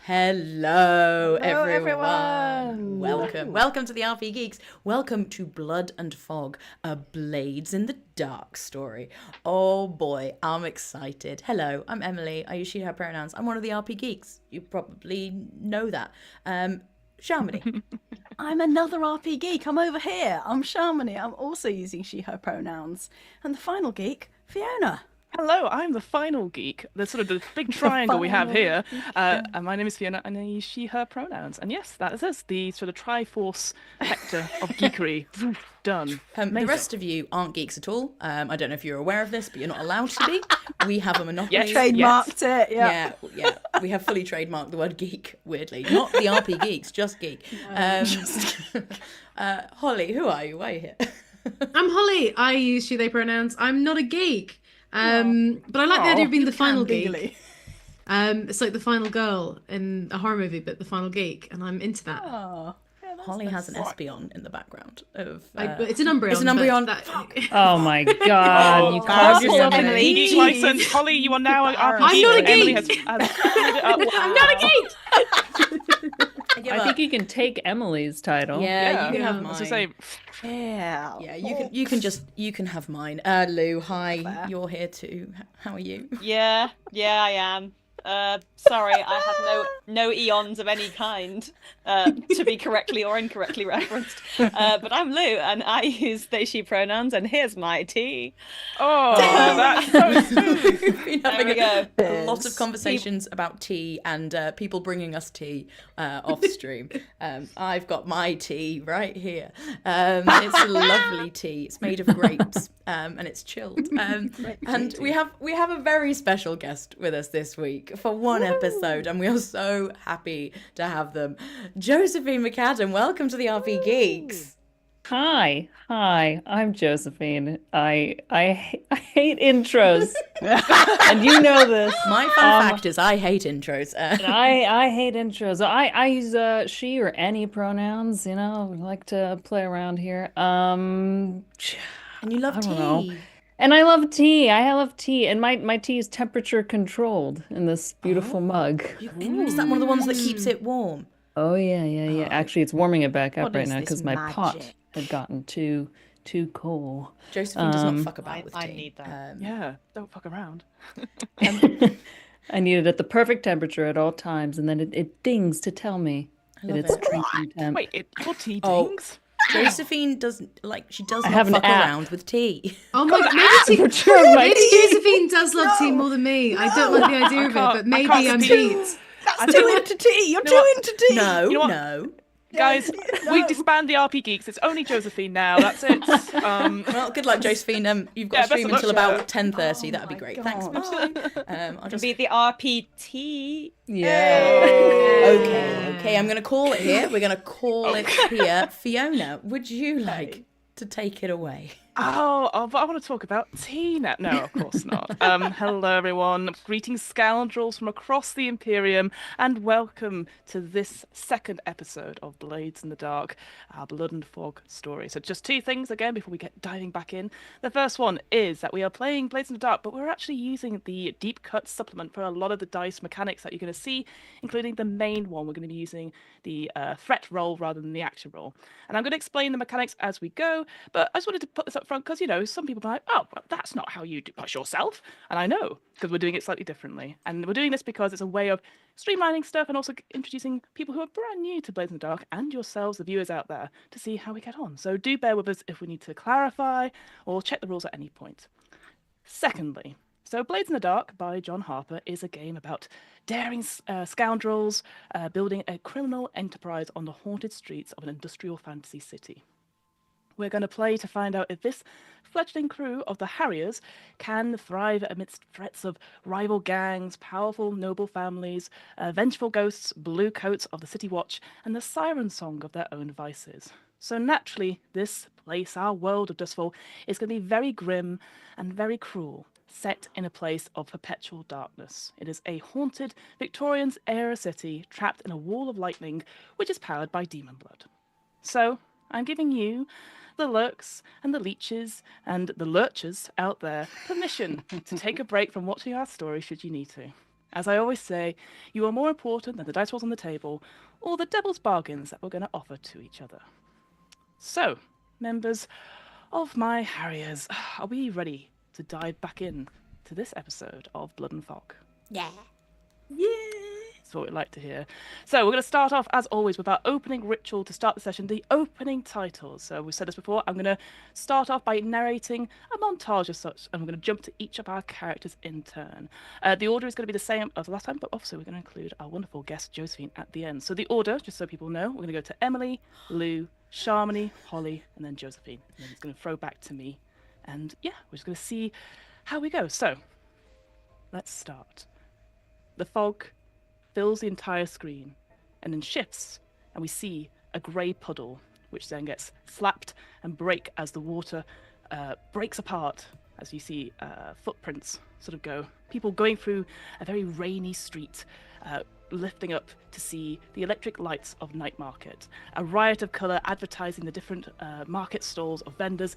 Hello, everyone. Welcome to the RP Geeks. Welcome to Blood and Fog, a Blades in the Dark story. Oh boy, I'm excited. Hello, I'm Emily. I use she, her pronouns. I'm one of the RP Geeks. You probably know that. Shamini. I'm another RP geek. I'm over here. I'm Shamini. I'm also using she, her pronouns. And the final geek, Fiona. Hello, I'm the final geek, the sort of the big triangle we have here. And my name is Fiona, and I use she, her pronouns. And yes, that is us, the sort of triforce vector of geekery. Done. The rest of you aren't geeks at all. I don't know if you're aware of this, but you're not allowed to be. We have a monopoly. Yes, Trademarked it, yeah. Yeah. We have fully trademarked the word geek, weirdly. Not the RP geeks, just geek. Holly, who are you? Why are you here? I'm Holly. I use she, they pronouns. I'm not a geek. But I like the idea of being the final geek. It's like the final girl in a horror movie, but the final geek, and I'm into that. Oh, yeah, Holly has an Espeon in the background of. But it's an Umbreon. It's an Umbreon. Oh my god, you called yourself an Emily. geek. License. Holly, you are now an RPG. I'm not a Emily geek. has pulled it up. I'm not a geek. I think you can take Emily's title. Yeah, you can have I mine. was to say, Yeah, you can have mine. Lou, hi, you're here too. How are you? Yeah, I am. Sorry, I have no eons of any kind to be correctly or incorrectly referenced. But I'm Lou, and I use they, she pronouns, and here's my tea. oh, that's so smooth. We've been having There we a lot of conversations about tea and people bringing us tea off stream. I've got my tea right here. It's a lovely tea. It's made of grapes and it's chilled. And we have a very special guest with us this week for one episode, and we are so happy to have them. Josephine McAdam, welcome to the RP Geeks. Hi, I'm Josephine. I hate intros, and you know this. My fun fact is I hate intros. I hate intros. I use she or any pronouns. You know, we like to play around here. And you love I don't tea. know. And I love tea. I love tea, and my tea is temperature controlled in this beautiful mug. Is that one of the ones that keeps it warm? Oh yeah. Actually, it's warming it back up What right is now this because my pot magic? had gotten too cold. Josephine does not fuck about with tea. I need that. Yeah, don't fuck around. I need it at the perfect temperature at all times, and then it dings to tell me that love it's it. drinking temp. Wait, your tea Oh. dings? Josephine doesn't she does have not an fuck app. around with tea. Oh my god, Temperature of my maybe tea. Josephine does love tea more than me. I don't like the idea of it, but maybe can't I'm compete. beat. That's too into tea. You're too into tea. No, You know what? no. Guys, we disband the RP Geeks. It's only Josephine now. That's it. Well, good luck, Josephine. You've got Yeah, to stream best of until luck. about 10:30. That'd be great. Thanks. Bye. I'll just Be the RPT. Yeah. Okay. I'm gonna call it here. We're gonna call it here. Fiona, would you like to take it away? Oh, but I want to talk about tea now. No, of course not. Hello, everyone. Greetings, scoundrels from across the Imperium, and welcome to this second episode of Blades in the Dark, our Blood and Fog story. So just two things, again, before we get diving back in. The first one is that we are playing Blades in the Dark, but we're actually using the Deep Cut supplement for a lot of the dice mechanics that you're going to see, including the main one. We're going to be using the threat roll rather than the action roll. And I'm going to explain the mechanics as we go, but I just wanted to put this up front because, you know, some people are like, oh, well, that's not how you push yourself. And I know, because we're doing it slightly differently. And we're doing this because it's a way of streamlining stuff and also introducing people who are brand new to Blades in the Dark and yourselves, the viewers out there, to see how we get on. So do bear with us if we need to clarify or check the rules at any point. Secondly, so Blades in the Dark by John Harper is a game about daring scoundrels building a criminal enterprise on the haunted streets of an industrial fantasy city. We're going to play to find out if this fledgling crew of the Harriers can thrive amidst threats of rival gangs, powerful noble families, vengeful ghosts, Bluecoats of the City Watch, and the siren song of their own vices. So naturally, this place, our world of Duskvol, is going to be very grim and very cruel, set in a place of perpetual darkness. It is a haunted Victorian-era city trapped in a wall of lightning, which is powered by demon blood. So I'm giving you, the lurks and the leeches and the lurchers out there, permission to take a break from watching our story should you need to. As I always say, you are more important than the dice rolls on the table or the devil's bargains that we're going to offer to each other. So, members of my Harriers, are we ready to dive back in to this episode of Blood and Fog? Yeah. Yeah. That's what we like to hear. So we're going to start off, as always, with our opening ritual to start the session, the opening titles. So we've said this before. I'm going to start off by narrating a montage of such, and we're going to jump to each of our characters in turn. The order is going to be the same as last time, but obviously we're going to include our wonderful guest, Josephine, at the end. So the order, just so people know, we're going to go to Emily, Lou, Shamini, Holly, and then Josephine. And then it's going to throw back to me. And yeah, we're just going to see how we go. So let's start. The fog fills the entire screen and then shifts, and we see a grey puddle, which then gets slapped and break as the water breaks apart, as you see footprints sort of go. People going through a very rainy street, lifting up to see the electric lights of night market. A riot of colour advertising the different market stalls of vendors.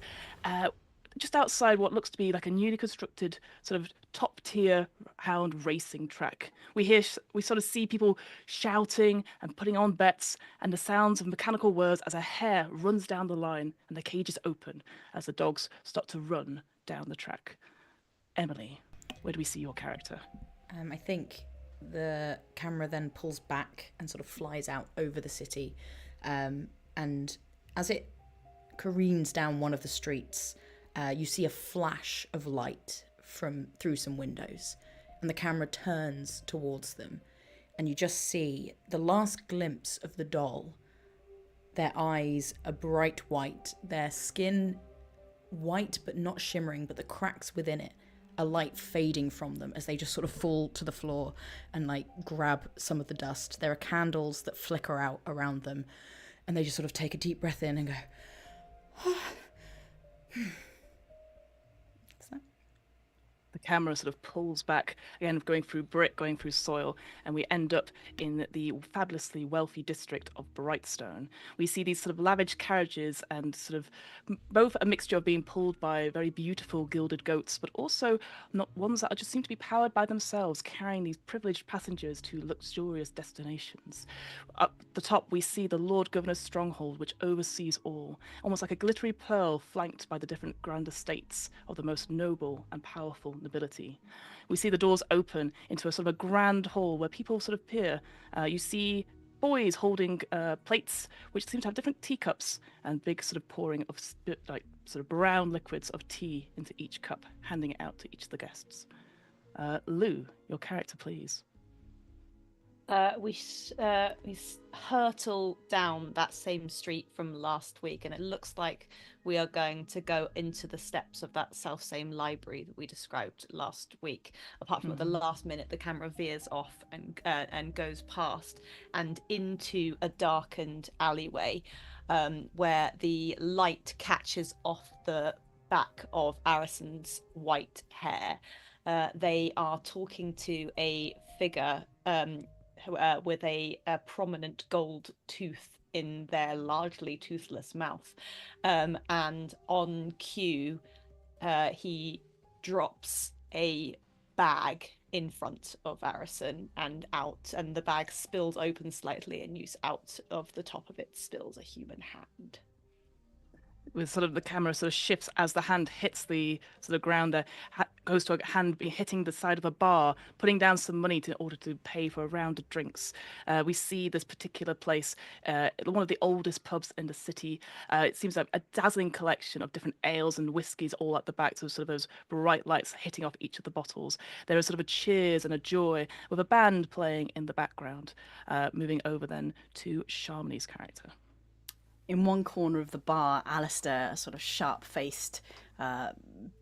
Just outside what looks to be like a newly constructed sort of top-tier hound racing track. We sort of see people shouting and putting on bets, and the sounds of mechanical whirs as a hare runs down the line and the cages open as the dogs start to run down the track. Emily, where do we see your character? I think the camera then pulls back and sort of flies out over the city, and as it careens down one of the streets, you see a flash of light through some windows, and the camera turns towards them, and you just see the last glimpse of the doll. Their eyes are bright white, their skin white but not shimmering, but the cracks within it are light fading from them as they just sort of fall to the floor and like grab some of the dust. There are candles that flicker out around them, and they just sort of take a deep breath in and go, The camera sort of pulls back, again, going through brick, going through soil, and we end up in the fabulously wealthy district of Brightstone. We see these sort of lavish carriages and sort of both a mixture of being pulled by very beautiful gilded goats, but also not ones that just seem to be powered by themselves, carrying these privileged passengers to luxurious destinations. Up the top, we see the Lord Governor's stronghold, which oversees all, almost like a glittery pearl flanked by the different grand estates of the most noble and powerful nobility. We see the doors open into a sort of a grand hall where people sort of peer. You see boys holding plates which seem to have different teacups and big sort of pouring of like sort of brown liquids of tea into each cup, handing it out to each of the guests. Lou, your character, please. We hurtle down that same street from last week, and it looks like we are going to go into the steps of that self-same library that we described last week. Apart from at the last minute, the camera veers off and goes past and into a darkened alleyway, where the light catches off the back of Arison's white hair. They are talking to a figure with a prominent gold tooth in their largely toothless mouth. And on cue, he drops a bag in front of Arison and out, and the bag spills open slightly, and out of the top of it spills a human hand. With sort of the camera sort of shifts as the hand hits the sort of ground there, goes to a hand hitting the side of a bar, putting down some money in order to pay for a round of drinks. We see this particular place, one of the oldest pubs in the city. It seems like a dazzling collection of different ales and whiskies all at the back, so sort of those bright lights hitting off each of the bottles. There is sort of a cheers and a joy with a band playing in the background. Moving over then to Shamini's character. In one corner of the bar, Alistair, a sort of sharp-faced,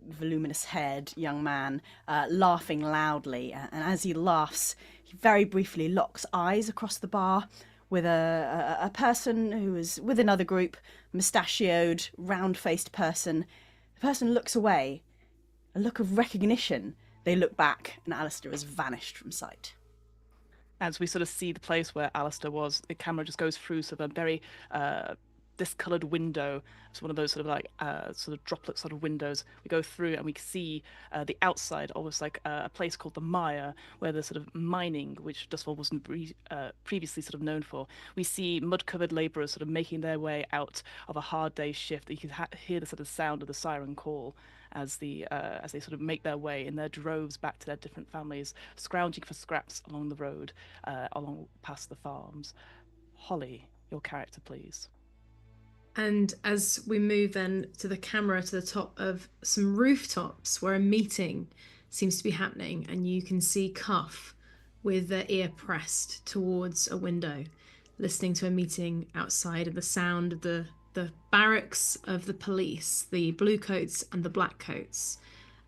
voluminous-haired young man, laughing loudly. And as he laughs, he very briefly locks eyes across the bar with a person who is with another group, mustachioed, round-faced person. The person looks away, a look of recognition. They look back, and Alistair has vanished from sight. As we sort of see the place where Alistair was, the camera just goes through sort of a very discoloured window. It's one of those sort of like sort of droplet sort of windows. We go through and we see the outside, almost like a place called the Mire, where the sort of mining, which Duskvol wasn't previously sort of known for. We see mud-covered labourers sort of making their way out of a hard day's shift. You can hear the sort of sound of the siren call as they sort of make their way in their droves back to their different families, scrounging for scraps along the road, along past the farms. Holly, your character, please. And as we move then to the camera to the top of some rooftops where a meeting seems to be happening, and you can see Cuff with their ear pressed towards a window, listening to a meeting outside, and the sound of the barracks of the police, the Bluecoats and the Blackcoats.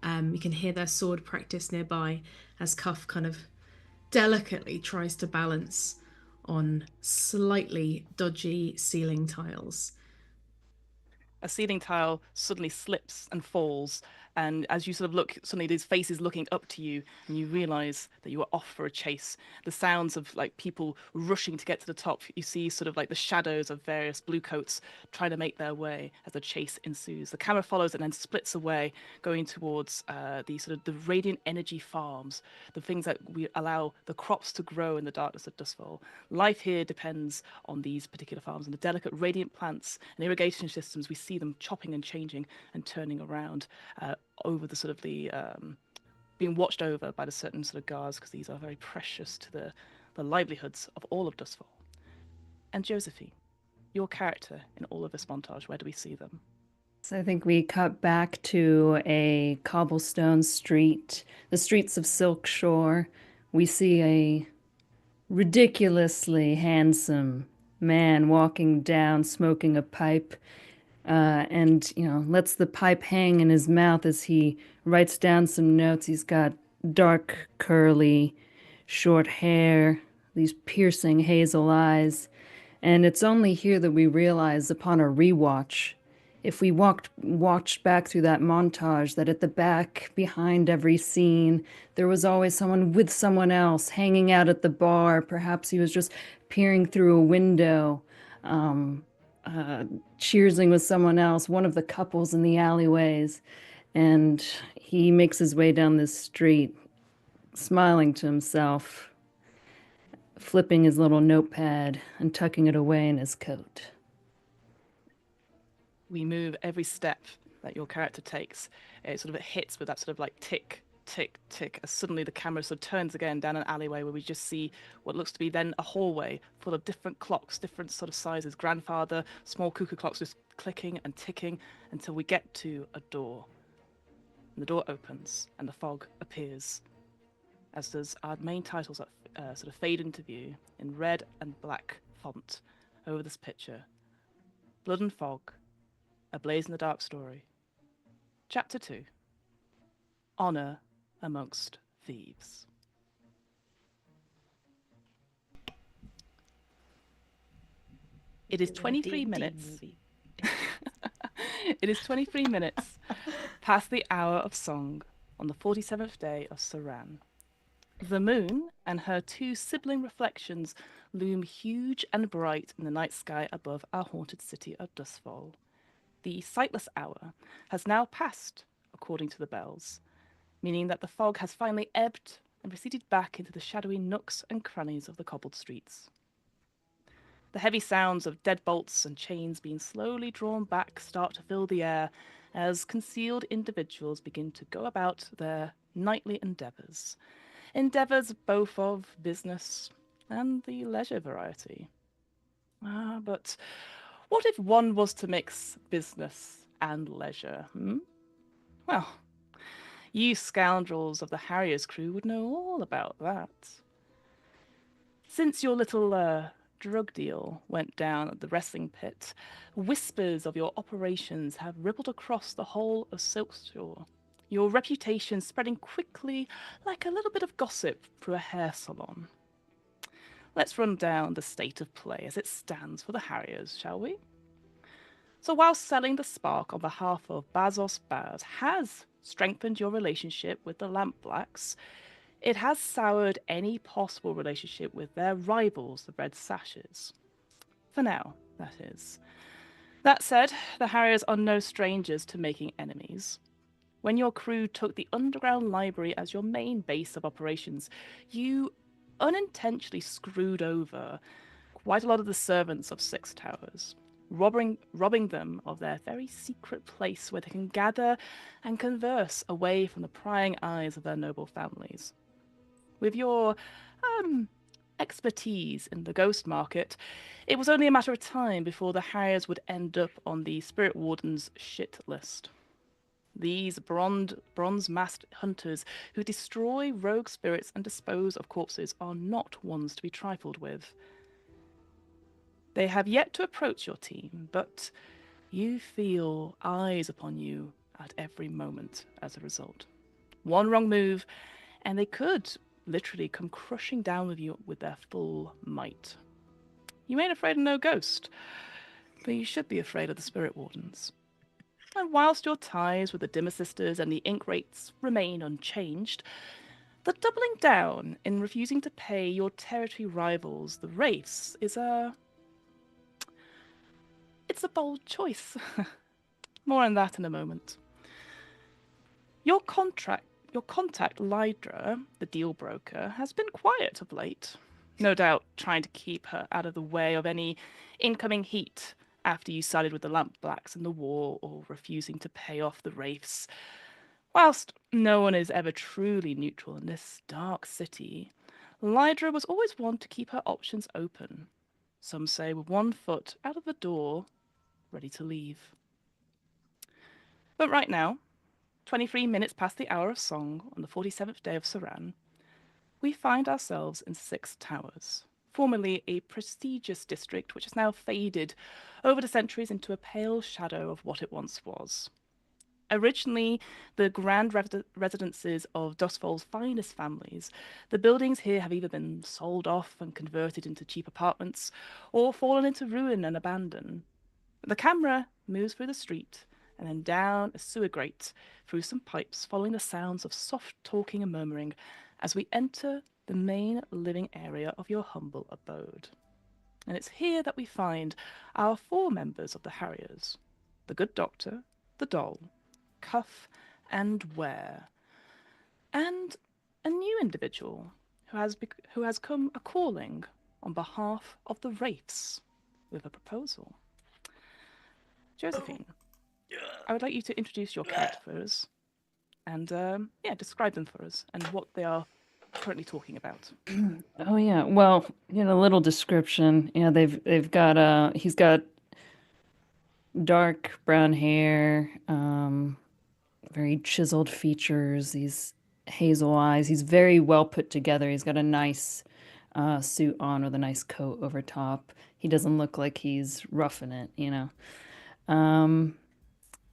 You can hear their sword practice nearby as Cuff kind of delicately tries to balance on slightly dodgy ceiling tiles. A ceiling tile suddenly slips and falls, and as you sort of look, suddenly these faces looking up to you, and you realise that you are off for a chase. The sounds of like people rushing to get to the top. You see sort of like the shadows of various Bluecoats trying to make their way as the chase ensues. The camera follows and then splits away, going towards the sort of the radiant energy farms, the things that we allow the crops to grow in the darkness of Duskvol. Life here depends on these particular farms and the delicate radiant plants and irrigation systems. We see them chopping and changing and turning around over the sort of the being watched over by the certain sort of guards, because these are very precious to the livelihoods of all of Duskvol. And Josephine, your character in all of this montage, where do we see them? So I think we cut back to a cobblestone street, the streets of Silk Shore. We see a ridiculously handsome man walking down, smoking a pipe, and, lets the pipe hang in his mouth as he writes down some notes. He's got dark, curly, short hair, these piercing hazel eyes. And it's only here that we realize upon a rewatch, if we watched back through that montage, that at the back, behind every scene, there was always someone with someone else hanging out at the bar. Perhaps he was just peering through a window, cheersing with someone else, one of the couples in the alleyways. And he makes his way down this street, smiling to himself, flipping his little notepad and tucking it away in his coat. We move every step that your character takes. It sort of hits with that sort of like tick, tick, tick, as suddenly the camera sort of turns again down an alleyway where we just see what looks to be then a hallway full of different clocks, different sort of sizes, grandfather, small cuckoo clocks just clicking and ticking until we get to a door. And the door opens and the fog appears, as does our main titles that sort of fade into view in red and black font over this picture. Blood and Fog, A Blaze in the Dark Story. Chapter 2. Honor Amongst Thieves. It is 23 minutes. It is 23 minutes past the hour of song on the 47th day of Saran. The moon and her two sibling reflections loom huge and bright in the night sky above our haunted city of Duskvol. The sightless hour has now passed, according to the bells, meaning that the fog has finally ebbed and receded back into the shadowy nooks and crannies of the cobbled streets. The heavy sounds of deadbolts and chains being slowly drawn back start to fill the air as concealed individuals begin to go about their nightly endeavours. Endeavours both of business and the leisure variety. But what if one was to mix business and leisure? Well, you scoundrels of the Harrier's crew would know all about that. Since your little drug deal went down at the wrestling pit, whispers of your operations have rippled across the whole of Silkshore, your reputation spreading quickly like a little bit of gossip through a hair salon. Let's run down the state of play as it stands for the Harriers, shall we? So while selling the spark on behalf of Bazos Baz has strengthened your relationship with the Lampblacks, it has soured any possible relationship with their rivals, the Red Sashes. For now, that is. That said, the Harriers are no strangers to making enemies. When your crew took the underground library as your main base of operations, you unintentionally screwed over quite a lot of the servants of Six Towers, robbing them of their very secret place where they can gather and converse away from the prying eyes of their noble families. With your expertise in the ghost market, it was only a matter of time before the Harriers would end up on the Spirit Warden's shit list. These bronze-masked hunters who destroy rogue spirits and dispose of corpses are not ones to be trifled with. They have yet to approach your team, but you feel eyes upon you at every moment as a result. One wrong move, and they could literally come crushing down with you with their full might. You ain't afraid of no ghost, but you should be afraid of the Spirit Wardens. And whilst your ties with the Dimmer Sisters and the Ink Wraiths remain unchanged, the doubling down in refusing to pay your territory rivals, the Wraiths, it's a bold choice. More on that in a moment. Your contact, Lydra, the deal broker, has been quiet of late. No doubt trying to keep her out of the way of any incoming heat after you sided with the Lampblacks in the war or refusing to pay off the Wraiths. Whilst no one is ever truly neutral in this dark city, Lydra was always one to keep her options open. Some say with one foot out of the door, ready to leave. But right now, 23 minutes past the hour of song on the 47th day of Saran, we find ourselves in Six Towers, formerly a prestigious district which has now faded over the centuries into a pale shadow of what it once was. Originally the grand residences of Duskvol's finest families, the buildings here have either been sold off and converted into cheap apartments, or fallen into ruin and abandon. The camera moves through the street, and then down a sewer grate, through some pipes, following the sounds of soft talking and murmuring, as we enter the main living area of your humble abode. And it's here that we find our 4 members of the Harriers: the Good Doctor, the Doll, Cuff, and Ware, and a new individual who has come a-calling on behalf of the Wraiths with a proposal. Josephine, I would like you to introduce your characters and describe them for us and what they are currently talking about. Oh yeah, well, a little description. They've got he's got dark brown hair, very chiseled features, these hazel eyes. He's very well put together. He's got a nice suit on with a nice coat over top. He doesn't look like he's roughing it,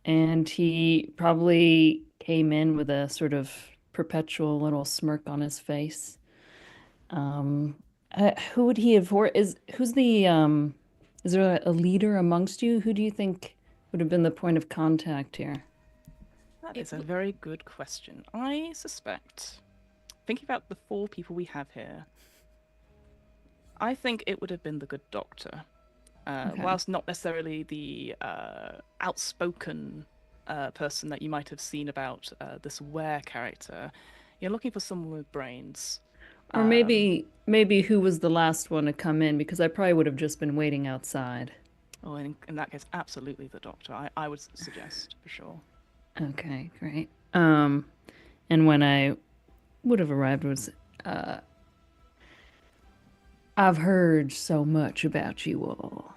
and he probably came in with a sort of perpetual little smirk on his face. Who would he have? Is there a leader amongst you? Who do you think would have been the point of contact here? That is a very good question. I suspect, thinking about the 4 people we have here, I think it would have been the Good Doctor. Okay. Whilst not necessarily the outspoken person that you might have seen about this Ware character, you're looking for someone with brains. Or maybe who was the last one to come in, because I probably would have just been waiting outside. Oh, in that case, absolutely the Doctor. I would suggest, for sure. Okay, great. And when I would have arrived was, I've heard so much about you all.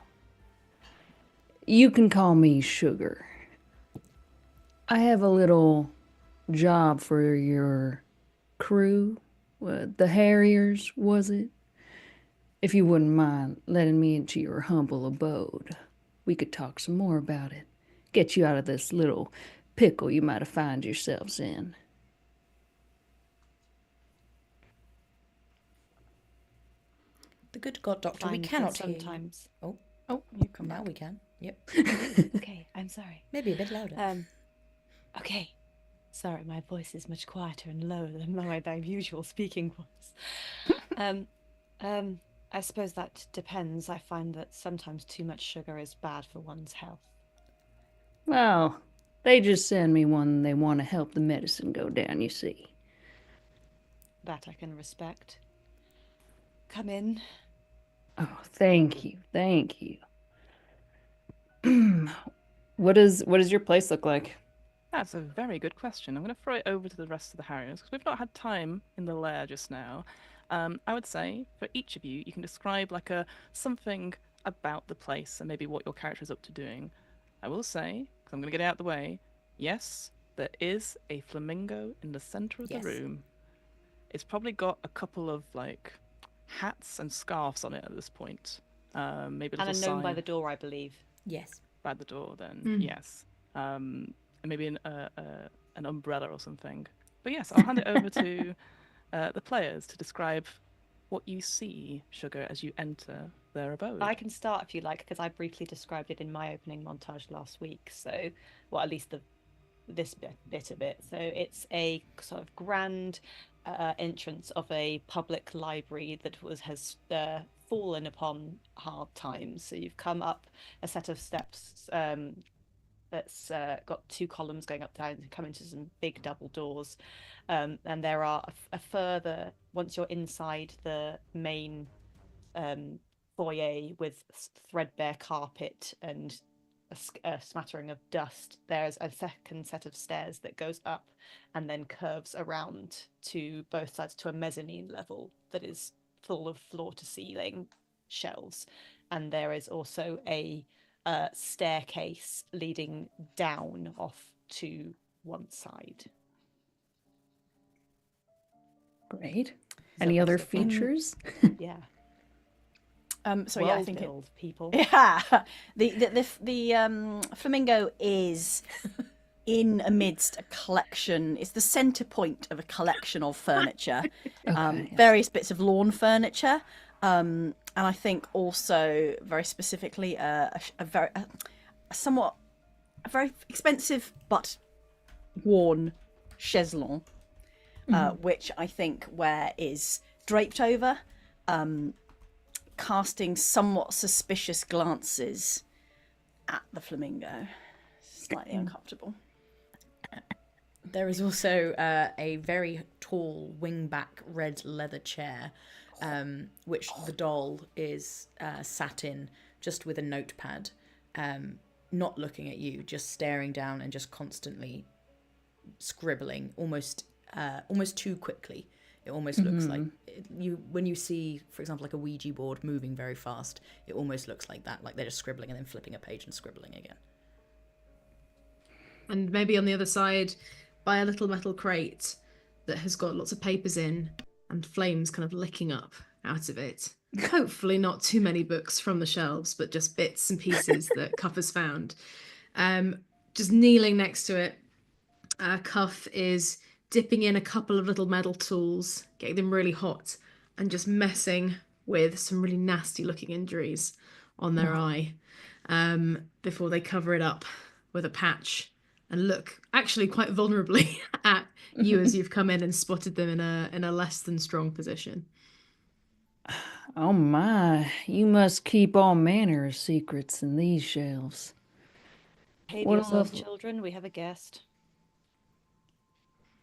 You can call me Sugar. I have a little job for your crew. The Harriers, was it? If you wouldn't mind letting me into your humble abode, we could talk some more about it. Get you out of this little pickle you might have found yourselves in. The Good God Doctor, we Fine, cannot hear you. sometimes. Oh, You come now back. we can. Yep. Okay, I'm sorry. Maybe a bit louder. Okay. Sorry, my voice is much quieter and lower than my usual speaking voice. I suppose that depends. I find that sometimes too much sugar is bad for one's health. Well, they just send me when they want to help the medicine go down, you see. That I can respect. Come in. Oh, thank you, thank you. What does your place look like? That's a very good question. I'm going to throw it over to the rest of the Harriers because we've not had time in the lair just now. I would say for each of you, you can describe like something about the place and maybe what your character is up to doing. I will say, because I'm going to get it out of the way, yes, there is a flamingo in the center of the room. It's probably got a couple of like hats and scarves on it at this point. Maybe a little and a gnome by the door, I believe. Yes. By the door, then yes. And maybe an umbrella or something. But yes, I'll hand it over to the players to describe what you see, Sugar, as you enter their abode. I can start if you like, because I briefly described it in my opening montage last week. So, well, at least this bit of it. So it's a sort of grand entrance of a public library that has fallen upon hard times. So you've come up a set of steps that's got two columns going up down and come into some big double doors, and there are a further, once you're inside the main foyer with threadbare carpet and a smattering of dust, there's a second set of stairs that goes up and then curves around to both sides to a mezzanine level that is full of floor to ceiling shelves, and there is also a staircase leading down off to one side. Great. Any other features? Yeah. So yeah, I think people. Yeah, the flamingo is in amidst a collection. It's the center point of a collection of furniture, various bits of lawn furniture, and I think also very specifically a very expensive but worn chaiselong, which I think is draped over. Casting somewhat suspicious glances at the flamingo. Slightly uncomfortable. There is also a very tall wingback red leather chair, which the doll is sat in, just with a notepad, not looking at you, just staring down and just constantly scribbling, almost too quickly. It almost looks like when you see, for example, like a Ouija board moving very fast, it almost looks like that, like they're just scribbling and then flipping a page and scribbling again. And maybe on the other side, by a little metal crate that has got lots of papers in and flames kind of licking up out of it. Hopefully not too many books from the shelves, but just bits and pieces that Cuff has found. Just kneeling next to it, Cuff is dipping in a couple of little metal tools, getting them really hot, and just messing with some really nasty looking injuries on their eye before they cover it up with a patch and look actually quite vulnerably at you as you've come in and spotted them in a less than strong position. Oh my, you must keep all manner of secrets in these shelves. Behave yourselves, children, we have a guest.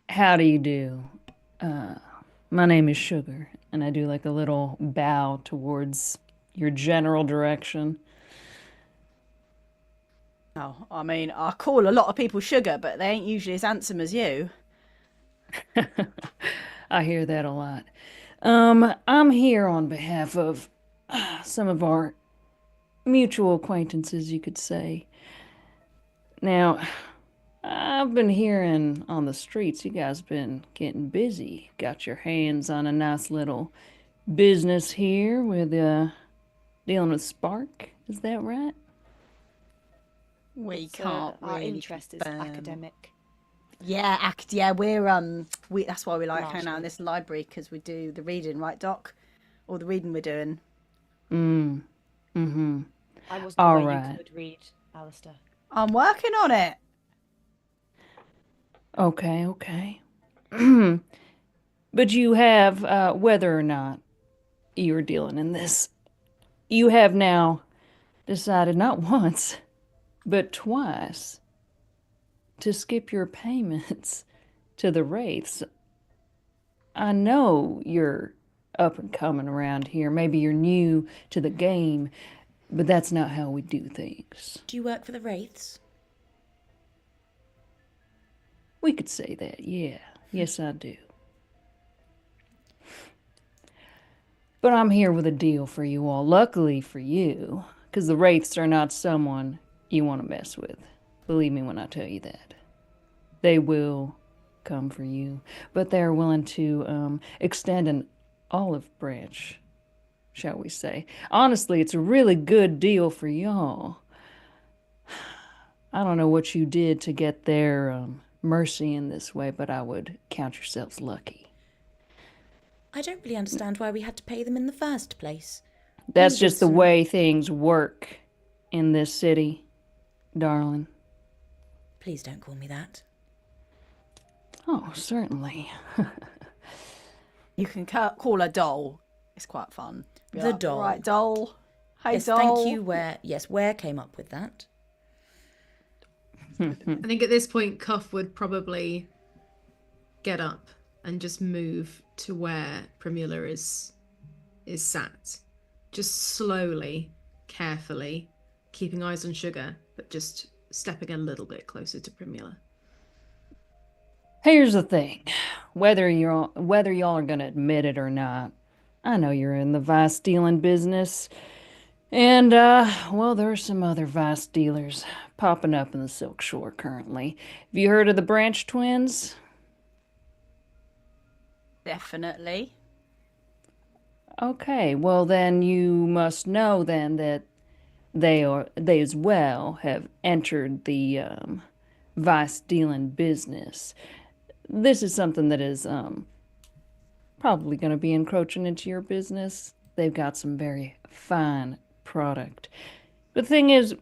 How do you do? My name is Sugar, and I do like a little bow towards your general direction. Oh, I mean, I call a lot of people Sugar, but they ain't usually as handsome as you. I hear that a lot. I'm here on behalf of some of our mutual acquaintances, you could say. Now, I've been hearing on the streets you guys been getting busy. Got your hands on a nice little business here with dealing with Spark. Is that right? We can't our really interest is academic. Yeah, we're that's why we like hanging out in this library, because we do the reading, right, Doc? Or the reading we're doing. I wasn't aware you could read, Alistair. I'm working on it. Okay. But you have, whether or not you're dealing in this. You have now decided not once, but twice to skip your payments to the Wraiths. I know you're up and coming around here. Maybe you're new to the game, but that's not how we do things. Do you work for the Wraiths? We could say that, yeah. Yes, I do. But I'm here with a deal for you all. Luckily for you, because the Wraiths are not someone you want to mess with. Believe me when I tell you that. They will come for you, but they're willing to extend an olive branch, shall we say. Honestly, it's a really good deal for y'all. I don't know what you did to get their mercy in this way, but I would count yourselves lucky. I don't really understand why we had to pay them in the first place. That's just the way things work in this city, darling. Please don't call me that. Oh, certainly. You can call her Doll. It's quite fun. The Doll. Right, Doll. Hey, Yes, Doll. thank you, Ware. Yes, Ware came up with that. I think at this point, Cuff would probably get up and just move to where Primula is sat. Just slowly, carefully, keeping eyes on Sugar, but just stepping a little bit closer to Primula. Here's the thing. Whether y'all are gonna admit it or not, I know you're in the vice dealing business. And, well, there are some other vice dealers popping up in the Silk Shore currently. Have you heard of the Branch Twins? Definitely. Okay, well then you must know then that they as well have entered the vice dealing business. This is something that is probably going to be encroaching into your business. They've got some very fine product. The thing is,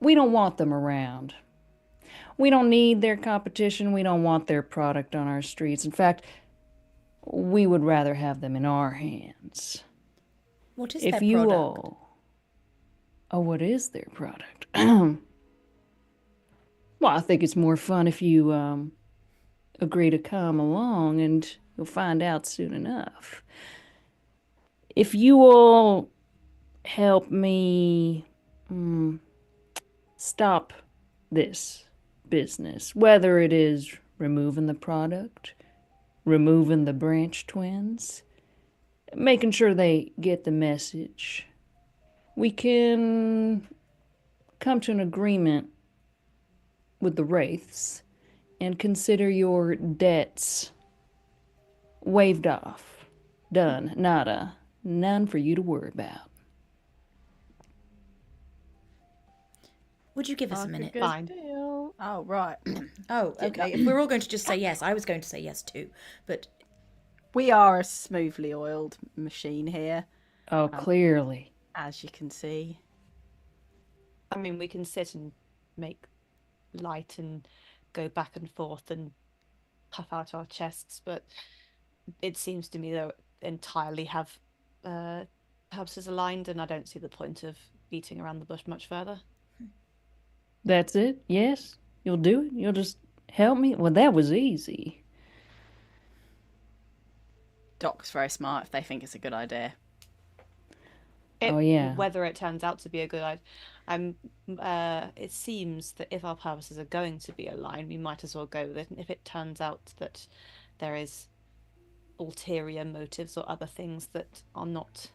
we don't want them around. We don't need their competition. We don't want their product on our streets. In fact, we would rather have them in our hands. What is If their you product? all... Oh, what is their product? Well, I think it's more fun if you agree to come along, and you'll find out soon enough. If you all help me stop this business, whether it is removing the product, removing the Branch Twins, making sure they get the message, we can come to an agreement with the Wraiths and consider your debts waived off. Done. Nada. None for you to worry about. Would you give us a minute? Fine. Deal. Oh, right. Oh, okay. If we're all going to just say yes, I was going to say yes too. But We are a smoothly oiled machine here, Oh, clearly. as you can see. I mean, we can sit and make light and go back and forth and puff out our chests, but it seems to me they entirely have purposes aligned, and I don't see the point of beating around the bush much further. That's it? Yes? You'll do it? You'll just help me? Well, that was easy. Doc's very smart if they think it's a good idea. Oh, yeah. Whether it turns out to be a good idea, it seems that if our purposes are going to be aligned, we might as well go with it. And if it turns out that there is ulterior motives or other things that are not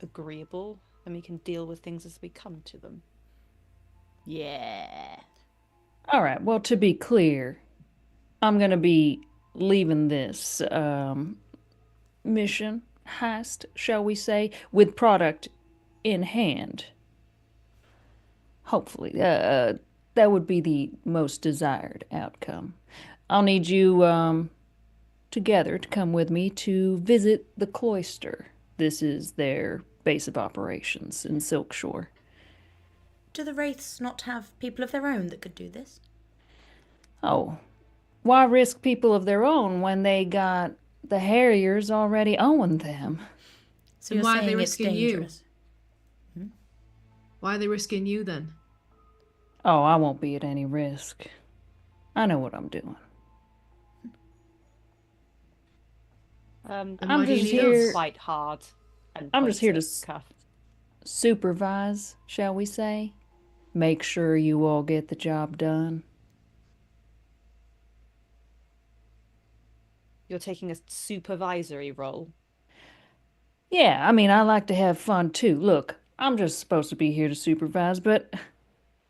agreeable, then we can deal with things as we come to them. Yeah. All right. Well, to be clear, I'm going to be leaving this mission, heist, shall we say, with product in hand. Hopefully. That would be the most desired outcome. I'll need you together to come with me to visit the cloister. This is their base of operations in Silkshore. do the Wraiths not have people of their own that could do this? Oh, why risk people of their own when they got the Harriers already owing them? So you're why are they saying it's risking you? dangerous? Why are they risking you then? Oh, I won't be at any risk. I know what I'm doing. And I'm why do you just need here- us? Quite hard. And I'm just here to points at Cuff. supervise, shall we say? Make sure you all get the job done. You're taking a supervisory role. Yeah, I mean, I like to have fun too. Look, I'm just supposed to be here to supervise, but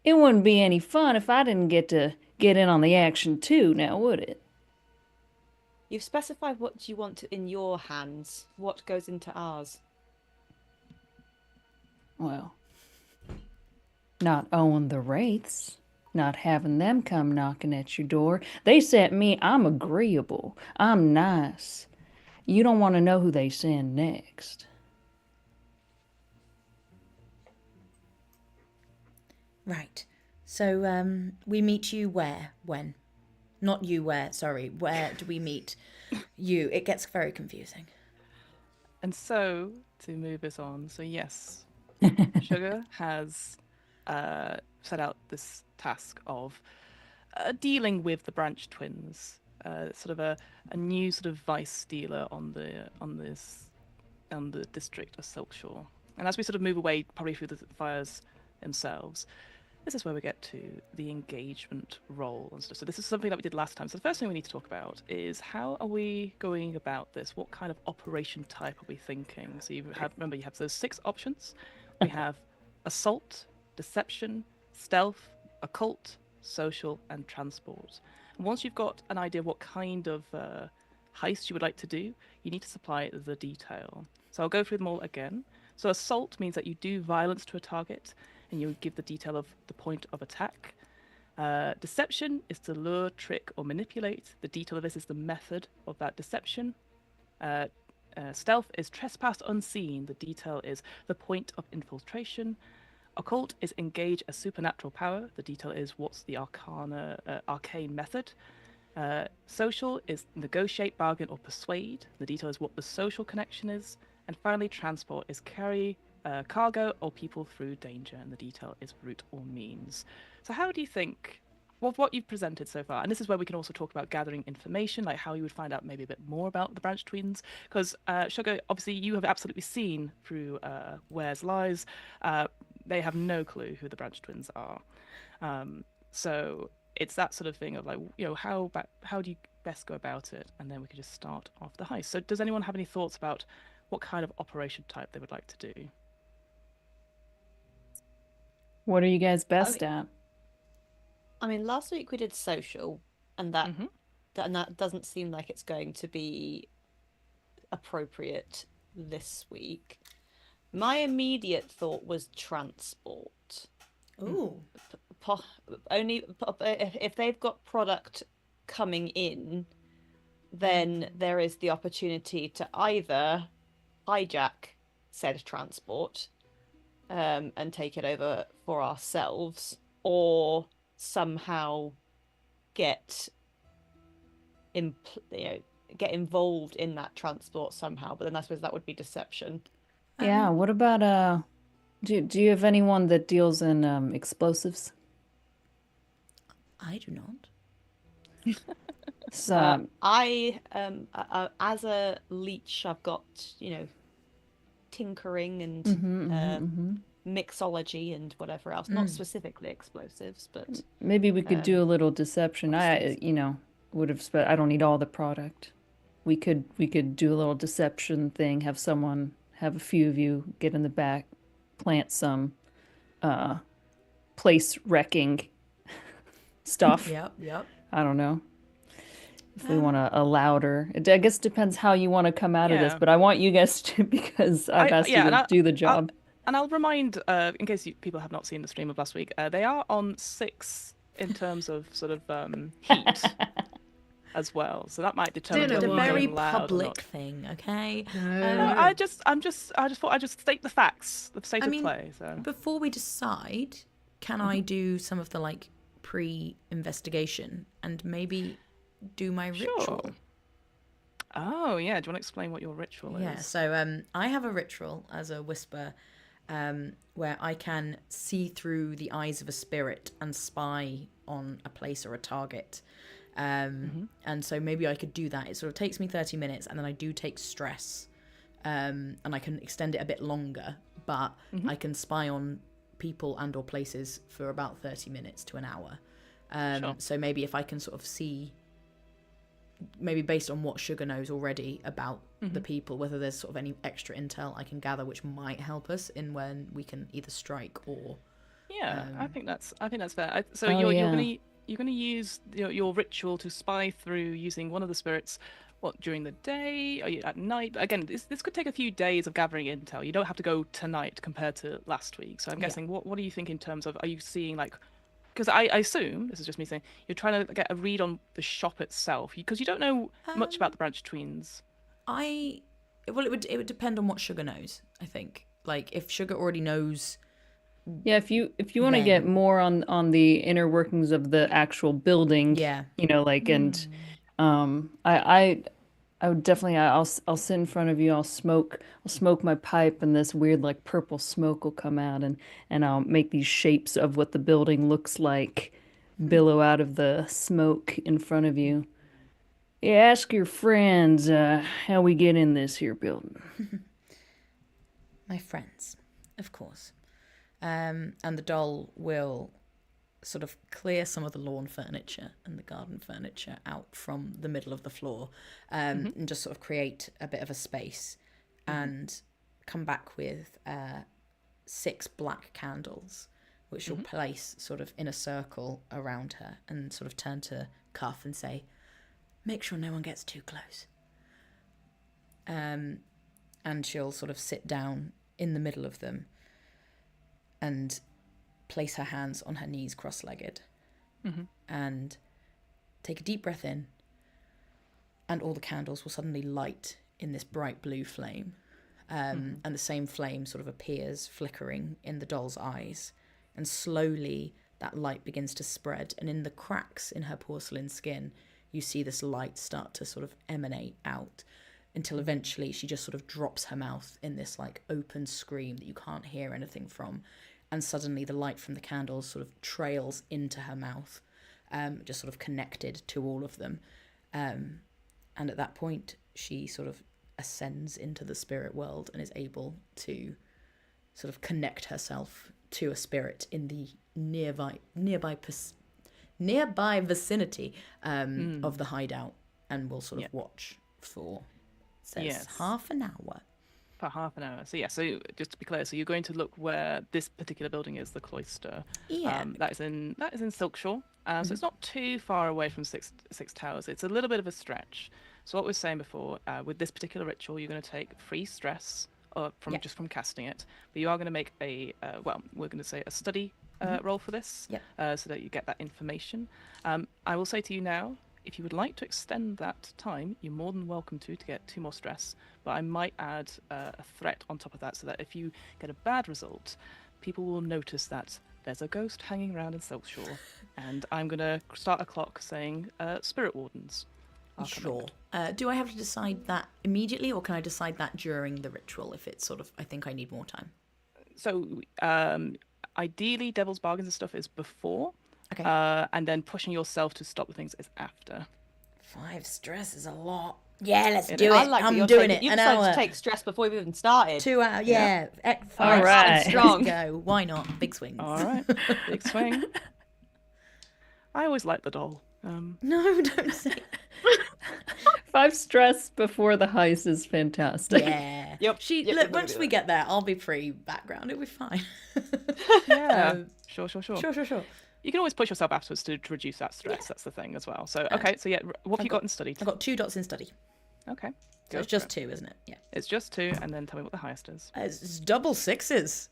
it wouldn't be any fun if I didn't get to get in on the action too, now would it? You've specified what you want in your hands. What goes into ours? Well, not owing the wraiths, not having them come knocking at your door. They sent me, I'm agreeable, I'm nice. You don't want to know who they send next. Right. So we meet you where? When? Not you where, sorry. Where do we meet you? It gets very confusing. And so, to move us on, so yes, Sugar has set out this task of dealing with the Branch twins, sort of a new sort of vice dealer on the district of Silkshore. And as we sort of move away, probably through the fires themselves, this is where we get to the engagement role and stuff. So this is something that we did last time. So the first thing we need to talk about is how are we going about this? What kind of operation type are we thinking? So remember, you have those 6 options. We have assault, deception, stealth, occult, social, and transport. And once you've got an idea of what kind of heist you would like to do, you need to supply the detail. So I'll go through them all again. So assault means that you do violence to a target, and you give the detail of the point of attack. Deception is to lure, trick, or manipulate. The detail of this is the method of that deception. Stealth is trespass unseen. The detail is the point of infiltration. Occult is engage a supernatural power. The detail is what's the arcane method. Social is negotiate, bargain, or persuade. The detail is what the social connection is. And finally, transport is carry cargo or people through danger, and the detail is route or means. So how do you think, well, what you've presented so far, and this is where we can also talk about gathering information, like how you would find out maybe a bit more about the Branch twins, because Sugar, obviously you have absolutely seen through Ware's lies, they have no clue who the Branch twins are. So it's that sort of thing of like, you know, how do you best go about it, and then we can just start off the heist. So does anyone have any thoughts about what kind of operation type they would like to do? What are you guys best at? I mean, last week we did social, and that doesn't seem like it's going to be appropriate this week. My immediate thought was transport. Ooh. Only if they've got product coming in, then there is the opportunity to either hijack said transport and take it over for ourselves, or somehow get involved in that transport somehow. But then I suppose that would be deception. Yeah, what about do you have anyone that deals in explosives? I do not. So I as a leech, I've got, tinkering and mixology and whatever else. Not specifically explosives, but maybe we could do a little deception. I would have I don't need all the product. We could do a little deception thing, have a few of you get in the back, plant some place wrecking stuff. Yep. I don't know. If we want a louder, I guess it depends how you want to come out of this, but I want you guys to, because I've asked you to do the job. I'll remind, in case people have not seen the stream of last week, they are on 6 in terms of sort of heat as well, so that might determine It's a whether very you're loud or public not. thing, okay? No, I just thought I'd just state the facts, the state of play. So before we decide, can I do some of the pre-investigation and maybe do my ritual? Oh, yeah. Do you want to explain what your ritual is? Yeah, so I have a ritual as a whisper where I can see through the eyes of a spirit and spy on a place or a target. And so maybe I could do that. It sort of takes me 30 minutes, and then I do take stress, and I can extend it a bit longer, but I can spy on people and or places for about 30 minutes to an hour. Sure. So maybe if I can sort of see, maybe based on what Sugar knows already about the people, whether there's sort of any extra intel I can gather which might help us in when we can either strike or I think that's fair. You're gonna use your ritual to spy through using one of the spirits. What, during the day? Are you at night? Again, this could take a few days of gathering intel. You don't have to go tonight compared to last week. So I'm guessing, what do you think in terms of, are you seeing like, because I assume, this is just me saying, you're trying to get a read on the shop itself, because you don't know much about the Branch Tweens. It would depend on what Sugar knows, I think. Like, if Sugar already knows... Yeah, if you want to get more on the inner workings of the actual building, and I would definitely, I'll sit in front of you. I'll smoke my pipe, and this weird like purple smoke will come out, and I'll make these shapes of what the building looks like billow out of the smoke in front of you. Yeah, ask your friends how we get in this here building. My friends, of course. And the doll will sort of clear some of the lawn furniture and the garden furniture out from the middle of the floor, and just sort of create a bit of a space, and come back with 6 black candles, which she'll place sort of in a circle around her, and sort of turn to Cuff and say, "Make sure no one gets too close." And she'll sort of sit down in the middle of them and place her hands on her knees cross-legged, and take a deep breath in, and all the candles will suddenly light in this bright blue flame, and the same flame sort of appears flickering in the doll's eyes, and slowly that light begins to spread, and in the cracks in her porcelain skin you see this light start to sort of emanate out, until eventually she just sort of drops her mouth in this like open scream that you can't hear anything from. And suddenly the light from the candles sort of trails into her mouth, just sort of connected to all of them. And at that point, she sort of ascends into the spirit world and is able to sort of connect herself to a spirit in the nearby vicinity of the hideout, and will sort of watch for, half an hour. For half an hour. So just to be clear, so you're going to look where this particular building is, the cloister. Yeah. That is in Silkshore. So it's not too far away from Six Towers. It's a little bit of a stretch. So what we were saying before, with this particular ritual, you're going to take free stress from casting it, but you are going to make a we're going to say a study roll for this, so that you get that information. I will say to you now, if you would like to extend that time, you're more than welcome to get 2 more stress. But I might add a threat on top of that, so that if you get a bad result, people will notice that there's a ghost hanging around in Silkshore, and I'm going to start a clock saying spirit wardens. Sure. Do I have to decide that immediately, or can I decide that during the ritual if it's sort of, I think I need more time? So ideally, Devil's Bargains and stuff is before. Okay. And then pushing yourself to stop the things is after. 5 stress is a lot. Yeah, let's do it. I'm doing it. You decided to take stress before we've even started. 2 hours. Yeah. 5 All right. Strong. Let's go. Why not? Big swings. All right. Big swing. I always like the doll. No, don't say. 5 stress before the heist is fantastic. Yeah. Yep. Look, once we get there, I'll be free background. It'll be fine. Yeah. Sure. Sure. You can always push yourself afterwards to reduce that stress. Yeah. That's the thing as well. So, okay. So, what have you got in study? I've got 2 dots in study. Okay. So it's just 2, isn't it? Yeah. It's just 2, and then tell me what the highest is. It's double 6s.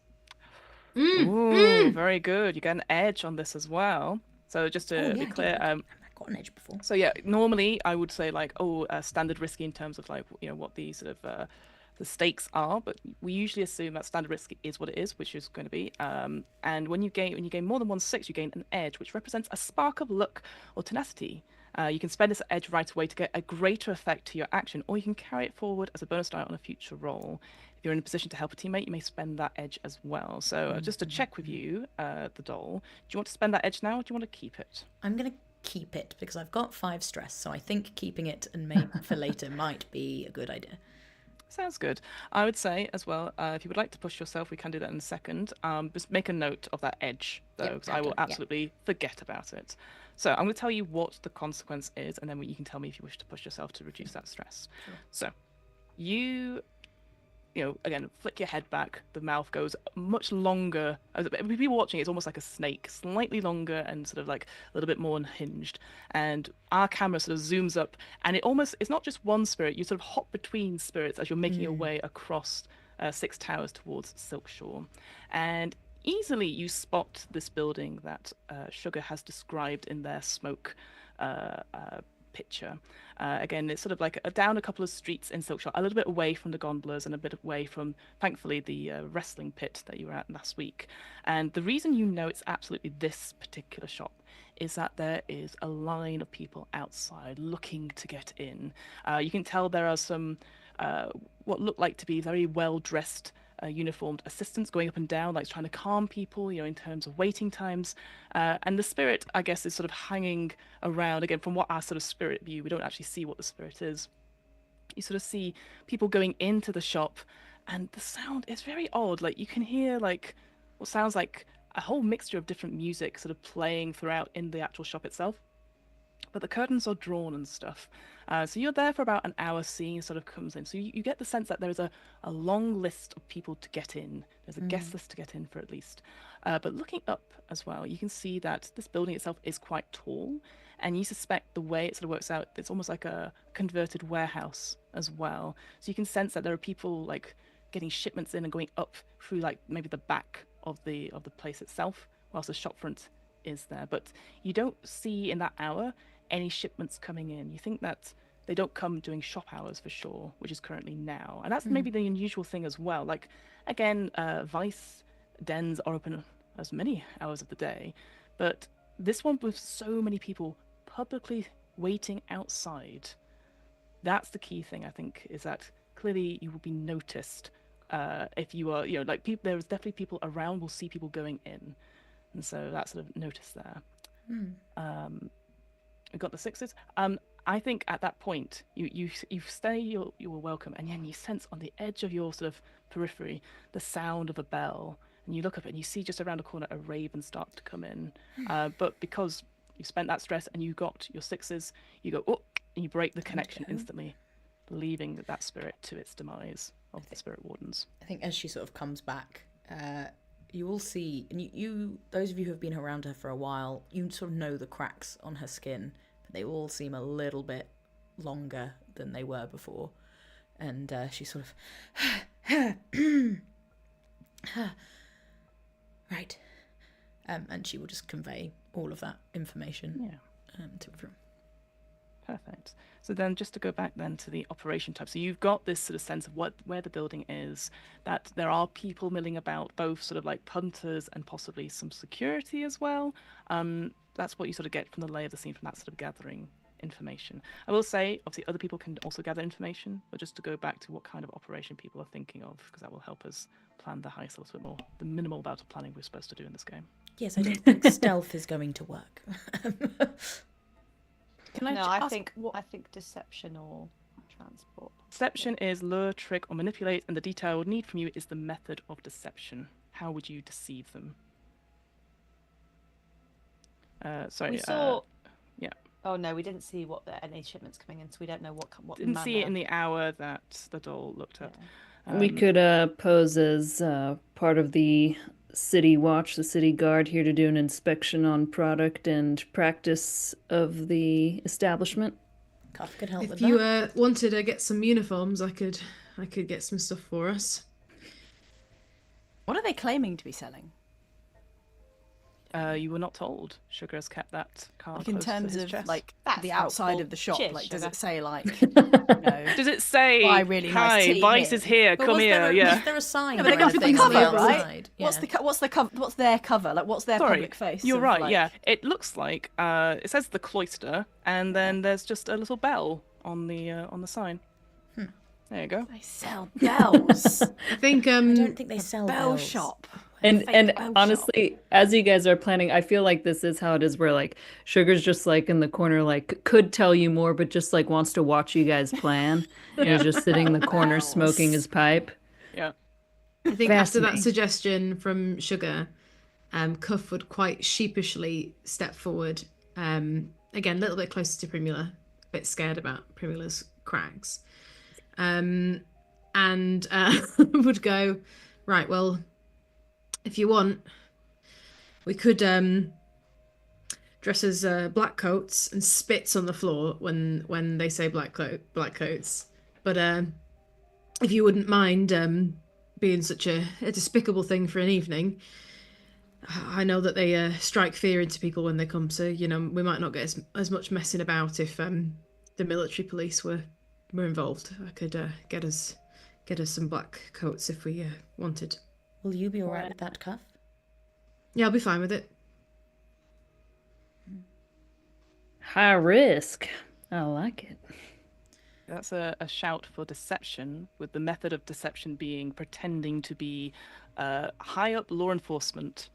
Ooh, very good. You get an edge on this as well. So just to be clear, I've got an edge before. So normally I would say like, standard risky in terms of like, what the sort of the stakes are, but we usually assume that standard risk is what it is, which is going to be. And when you gain more than 1 6, you gain an edge, which represents a spark of luck or tenacity. You can spend this edge right away to get a greater effect to your action, or you can carry it forward as a bonus die on a future roll. If you're in a position to help a teammate, you may spend that edge as well. So just to check with you, the doll, do you want to spend that edge now, or do you want to keep it? I'm going to keep it because I've got 5 stress, so I think keeping it and maybe for later might be a good idea. Sounds good. I would say as well, if you would like to push yourself, we can do that in a second. Just make a note of that edge, though, because I will absolutely forget about it. So I'm going to tell you what the consequence is, and then you can tell me if you wish to push yourself to reduce that stress. Sure. So you again, flick your head back. The mouth goes much longer. People watching, it's almost like a snake, slightly longer and sort of like a little bit more unhinged. And our camera sort of zooms up, and it's not just one spirit. You sort of hop between spirits as you're making your way across 6 towers towards Silkshore. And easily you spot this building that Sugar has described in their smoke picture. Again, it's sort of like down a couple of streets in Silkshore, a little bit away from the gondolas and a bit away from, thankfully, the wrestling pit that you were at last week. And the reason you know it's absolutely this particular shop is that there is a line of people outside looking to get in. You can tell there are some what look like to be very well-dressed uniformed assistants going up and down, like trying to calm people, in terms of waiting times. And the spirit, I guess, is sort of hanging around. Again, from what our sort of spirit view, we don't actually see what the spirit is. You sort of see people going into the shop, and the sound is very odd. Like, you can hear like what sounds like a whole mixture of different music sort of playing throughout in the actual shop itself. But the curtains are drawn and stuff. So you're there for about an hour, seeing sort of comes in. So you get the sense that there is a long list of people to get in. There's a guest list to get in for at least. But looking up as well, you can see that this building itself is quite tall. And you suspect the way it sort of works out, it's almost like a converted warehouse as well. So you can sense that there are people like getting shipments in and going up through like maybe the back of the place itself, whilst the shopfront is there. But you don't see in that hour any shipments coming in. You think that they don't come during shop hours for sure, which is currently now. And that's maybe the unusual thing as well. Like, again, Vice dens are open as many hours of the day, but this one with so many people publicly waiting outside, that's the key thing, I think, is that clearly you will be noticed if you are, like, there's definitely people around, will see people going in. And so that's sort of noticed there. We've got the 6s. I think at that point, you say you're welcome, and then you sense on the edge of your sort of periphery the sound of a bell, and you look up and you see just around the corner a raven start to come in. But because you spent that stress and you got your 6s, you go, oh, and you break the connection instantly, leaving that spirit to its demise of the spirit wardens. I think as she sort of comes back, you will see, and you those of you who have been around her for a while, you sort of know the cracks on her skin, but they all seem a little bit longer than they were before. And she sort of right, and she will just convey all of that information to everyone. Perfect. So then just to go back then to the operation type. So you've got this sort of sense of where the building is, that there are people milling about, both sort of like punters and possibly some security as well. That's what you sort of get from the lay of the scene, from that sort of gathering information. I will say, obviously, other people can also gather information, but just to go back to what kind of operation people are thinking of, because that will help us plan the heist a little bit more, the minimal amount of planning we're supposed to do in this game. Yes, I don't think stealth is going to work. I think deception or transport. Deception is lure, trick, or manipulate, and the detail I would need from you is the method of deception. How would you deceive them? We saw. Yeah. Oh no, we didn't see any shipments coming in, so we don't know what. Didn't see it in the hour that the doll looked at. We could pose as part of the city watch, the city guard, here to do an inspection on product and practice of the establishment. Cuff could help with If that. you wanted to get some uniforms, I could get some stuff for us. What are they claiming to be selling? You were not told. Sugar has kept that card in close to terms his of chest. like That's the outside helpful. of the shop, Cheers, like does Sugar. it say like, you know, Does it say, buy really nice hi, tea Vice here? is here, But come was here, there a, yeah. was there a sign? No, but they or got the anything on cover, the right? outside? What's Yeah. what's their cover? Like what's their public face? You're of, right, like... yeah. It looks like, it says the cloister, and then there's just a little bell on the sign. There you go. They sell bells. I think I don't think they sell Bell bells. shop. And Fake bell honestly, as you guys are planning, I feel like this is how it is where like Sugar's just like in the corner, like could tell you more, but just like wants to watch you guys plan. And he's just sitting in the corner smoking his pipe. Yeah. I think after that Fascinating. suggestion from Sugar, Cuff would quite sheepishly step forward. Again, a little bit closer to Primula, a bit scared about Primula's crags. And would go, right, well, if you want, we could dress as black coats and spits on the floor when they say black coats. But if you wouldn't mind being such a despicable thing for an evening, I know that they strike fear into people when they come, so you know we might not get as much messing about if the military police were involved. I could get us some black coats if we wanted. Will you be all right with that, Cuff? Yeah, I'll be fine with it. High risk. I like it. That's a shout for deception, with the method of deception being pretending to be high up law enforcement.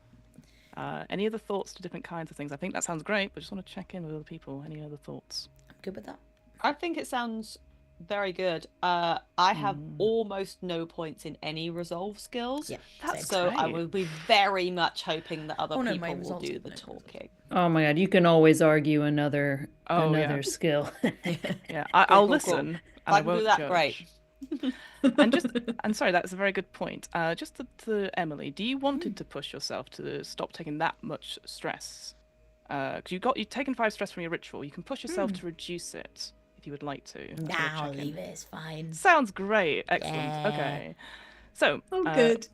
Any other thoughts to different kinds of things? I think that sounds great, but just want to check in with other people. Any other thoughts? I'm good with that. I think it sounds very good. I have almost no points in any resolve skills. Yeah, That's so I great. will be very much hoping that other Oh, no, people my will results do have the no talking. Oh my god, you can always argue another Yeah. skill. Yeah, I'll cool. listen. If And I I can won't do that, judge. great. And sorry, that's a very good point. Just to Emily, do you wanted to push yourself to stop taking that much stress? Because you've taken 5 stress from your ritual. You can push yourself to reduce it if you would like to. I just wanna Now check in. leave it. It's fine. Sounds great. Excellent. Yeah. Okay. So, Good.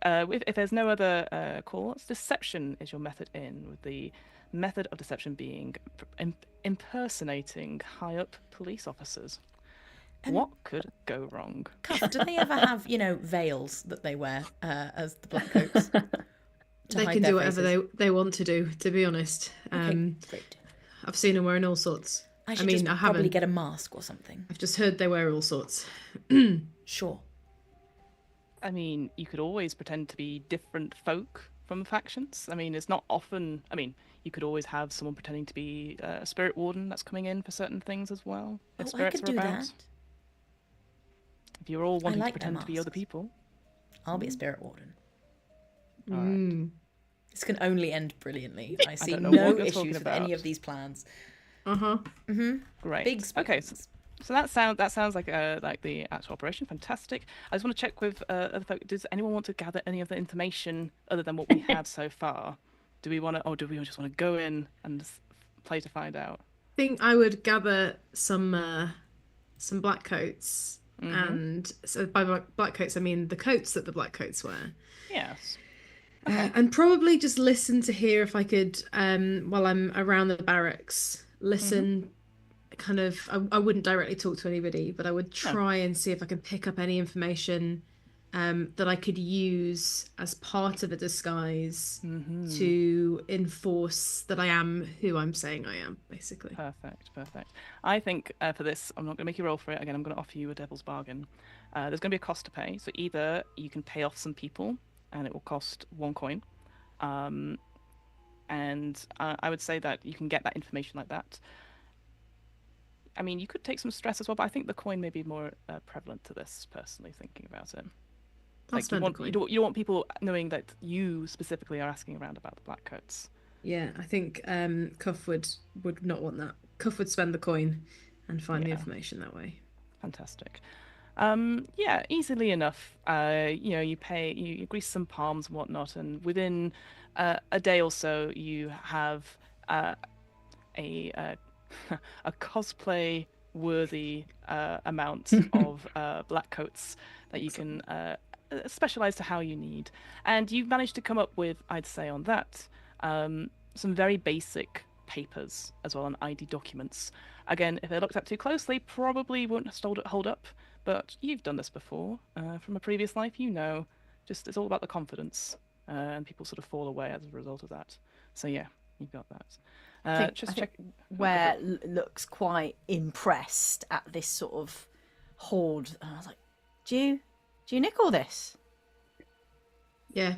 if there's no other calls, deception is your method in, with the method of deception being impersonating high-up police officers. What could go wrong? Cuff, do they ever have, veils that they wear as the black coats? They can do whatever they want to do, to be honest. Great. I've seen them wearing all sorts. I should mean, just I probably haven't. get a mask or something. I've just heard they wear all sorts. Sure. I mean, you could always pretend to be different folk from factions. I mean, it's not often. I mean, you could always have someone pretending to be a spirit warden that's coming in for certain things as well. If I spirits could are do about. that. If you're all wanting like to their pretend to be other masks. people. I'll be a spirit warden. All right. This can only end brilliantly. I see don't know no what you're talking issues with any about. of these plans. Great. Big Okay. spoons. So that sounds like the actual operation. Fantastic. I just want to check with other folk. Does anyone want to gather any other information other than what we have so far? Do we want to, or do we just want to go in and play to find out? I think I would gather some black coats, and so by black coats I mean the coats that the black coats wear. Yes. And probably just listen to hear if I could, while I'm around the barracks, listen. Kind of, I wouldn't directly talk to anybody, but I would try and see if I can pick up any information that I could use as part of a disguise to enforce that I am who I'm saying I am, basically. Perfect. I think for this, I'm not going to make you roll for it. Again, I'm going to offer you a devil's bargain. There's going to be a cost to pay. So either you can pay off some people, and it will cost 1 coin. And I would say that you can get that information like that. I mean, you could take some stress as well, but I think the coin may be more prevalent to this, personally, thinking about it. I'll spend the you coin. don't want people knowing that you specifically are asking around about the black coats. Yeah, I think Cuff would not want that. Cuff would spend the coin and find the information that way. Fantastic. Yeah, easily enough. You pay, you grease some palms and whatnot, and within a day or so, you have a cosplay worthy amount of black coats that you can specialize to how you need. And you've managed to come up with, I'd say on that, some very basic papers as well, and ID documents. Again, if they're looked at too closely, probably won't hold up, but you've done this before from a previous life, you know. Just it's all about the confidence, and people sort of fall away as a result of that. So yeah, you've got that. I think where looks quite impressed at this sort of hoard. And I was like, do you nick all this? Yeah,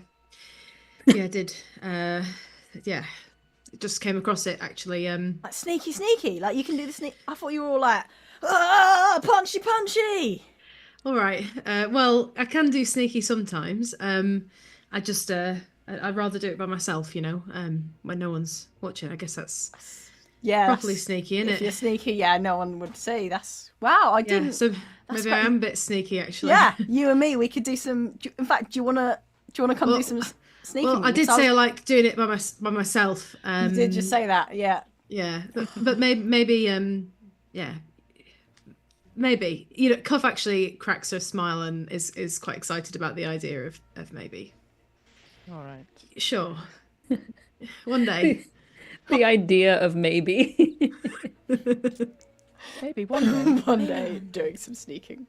I did. Yeah, just came across it actually. Like sneaky, like you can do the sneak. I thought you were all like, punchy. All right. Well, I can do sneaky sometimes. I just I'd rather do it by myself, you know, when no one's watching. I guess that's properly sneaky, isn't it? If you're sneaky, yeah, no one would say that's. Wow, I didn't. So maybe I am a bit sneaky actually. Yeah, you and me, we could do some. In fact, do you wanna come do some sneaking? Well, I did say I like doing it by myself. You did just say that, yeah. Yeah, but maybe yeah. Maybe. You know, Cuff actually cracks her smile and is quite excited about the idea of maybe. All right. Sure. One day. The idea of maybe. Maybe one day. One day doing some sneaking.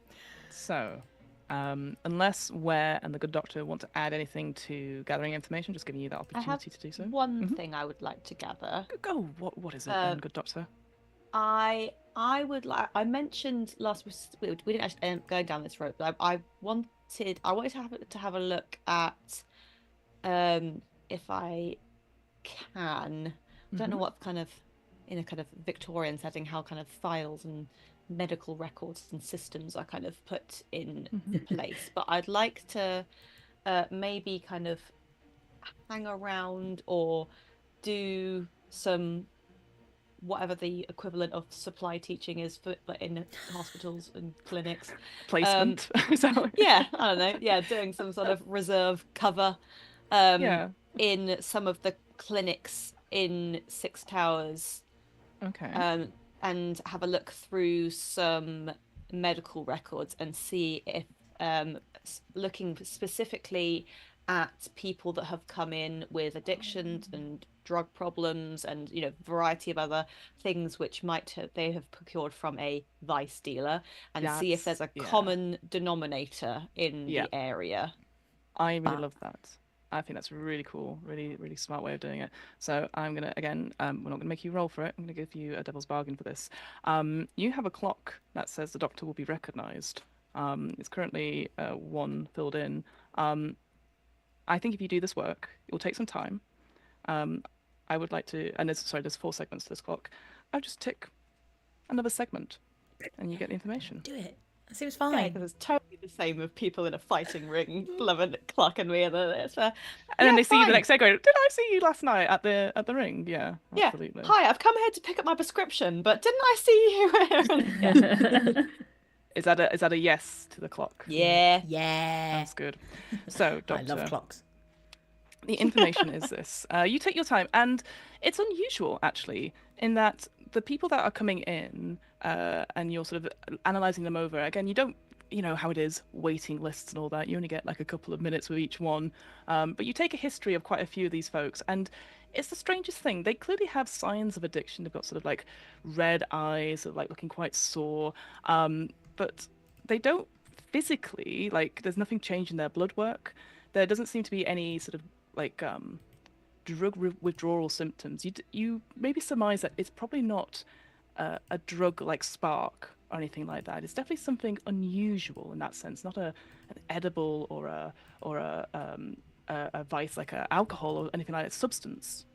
So, unless Ware and the Good Doctor want to add anything to gathering information, just giving you that opportunity to do so. One thing I would like to gather. Go. What is it, Good Doctor? I would like. I mentioned last we didn't actually end up going down this road, but I wanted to have a look at, if I can. I don't know what kind of, in a kind of Victorian setting, how kind of files and medical records and systems are kind of put in place. But I'd like to maybe kind of hang around or do some whatever the equivalent of supply teaching is but in hospitals and clinics. Placement. Yeah, I don't know. Yeah, doing some sort of reserve cover in some of the clinics in Six Towers. Okay. And have a look through some medical records and see if looking specifically at people that have come in with addictions and drug problems and, you know, variety of other things which they have procured from a vice dealer, and see if there's a common denominator in the area. I really love that. I think that's really cool, really, really smart way of doing it. So I'm going to, again, we're not going to make you roll for it. I'm going to give you a devil's bargain for this. You have a clock that says the Doctor will be recognised. It's currently 1 filled in. I think if you do this work, it will take some time. I would like to, and there's 4 segments to this clock. I'll just tick another segment, and you get the information. Do it. It seems fine. Yeah, because it's totally the same with people in a fighting ring, 11 o'clock and me, and then they see you the next day going, did I see you last night at the ring? Yeah, absolutely. Hi, I've come here to pick up my prescription, but didn't I see you here? Is that a yes to the clock? Yeah. That's good. So, Doctor, I love clocks. The information is this. You take your time, and it's unusual, actually, in that the people that are coming in and you're sort of analysing them over, again, you don't, you know how it is, waiting lists and all that. You only get like a couple of minutes with each one. But you take a history of quite a few of these folks, and it's the strangest thing. They clearly have signs of addiction. They've got sort of like red eyes, like looking quite sore. But they don't physically, like, there's nothing changed in their blood work. There doesn't seem to be any sort of like drug withdrawal symptoms. You maybe surmise that it's probably not a drug like spark or anything like that. It's definitely something unusual in that sense, not an edible or a vice like alcohol or anything like that, substance.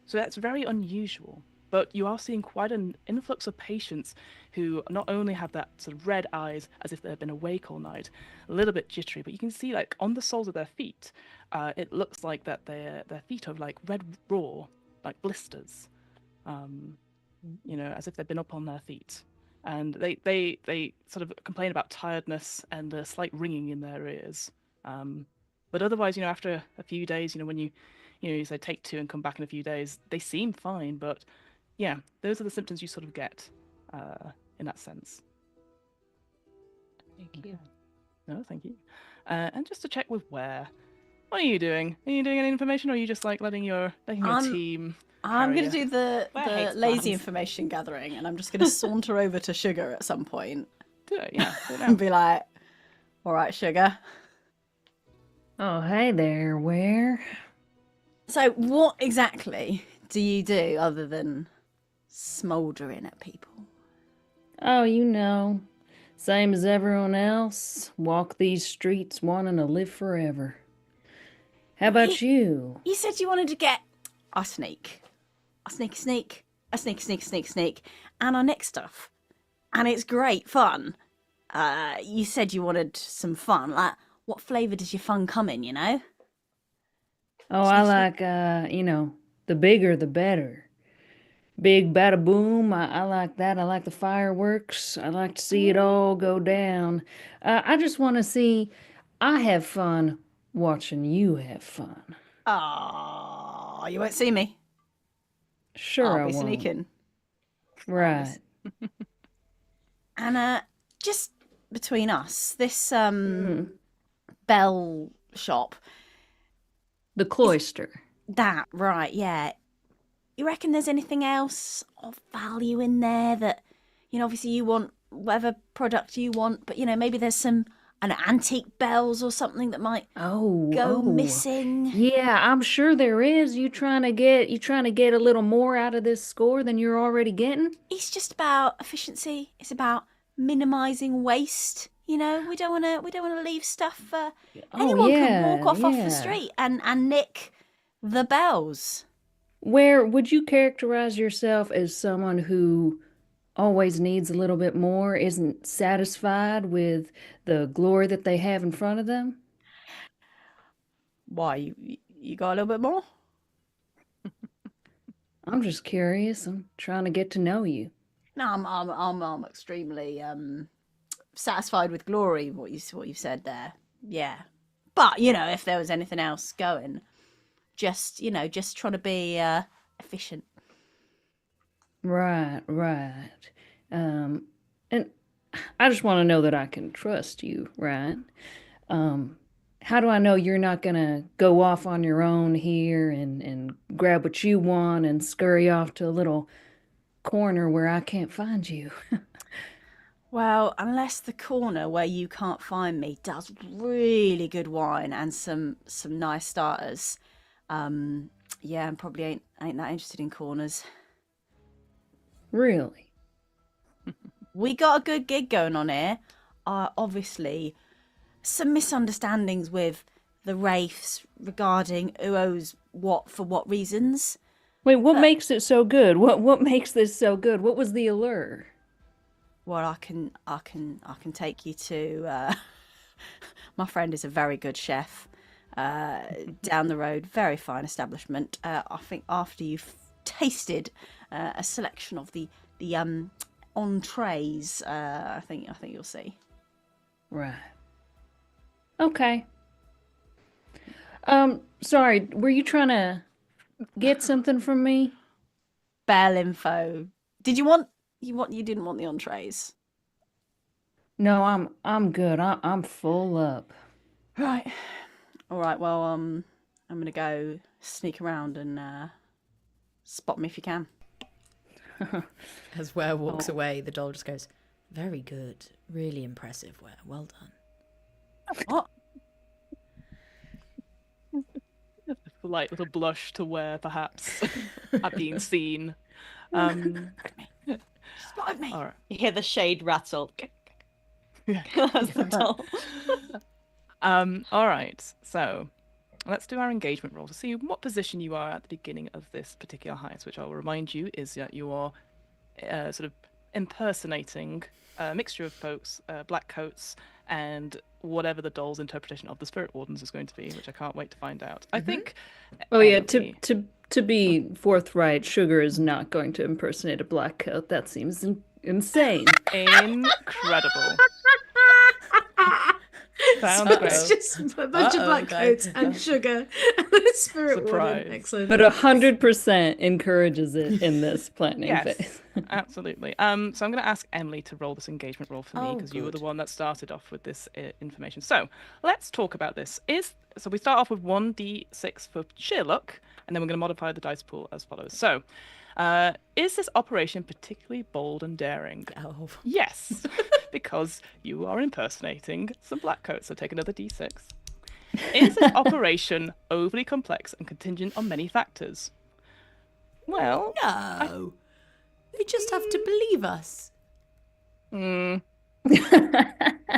So that's very unusual. But you are seeing quite an influx of patients who not only have that sort of red eyes as if they've been awake all night, a little bit jittery, but you can see like on the soles of their feet, it looks like that their feet are like red raw, like blisters, you know, as if they've been up on their feet. And they sort of complain about tiredness and a slight ringing in their ears. But otherwise, you know, after a few days, you know, when you say take 2 and come back in a few days, they seem fine, but yeah, those are the symptoms you sort of get in that sense. Thank you. No, thank you. And just to check with Ware What are you doing? Are you doing any information, or are you just like letting your team? I'm going to carry do the hates lazy plans. information gathering, and I'm just going to saunter over to Sugar at some point Do it, yeah. Do it now. and be like, "All right, Sugar. Oh, hey there, where? So, what exactly do you do other than smouldering at people?" Oh, you know, same as everyone else. Walk these streets wanting to live forever. How about you? You said you wanted to get a sneak, and I nick stuff, and it's great fun. You said you wanted some fun. Like, what flavour does your fun come in? You know? Oh, I like, the bigger the better. Big bada boom, I like that. I like the fireworks. I like to see it all go down. I just want to see, I have fun watching you have fun. Oh, you won't see me. Sure, I'll I be won't. sneaking. Right. And just between us, this bell shop. The cloister. That right? Yeah. You reckon there's anything else of value in there that, obviously you want whatever product you want, but maybe there's some antique bells or something that might go missing. Yeah, I'm sure there is. You trying to get a little more out of this score than you're already getting? It's just about efficiency. It's about minimizing waste. We don't want to leave stuff. Anyone can walk off the street and nick the bells. Where would you characterize yourself as someone who always needs a little bit more, isn't satisfied with the glory that they have in front of them? Why, you got a little bit more? I'm just curious. I'm trying to get to know you. No, I'm extremely satisfied with glory. What you said there, yeah. But if there was anything else going, just trying to be efficient. Right. And I just want to know that I can trust you, right? How do I know you're not gonna go off on your own here and grab what you want and scurry off to a little corner where I can't find you? Well, unless the corner where you can't find me does really good wine and some nice starters. Yeah, and probably ain't that interested in corners. Really? We got a good gig going on here. Obviously, some misunderstandings with the wraiths regarding who owes what for what reasons. Wait, what makes it so good? What makes this so good? What was the allure? Well, I can take you to. My friend is a very good chef. Down the road, very fine establishment. I think after you've tasted a selection of the entrees, I think you'll see. Right. Okay. Sorry, were you trying to get something from me? Bell info. Did you didn't want the entrees? No, I'm good. I'm full up. Right. All right. Well, I'm gonna go sneak around and spot me if you can. As Ware walks away, the doll just goes, "Very good. Really impressive, Ware. Well done." What? A light little blush to wear, perhaps, at being seen. Spotted me. All right. You hear the shade rattle. Yeah. That's the doll. All right. So let's do our engagement roll to see what position you are at the beginning of this particular heist, which I will remind you is that you are sort of impersonating a mixture of folks, black coats, and whatever the doll's interpretation of the spirit wardens is going to be, which I can't wait to find out. I think. Oh yeah, to be forthright, Sugar is not going to impersonate a black coat. That seems insane. Incredible. Sounds So great. it's just a bunch of black coats and sugar and a spirit warden. Surprise. Excellent. But 100% encourages it in this planning Yes. phase. Absolutely. So I'm going to ask Emily to roll this engagement roll for me because you were the good. one that started off with this information. So let's talk about this. So we start off with 1d6 for sheer luck, and then we're going to modify the dice pool as follows. So, is this operation particularly bold and daring? Oh. Yes, because you are impersonating some Blackcoats. So take another d6. Is this operation overly complex and contingent on many factors? Well, No. They just have to believe us.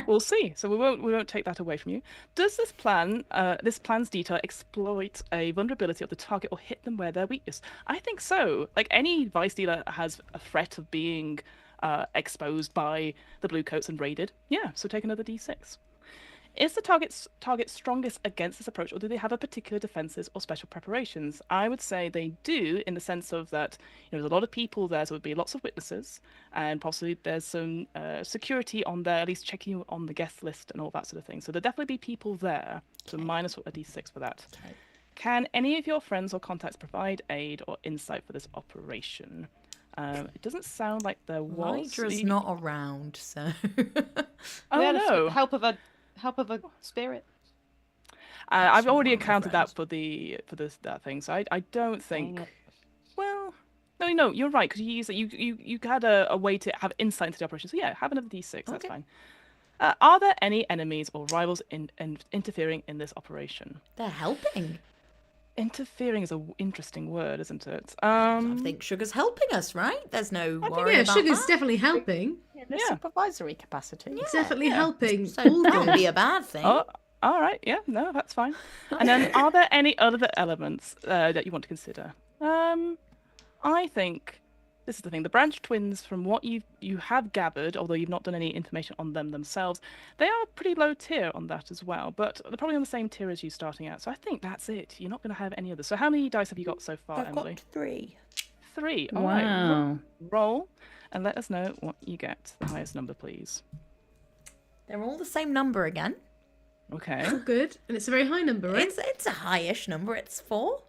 we'll see. So we won't take that away from you. Does this plan's detail exploit a vulnerability of the target or hit them where they're weakest? I think so. Like any vice dealer has a threat of being exposed by the Bluecoats and raided. Yeah. So take another d6. Is the target strongest against this approach, or do they have a particular defenses or special preparations? I would say they do, in the sense of that there's a lot of people there, so there would be lots of witnesses, and possibly there's some security on there, at least checking you on the guest list and all that sort of thing. So there'll definitely be people there, so minus a d6 for that. Okay. Can any of your friends or contacts provide aid or insight for this operation? It doesn't sound like there was. Hydra's not around, so... Oh, We had no. help of a spirit. I've already Not my encountered that friend. for that thing, so I don't think. it. Well, no, you're right, because you had a way to have insight into the operation. So yeah, have another d6. That's Okay. fine. Are there any enemies or rivals interfering in this operation? They're helping. Interfering is an interesting word, isn't it? I think Sugar's helping us, right? There's no worry Yeah, about Sugar's that. definitely helping. In a Yeah. supervisory capacity. It's definitely helping. So All that can't good. be a bad thing. Oh, all right. Yeah, no, that's fine. And then, are there any other elements that you want to consider? I think this is the thing. The Branch twins, from what you have gathered, although you've not done any information on them themselves, they are pretty low tier on that as well. But they're probably on the same tier as you starting out. So I think that's it. You're not going to have any others. So how many dice have you got so far, I've Emily? got 3. 3. All right. Wow. Roll and let us know what you get. The highest number, please. They're all the same number again. Okay. All good. And it's a very high number, right? It's a highish number. It's 4.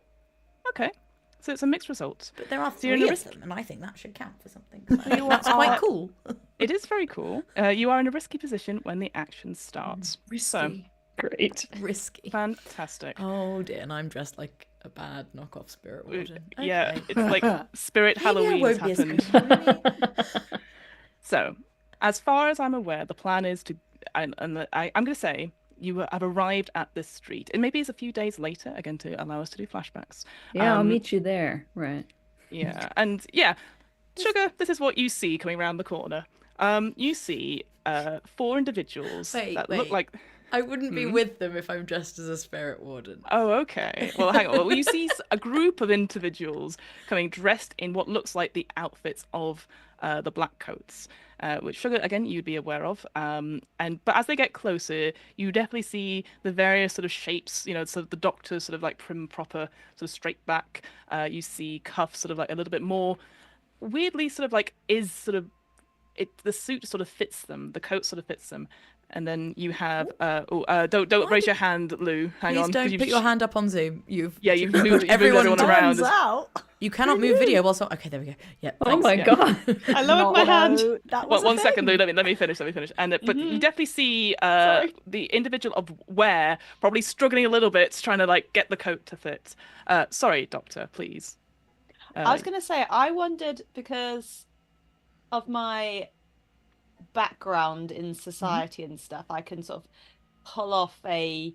Okay. So it's a mixed result. But there are So you're in 3 a of them, and I think that should count for something. So that's quite cool. It is very cool. You are in a risky position when the action starts. So, Great. Risky. fantastic. Oh dear, and I'm dressed like a bad knockoff spirit warden. Yeah, Okay. it's like Spirit Maybe I Halloween has won't be as happened. cool. So, as far as I'm aware, the plan is to, I'm going to say, you have arrived at this street. And maybe it's a few days later, again, to allow us to do flashbacks. Yeah, I'll meet you there. Right. Yeah, and yeah, Sugar, this is what you see coming around the corner. You see 4 individuals Wait, that wait. look like... I wouldn't be with them if I'm dressed as a spirit warden. Oh, okay. Well, hang on. Well, you see a group of individuals coming dressed in what looks like the outfits of the Blackcoats, which Sugar, again, you'd be aware of. But as they get closer, you definitely see the various sort of shapes. Sort of the Doctor's sort of like prim proper, sort of straight back. You see Cuff sort of like a little bit more weirdly sort of like is sort of the suit sort of fits them. The coat sort of fits them. And then you have don't raise your hand, Lou. Hang Please on. 'cause don't you've put your hand up on Zoom. You've you've moved everyone everyone around. Turns out. You cannot move video whilst okay, there we go. Yeah. Oh thanks. my yeah. god. I lowered my hand. That was Well, a one second, thing. Lou. Let me finish. And but you definitely see the individual of Ware probably struggling a little bit, trying to like get the coat to fit. Sorry, Doctor, please. I was going to say, I wondered because of my background in society and stuff, I can sort of pull off a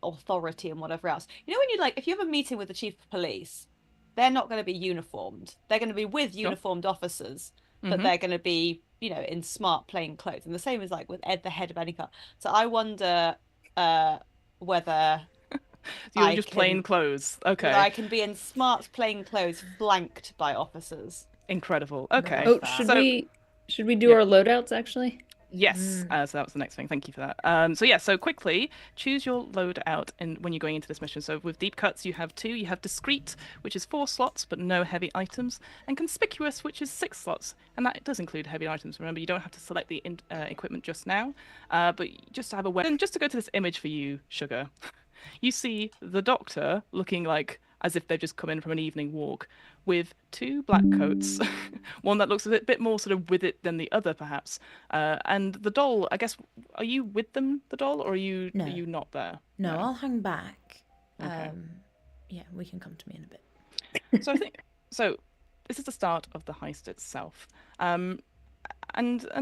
authority and whatever else. You know, when you like, if you have a meeting with the chief of police, they're not going to be uniformed. They're going to be with uniformed officers, but they're going to be, in smart plain clothes. And the same is like with Ed, the head of any car. So I wonder whether You're just plain clothes. Okay. whether I can be in smart plain clothes flanked by officers. Incredible. Okay. Oh, So- should we do our loadouts actually? Yes, so that was the next thing. Thank you for that. So quickly choose your loadout when you're going into this mission. So with deep cuts, you have 2. You have discreet, which is 4 slots but no heavy items, and conspicuous, which is 6 slots, and that does include heavy items. Remember, you don't have to select the equipment just now, but just to have a weapon. Just to go to this image for you, Sugar, you see the Doctor looking like as if they've just come in from an evening walk, with 2 black coats, one that looks a bit more sort of with it than the other, perhaps. And the doll, I guess, are you with them, the doll, or are you not there? No, I'll hang back. Okay. Yeah, we can come to me in a bit. So I think this is the start of the heist itself. And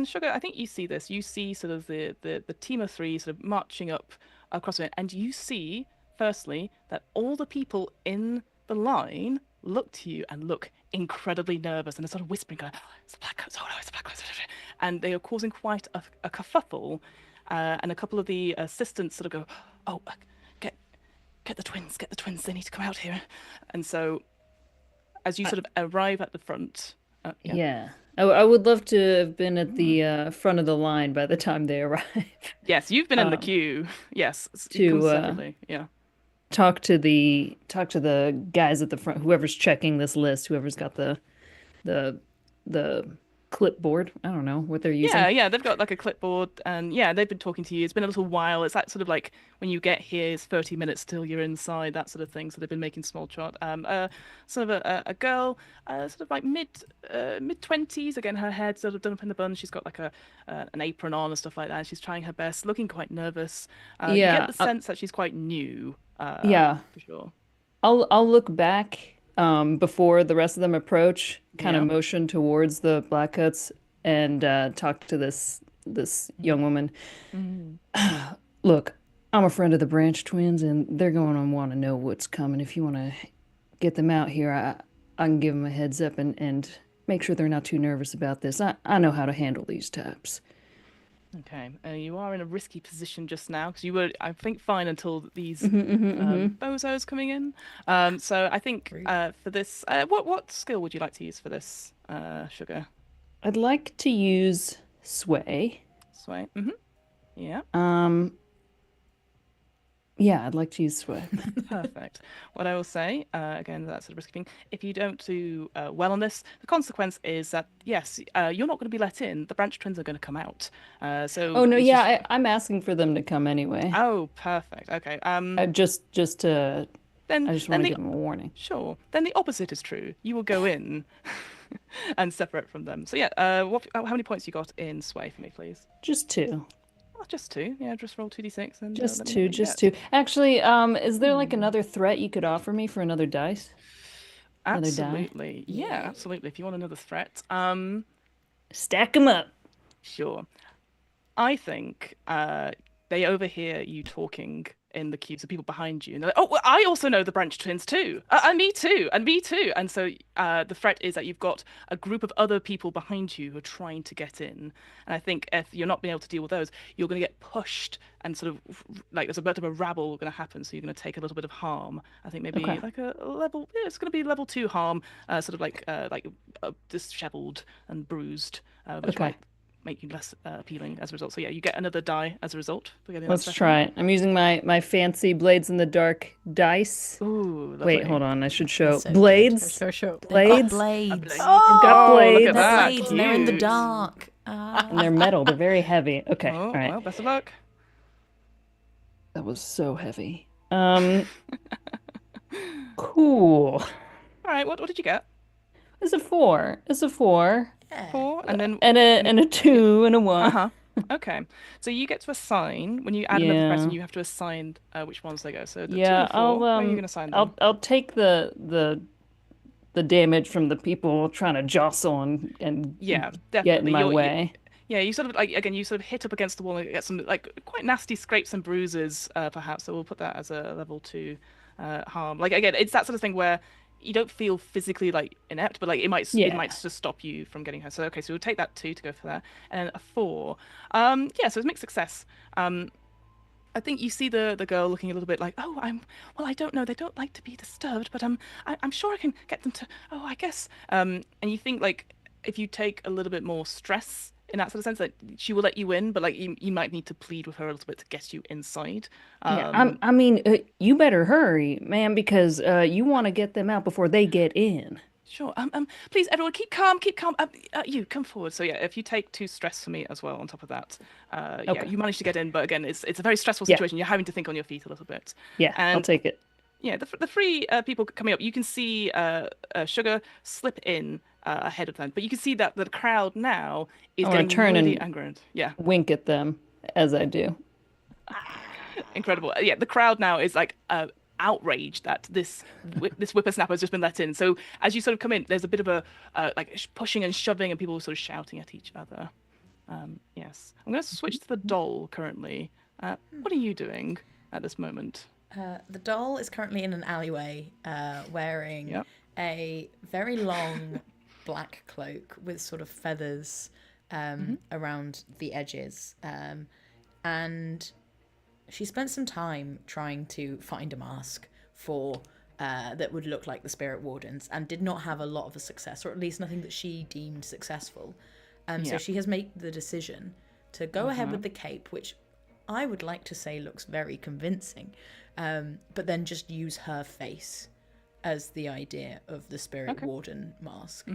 Sugar, I think you see this. You see sort of the team of 3 sort of marching up across it, and you see, firstly, that all the people in the line look to you and look incredibly nervous and are sort of whispering, going, "Oh, it's the black coats, oh no, it's the black coats," and they are causing quite a kerfuffle. And a couple of the assistants sort of go, "Oh, get the twins, they need to come out here." And so, as you sort of arrive at the front, yeah. I would love to have been at the front of the line by the time they arrive. Yes, you've been in the queue. Yes, to talk to the guys at the front, whoever's checking this list, whoever's got the clipboard. I don't know what they're using. Yeah, they've got like a clipboard, and they've been talking to you. It's been a little while. It's that sort of like when you get here, it's 30 minutes till you're inside, that sort of thing. So they've been making small chat. Sort of a girl, sort of like mid 20s. Again, her hair sort of done up in the bun. She's got like an apron on and stuff like that. And she's trying her best, looking quite nervous. You get the sense that she's quite new. For sure. I'll look back before the rest of them approach, kind of motion towards the Blackcoats and talk to this young woman. Mm-hmm. Look, I'm a friend of the Branch twins, and they're going to want to know what's coming. If you want to get them out here, I can give them a heads up and make sure they're not too nervous about this. I know how to handle these types. Okay, you are in a risky position just now because you were, I think, fine until these bozos coming in. So I think for this, what skill would you like to use for this, Sugar? I'd like to use sway. Sway. Mm-hmm. Yeah. Yeah, I'd like to use sway. Perfect. What I will say, again, that's sort of risky thing. If you don't do well on this, the consequence is that, yes, you're not going to be let in. The Branch twins are going to come out. Oh, no, yeah, I'm asking for them to come anyway. Oh, perfect. Okay. Just to... I just want to give them a warning. Sure. Then the opposite is true. You will go in and separate from them. So, yeah, how many points you got in sway for me, please? Just 2. Just 2. Yeah, just roll 2d6 and just 2. Actually, is there like another threat you could offer me for another dice? Absolutely. Yeah, absolutely. If you want another threat, stack them up. Sure. I think they overhear you talking in the queue, so people behind you, and they're like, "Oh, well, I also know the Branch twins too, and me too, and me too." And so the threat is that you've got a group of other people behind you who are trying to get in. And I think if you're not being able to deal with those, you're going to get pushed, and sort of like there's a bit of a rabble going to happen. So you're going to take a little bit of harm. I think maybe like a level. Yeah, it's going to be level 2 harm, sort of like disheveled and bruised, which might make you less appealing as a result. So yeah, you get another die as a result. Let's try it. I'm using my fancy Blades in the Dark dice. Ooh, lovely. Wait, hold on. I should show blades. Show. Blades. Blades. Oh, got blades. Look at that. Blades. They're in the dark. And they're metal. They're very heavy. Okay. Oh, all right. Well, best of luck. That was so heavy. Cool. All right. What did you get? It's a 4. It's a 4. 4 and then and a 2 and a 1. Okay, so you get to assign when you add another person. You have to assign which ones they go. So the 2 and 4, where are you going to assign them? I'll take the damage from the people trying to jostle and definitely get in my way. You sort of you sort of hit up against the wall and get some like quite nasty scrapes and bruises, perhaps. So we'll put that as a level 2 harm. Like again, it's that sort of thing where you don't feel physically like inept, but like it might just stop you from getting her. So okay, so we'll take that 2 to go for that, and then a 4. So it's mixed success. I think you see the girl looking a little bit like, oh, I don't know, they don't like to be disturbed, but I'm sure I can get them to. Oh, I guess. And you think like if you take a little bit more stress in that sort of sense, that she will let you in, but like you might need to plead with her a little bit to get you inside. I mean, you better hurry, man, because you want to get them out before they get in. Sure. Please, everyone, keep calm. You come forward. So yeah, if you take 2 stress for me as well on top of that, you manage to get in, but again, it's a very stressful situation. You're having to think on your feet a little bit. Yeah, I'll take it. yeah, the three people coming up, you can see Sugar slip in ahead of them, but you can see that the crowd now is I want getting to turn really and angry. Yeah, wink at them as I do. incredible. Yeah, the crowd now is like outraged that this whippersnapper has just been let in. So as you sort of come in, there's a bit of a pushing and shoving, and people sort of shouting at each other. Yes, I'm going to switch to the doll currently. What are you doing at this moment? The doll is currently in an alleyway, wearing Yep. a very long black cloak with sort of feathers around the edges. And she spent some time trying to find a mask for that would look like the spirit wardens, and did not have a lot of a success, or at least nothing that she deemed successful. So she has made the decision to go ahead with the cape, which I would like to say looks very convincing, but then just use her face as the idea of the spirit warden mask.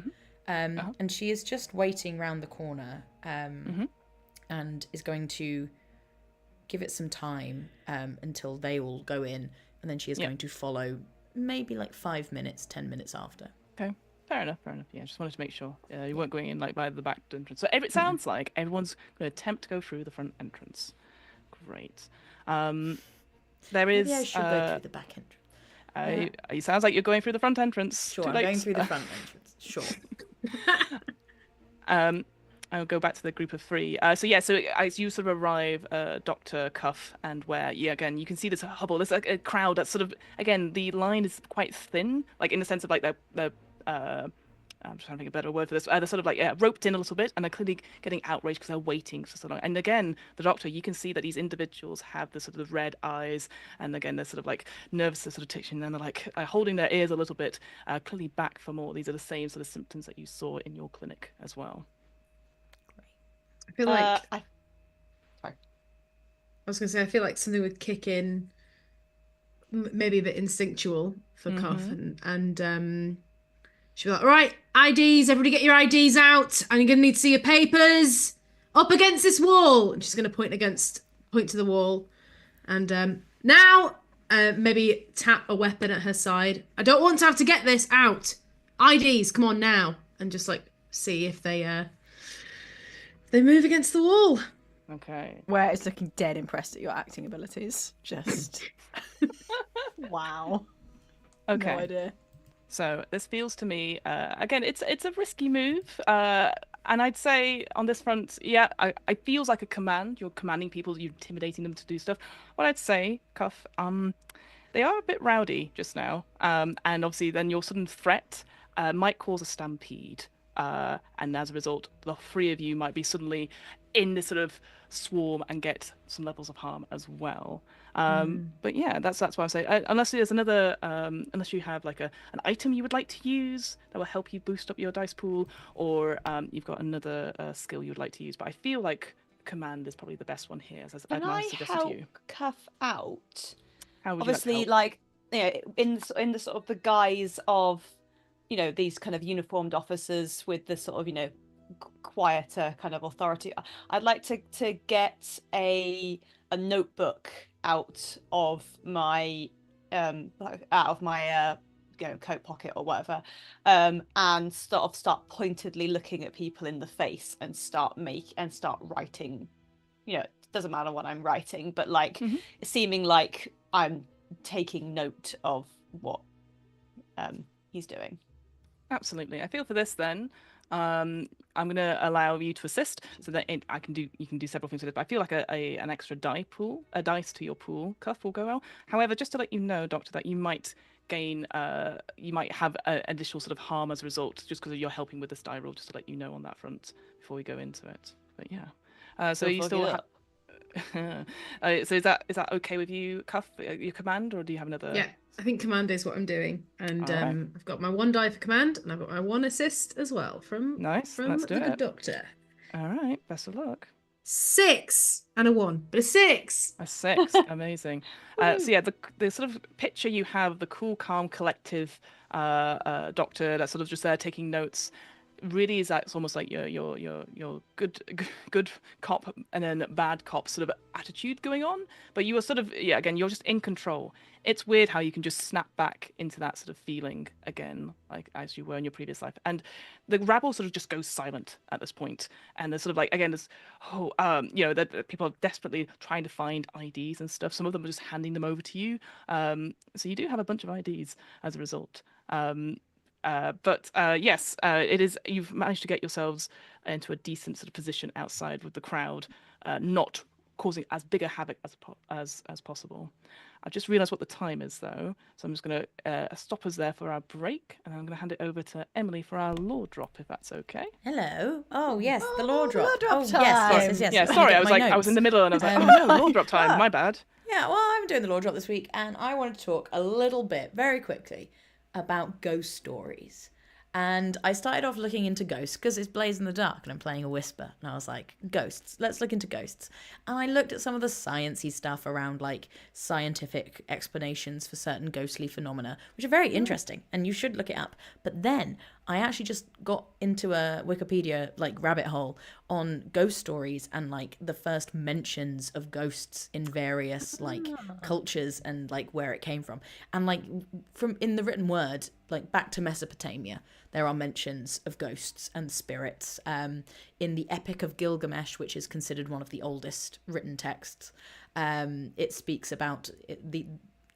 And she is just waiting round the corner and is going to give it some time until they all go in, and then she is going to follow maybe like 5 minutes, 10 minutes after. Okay. Fair enough. Yeah, just wanted to make sure you weren't going in like by the back entrance. So it sounds like everyone's going to attempt to go through the front entrance. Great. There is. Maybe I should go through the back entrance. It sounds like you're going through the front entrance. Sure, I'm going through the front entrance. Sure. I'll go back to the group of three. So as you sort of arrive, Dr. Cuff, and where, again, you can see this hubble. There's like a crowd that's sort of, again, the line is quite thin, like in the sense of like the I'm just trying to think of a better word for this. They're sort of like roped in a little bit, and they're clearly getting outraged because they're waiting for so long. And again, the Doctor, you can see that these individuals have the sort of red eyes, and again, they're sort of like nervous, sort of twitching, and they're like holding their ears a little bit, clearly back for more. These are the same sort of symptoms that you saw in your clinic as well. I feel like I was going to say, I feel like something would kick in, maybe a bit instinctual for Cuff, and she'll be like, all right, IDs, everybody get your IDs out, and you're going to need to see your papers up against this wall. And she's going to point to the wall, and now maybe tap a weapon at her side. I don't want to have to get this out. IDs, come on now, and just like see if they move against the wall. Okay. Where it's looking dead impressed at your acting abilities. Just wow. Okay. No idea. So this feels to me, again, it's a risky move, and I'd say on this front, it feels like a command. You're commanding people, you're intimidating them to do stuff. What I'd say, Cuff, they are a bit rowdy just now, and obviously then your sudden threat might cause a stampede, and as a result, the three of you might be suddenly in this sort of swarm and get some levels of harm as well. But yeah, that's why I'm saying, unless there's another, unless you have like an item you would like to use that will help you boost up your dice pool, or you've got another skill you would like to use. But I feel like command is probably the best one here, as Can I suggested help to you. Cuff out? How would Obviously, you like in the sort of the guise of, these kind of uniformed officers with the sort of quieter kind of authority. I'd like to get a notebook out of my coat pocket or whatever, and sort of start pointedly looking at people in the face and start writing. It doesn't matter what I'm writing, but like seeming like I'm taking note of what he's doing. Absolutely. I feel for this then, I'm going to allow you to assist, so that you can do several things with it. But I feel like an extra dice to your pool, Cuff, will go well. However, just to let you know, Doctor, that you might gain, you might have additional sort of harm as a result, just because you're helping with this die roll. Just to let you know on that front before we go into it. But yeah, so you still. So is that okay with you, Cuff? Your command, or do you have another? Yeah, I think command is what I'm doing, and right. I've got my 1 die for command, and I've got my 1 assist as well from Nice. from Let's the do good it. Doctor. All right. Best of luck. 6 and a 1, but a 6. A 6. Amazing. So yeah, the sort of picture you have, the cool, calm, collective Doctor that's sort of just there taking notes. really is that it's almost like your good cop and then bad cop sort of attitude going on, but you are sort of again, you're just in control. It's weird how you can just snap back into that sort of feeling again, like as you were in your previous life. And the rabble sort of just goes silent at this point, and there's sort of like, again, there's that people are desperately trying to find IDs and stuff. Some of them are just handing them over to you, so you do have a bunch of IDs as a result. Yes, it is. You've managed to get yourselves into a decent sort of position outside with the crowd, not causing as big a havoc as possible. I've just realised what the time is, though, so I'm just going to stop us there for our break, and I'm going to hand it over to Emily for our lore drop, if that's okay. Hello. Oh yes, the lore drop. Lore drop Yes. Yeah, sorry, I was in the middle, and I was like, oh no, lore drop time. My bad. Yeah, well, I'm doing the lore drop this week, and I want to talk a little bit, very quickly, about ghost stories. And I started off looking into ghosts because it's Blaze in the Dark and I'm playing a whisper. And I was like, ghosts, let's look into ghosts. And I looked at some of the sciencey stuff around like scientific explanations for certain ghostly phenomena, which are very interesting and you should look it up. But then I actually just got into a Wikipedia like rabbit hole on ghost stories and like the first mentions of ghosts in various like cultures and like where it came from. And like from in the written word, like back to Mesopotamia, there are mentions of ghosts and spirits. In the Epic of Gilgamesh, which is considered one of the oldest written texts, it speaks about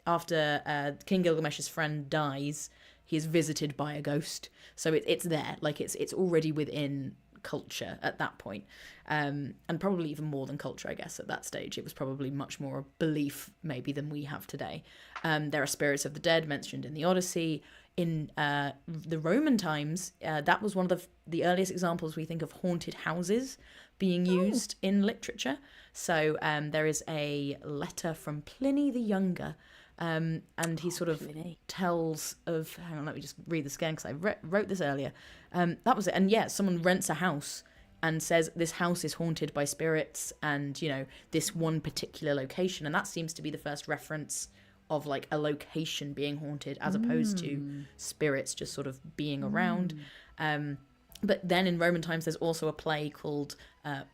after King Gilgamesh's friend dies, he is visited by a ghost. So it's there, like it's already within culture at that point, and probably even more than culture, I guess. At that stage, it was probably much more a belief maybe than we have today. There are spirits of the dead mentioned in the Odyssey. In the Roman times, that was one of the earliest examples we think of haunted houses being used in literature. So there is a letter from Pliny the Younger, and he sort of tells of, hang on, let me just read this again because I wrote this earlier. That was it. And yeah, someone rents a house and says this house is haunted by spirits and, you know, this one particular location. And that seems to be the first reference of like a location being haunted as opposed to spirits just sort of being around. But then in Roman times, there's also a play called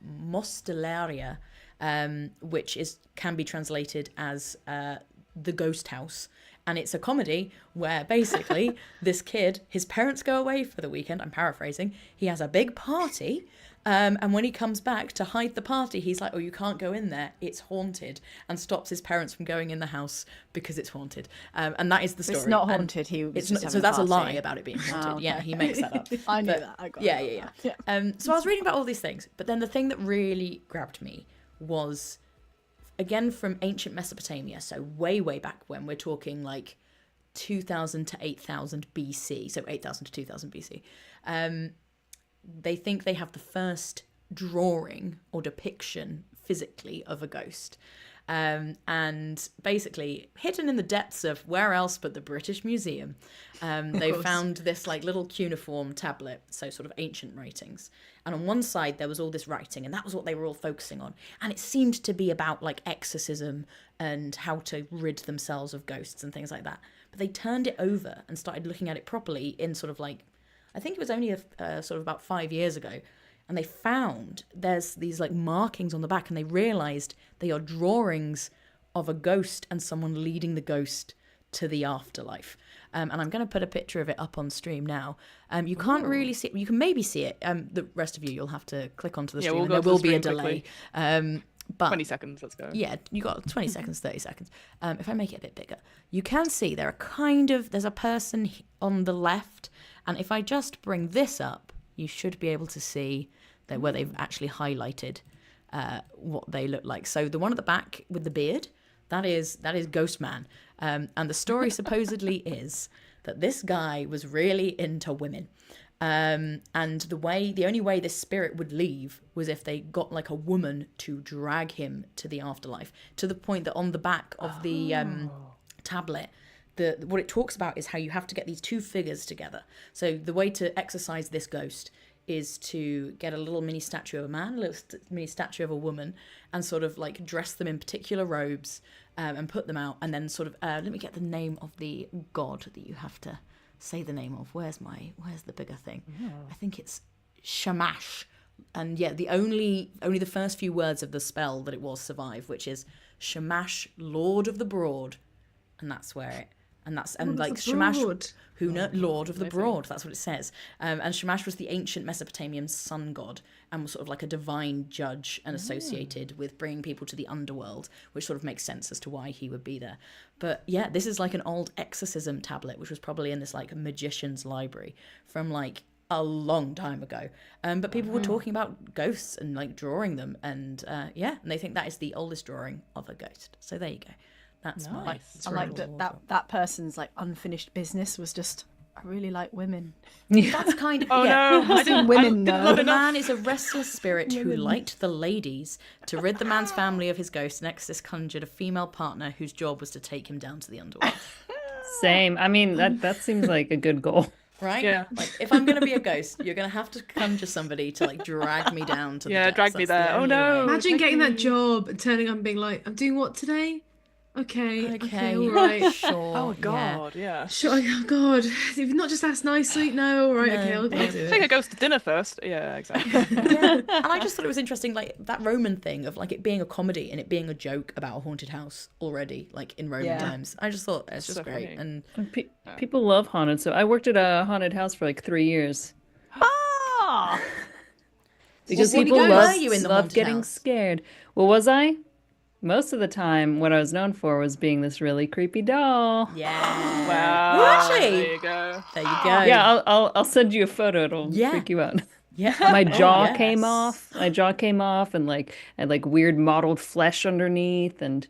Mostellaria, which can be translated as the ghost house. And it's a comedy where basically this kid, his parents go away for the weekend, I'm paraphrasing, he has a big party, and when he comes back to hide the party, he's like, oh, you can't go in there, it's haunted, and stops his parents from going in the house because it's haunted. And that is the story. It's not haunted, so that's a lie about it being haunted. Oh, okay. Yeah, he makes that up. I knew that. I got yeah, it. yeah, yeah. So I was reading about all these things, but then the thing that really grabbed me was, again, from ancient Mesopotamia, so way, way back when, we're talking like 2000 to 8000 BC, so 8000 to 2000 BC. They think they have the first drawing or depiction physically of a ghost. And basically hidden in the depths of where else but the British Museum, they found this like little cuneiform tablet, so sort of ancient writings. And on one side there was all this writing, and that was what they were all focusing on. And it seemed to be about like exorcism and how to rid themselves of ghosts and things like that. But they turned it over and started looking at it properly in sort of like, I think it was only sort of about 5 years ago. And they found there's these like markings on the back, and they realised they are drawings of a ghost and someone leading the ghost to the afterlife. And I'm going to put a picture of it up on stream now. You can't really see it. You can maybe see it. The rest of you, you'll have to click onto the stream, and there will be a delay. But 20 seconds, let's go. Yeah, you got 20 seconds, 30 seconds. If I make it a bit bigger, you can see there's a person on the left. And if I just bring this up, you should be able to see that where they've actually highlighted what they look like. So the one at the back with the beard, that is Ghost Man. And the story supposedly is that this guy was really into women. And the only way this spirit would leave was if they got like a woman to drag him to the afterlife, to the point that on the back of the tablet, what it talks about is how you have to get these two figures together. So the way to exorcise this ghost is to get a little mini statue of a man, a little mini statue of a woman, and sort of like dress them in particular robes, and put them out, and then sort of let me get the name of the god that you have to say the name of. Where's the bigger thing? I think it's Shamash. And yeah, only the first few words of the spell that it was survive, which is Shamash, Lord of the Broad, and that's where it. And like Shamash, Lord of the Broad. That's what it says. And Shamash was the ancient Mesopotamian sun god, and was sort of like a divine judge and associated with bringing people to the underworld, which sort of makes sense as to why he would be there. But yeah, this is like an old exorcism tablet, which was probably in this like magician's library from like a long time ago. But people were talking about ghosts and like drawing them, and and they think that is the oldest drawing of a ghost. So there you go. That's nice. I like that person's like unfinished business was just, I really like women. That's kind of no, I didn't. Women, no. The man is a restless spirit who liked the ladies. To rid the man's family of his ghost, Nexus conjured a female partner whose job was to take him down to the underworld. Same. I mean, that seems like a good goal. Right? Yeah. Like, if I'm going to be a ghost, you're going to have to conjure somebody to like drag me down to the depths. drag me That's there. the Oh only no. way. Imagine getting that job and turning up and being like, I'm doing what today? Okay, all right. Sure. Oh god, yeah. Sure, oh God, you've not just asked nicely. No, all right, okay, I'll do Take it. a ghost to dinner first. Yeah, exactly. Yeah. And I just thought it was interesting, like that Roman thing of like it being a comedy and it being a joke about a haunted house already, like in Roman times. I just thought it's just So great. funny. And People love haunted. So I worked at a haunted house for like 3 years. Because What people were love you in the love haunted getting house? scared. Well, was I? Most of the time, what I was known for was being this really creepy doll. yeah. Wow. Actually, There you go. there you go. Yeah, I'll send you a photo. It'll freak you out. Yeah. My jaw yes. came off. My jaw came off, and like I had like weird mottled flesh underneath, and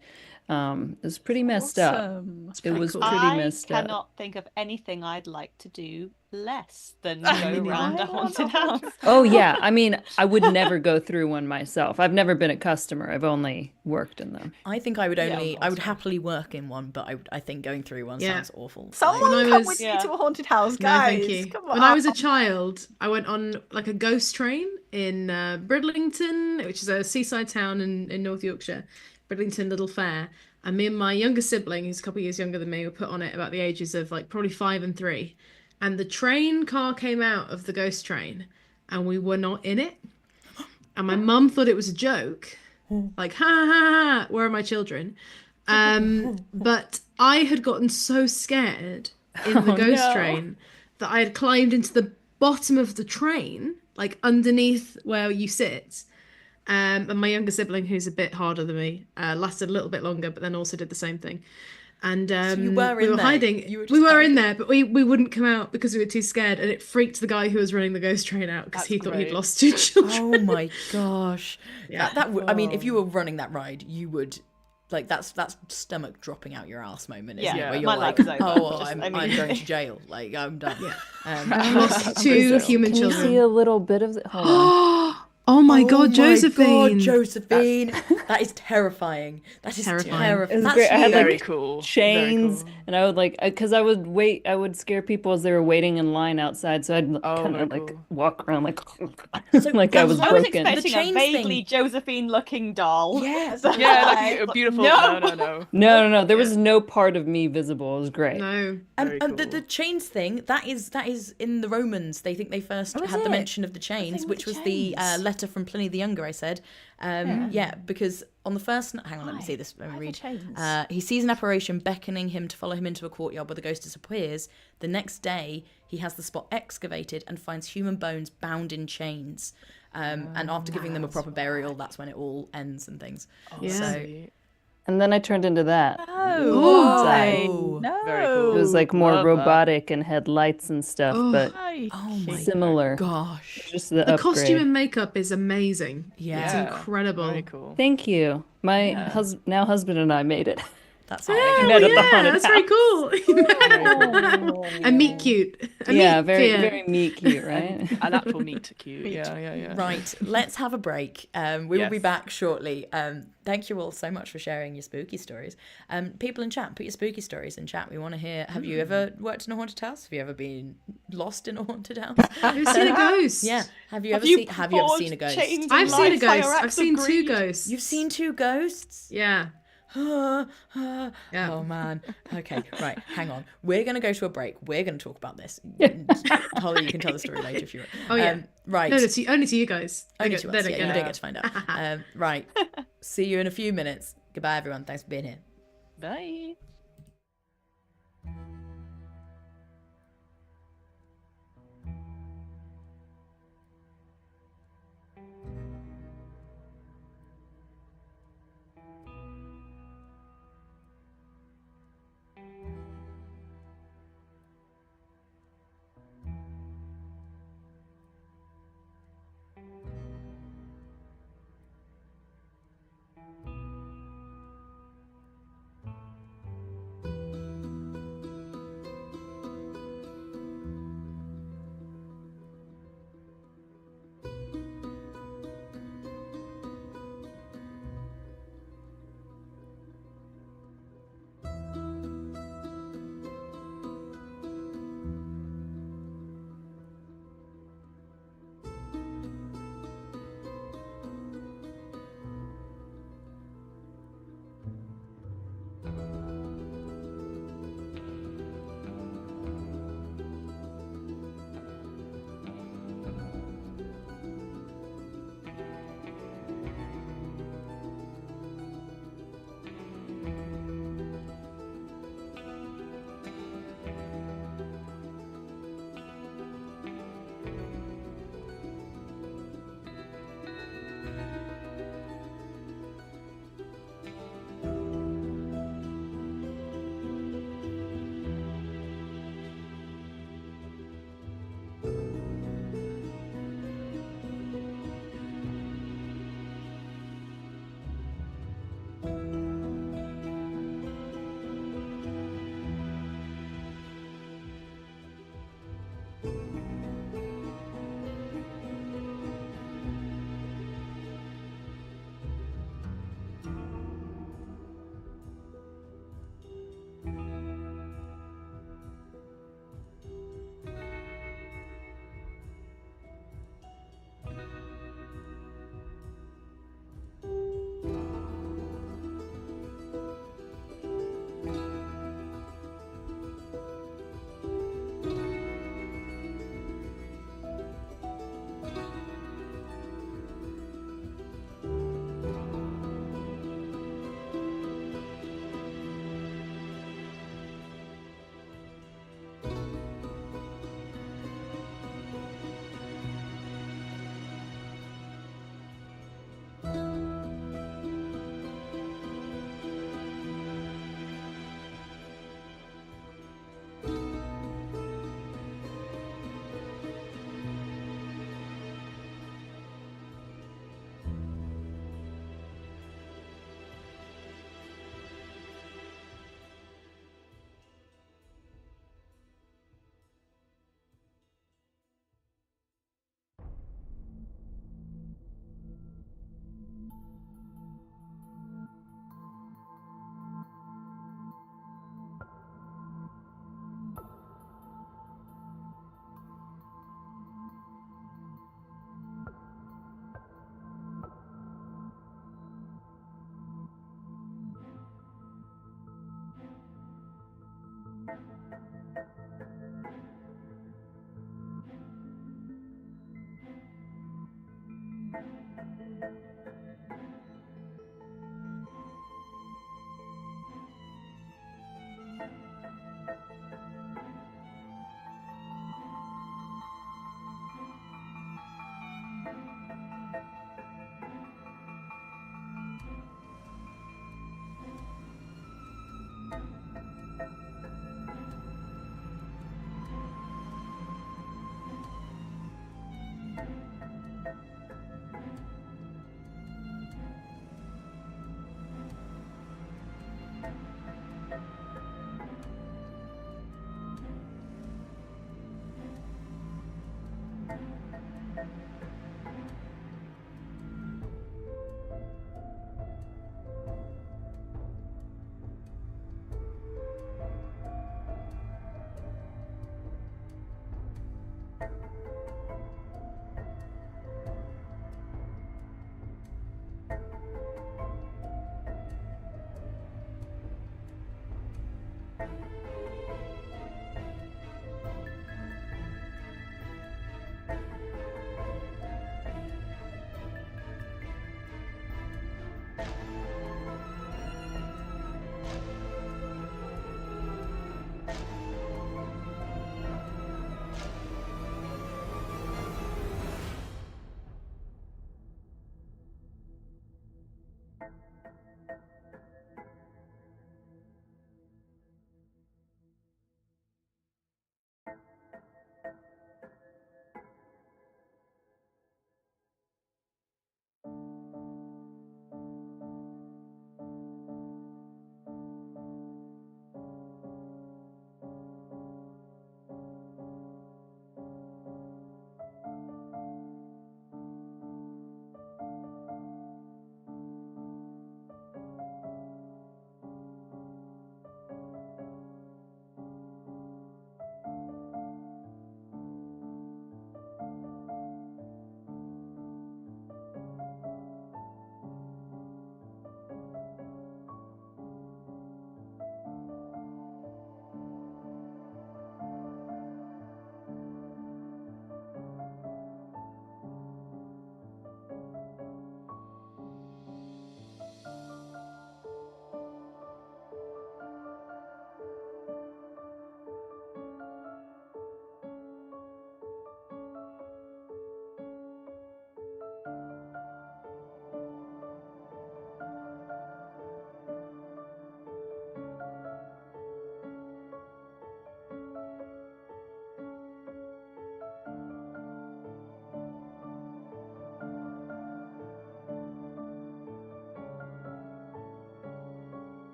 it was pretty messed up. It was cool. pretty I messed up. cannot think of anything I'd like to do less than go around a haunted house. Oh yeah, I mean, I would never go through one myself. I've never been a customer. I've only worked in them. I think I would I would happily work in one, but I think going through one sounds awful. Someone When I come was- with me Yeah. to a haunted house, No, guys. thank you. Come on. When I was a child, I went on like a ghost train in Bridlington, which is a seaside town in North Yorkshire, Bridlington Little Fair. And me and my younger sibling, who's a couple of years younger than me, were put on it about the ages of like probably 5 and 3. And the train car came out of the ghost train and we were not in it. And my mum thought it was a joke. Like, ha ha ha, where are my children? But I had gotten so scared in the ghost train that I had climbed into the bottom of the train, like underneath where you sit. And my younger sibling, who's a bit harder than me, lasted a little bit longer, but then also did the same thing. And you were we in were there. hiding. You were just we were hiding. in there, but we wouldn't come out because we were too scared. And it freaked the guy who was running the ghost train out because That's he thought he'd great. lost 2 children. Oh my gosh. Yeah. That would, I mean, if you were running that ride, you would, like, that's stomach dropping out your ass moment, isn't Yeah. it? Where you're My like, life is over. oh, well, Just- I'm I mean- going to jail. Like, I'm done. Yeah. I lost 2 human Can you children. see a little bit of it? Hold on. Oh my Oh God, my Josephine. God, Josephine. That is terrifying. That is Terrifying. terrifying. It was That's great. I had you. Very like cool. chains, Very cool. and I would like because I would scare people as they were waiting in line outside, so I'd kind very of like cool. walk around like So like I was that's- I was broken. expecting The a chains vaguely thing. Josephine-looking doll. Yeah. So Yeah, like I a was beautiful. No. No. No. There was no part of me visible. It was great. No. Very And cool. the chains thing, that is in the Romans. They think they first was had the it? mention of the chains, thing with which the was the chains. letter from Pliny the Younger, I said. Yeah, because on the first... Hang on, let me see this. Let me Why the read. chains? He sees an apparition beckoning him to follow him into a courtyard where the ghost disappears. The next day, he has the spot excavated and finds human bones bound in chains. And after giving them a proper burial, that's when it all ends and things. Yeah. So, And then I turned into that. Oh, Inside. no. Very cool. It was like more Love that. robotic and had lights and stuff, but oh my similar. gosh. Just the The upgrade. costume and makeup is amazing. Yeah. It's incredible. Very cool. Thank you. My now husband and I made it. That's Oh, met at the yeah, haunted that's very cool. A meet cute. A Yeah, meet very cute. very meat cute, right? An actual meat cute. Yeah. Right, let's have a break. We will be Yes. back shortly. Thank you all so much for sharing your spooky stories. People in chat, put your spooky stories in chat. We want to hear. Have you ever worked in a haunted house? Have you ever been lost in a haunted house? Have you seen a ghost? Yeah. Have you ever you seen a ghost? forged chains I've in seen a life by ghost. your I've acts of seen 2 greed? ghosts. You've seen 2 ghosts? Yeah. Yeah. Yeah. Oh man. Okay, right. Hang on. We're gonna go to a break. We're gonna talk about this. Holly, you can tell the story later if you want. Oh yeah. Right. No, only to you guys. Only to us. They Yeah, don't you get don't it. get to find out. Right. See you in a few minutes. Goodbye, everyone. Thanks for being here. Bye.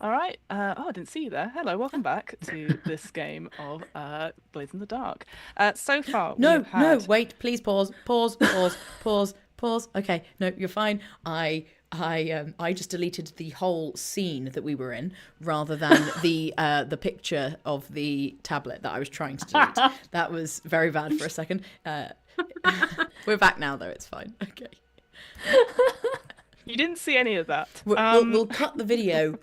All right. I didn't see you there. Hello, welcome back to this game of Blades in the Dark. So far, No, had... wait, please pause. Okay, no, you're fine. I just deleted the whole scene that we were in rather than the picture of the tablet that I was trying to delete. That was very bad for a second. We're back now, though. It's fine. Okay. You didn't see any of that. We'll cut the video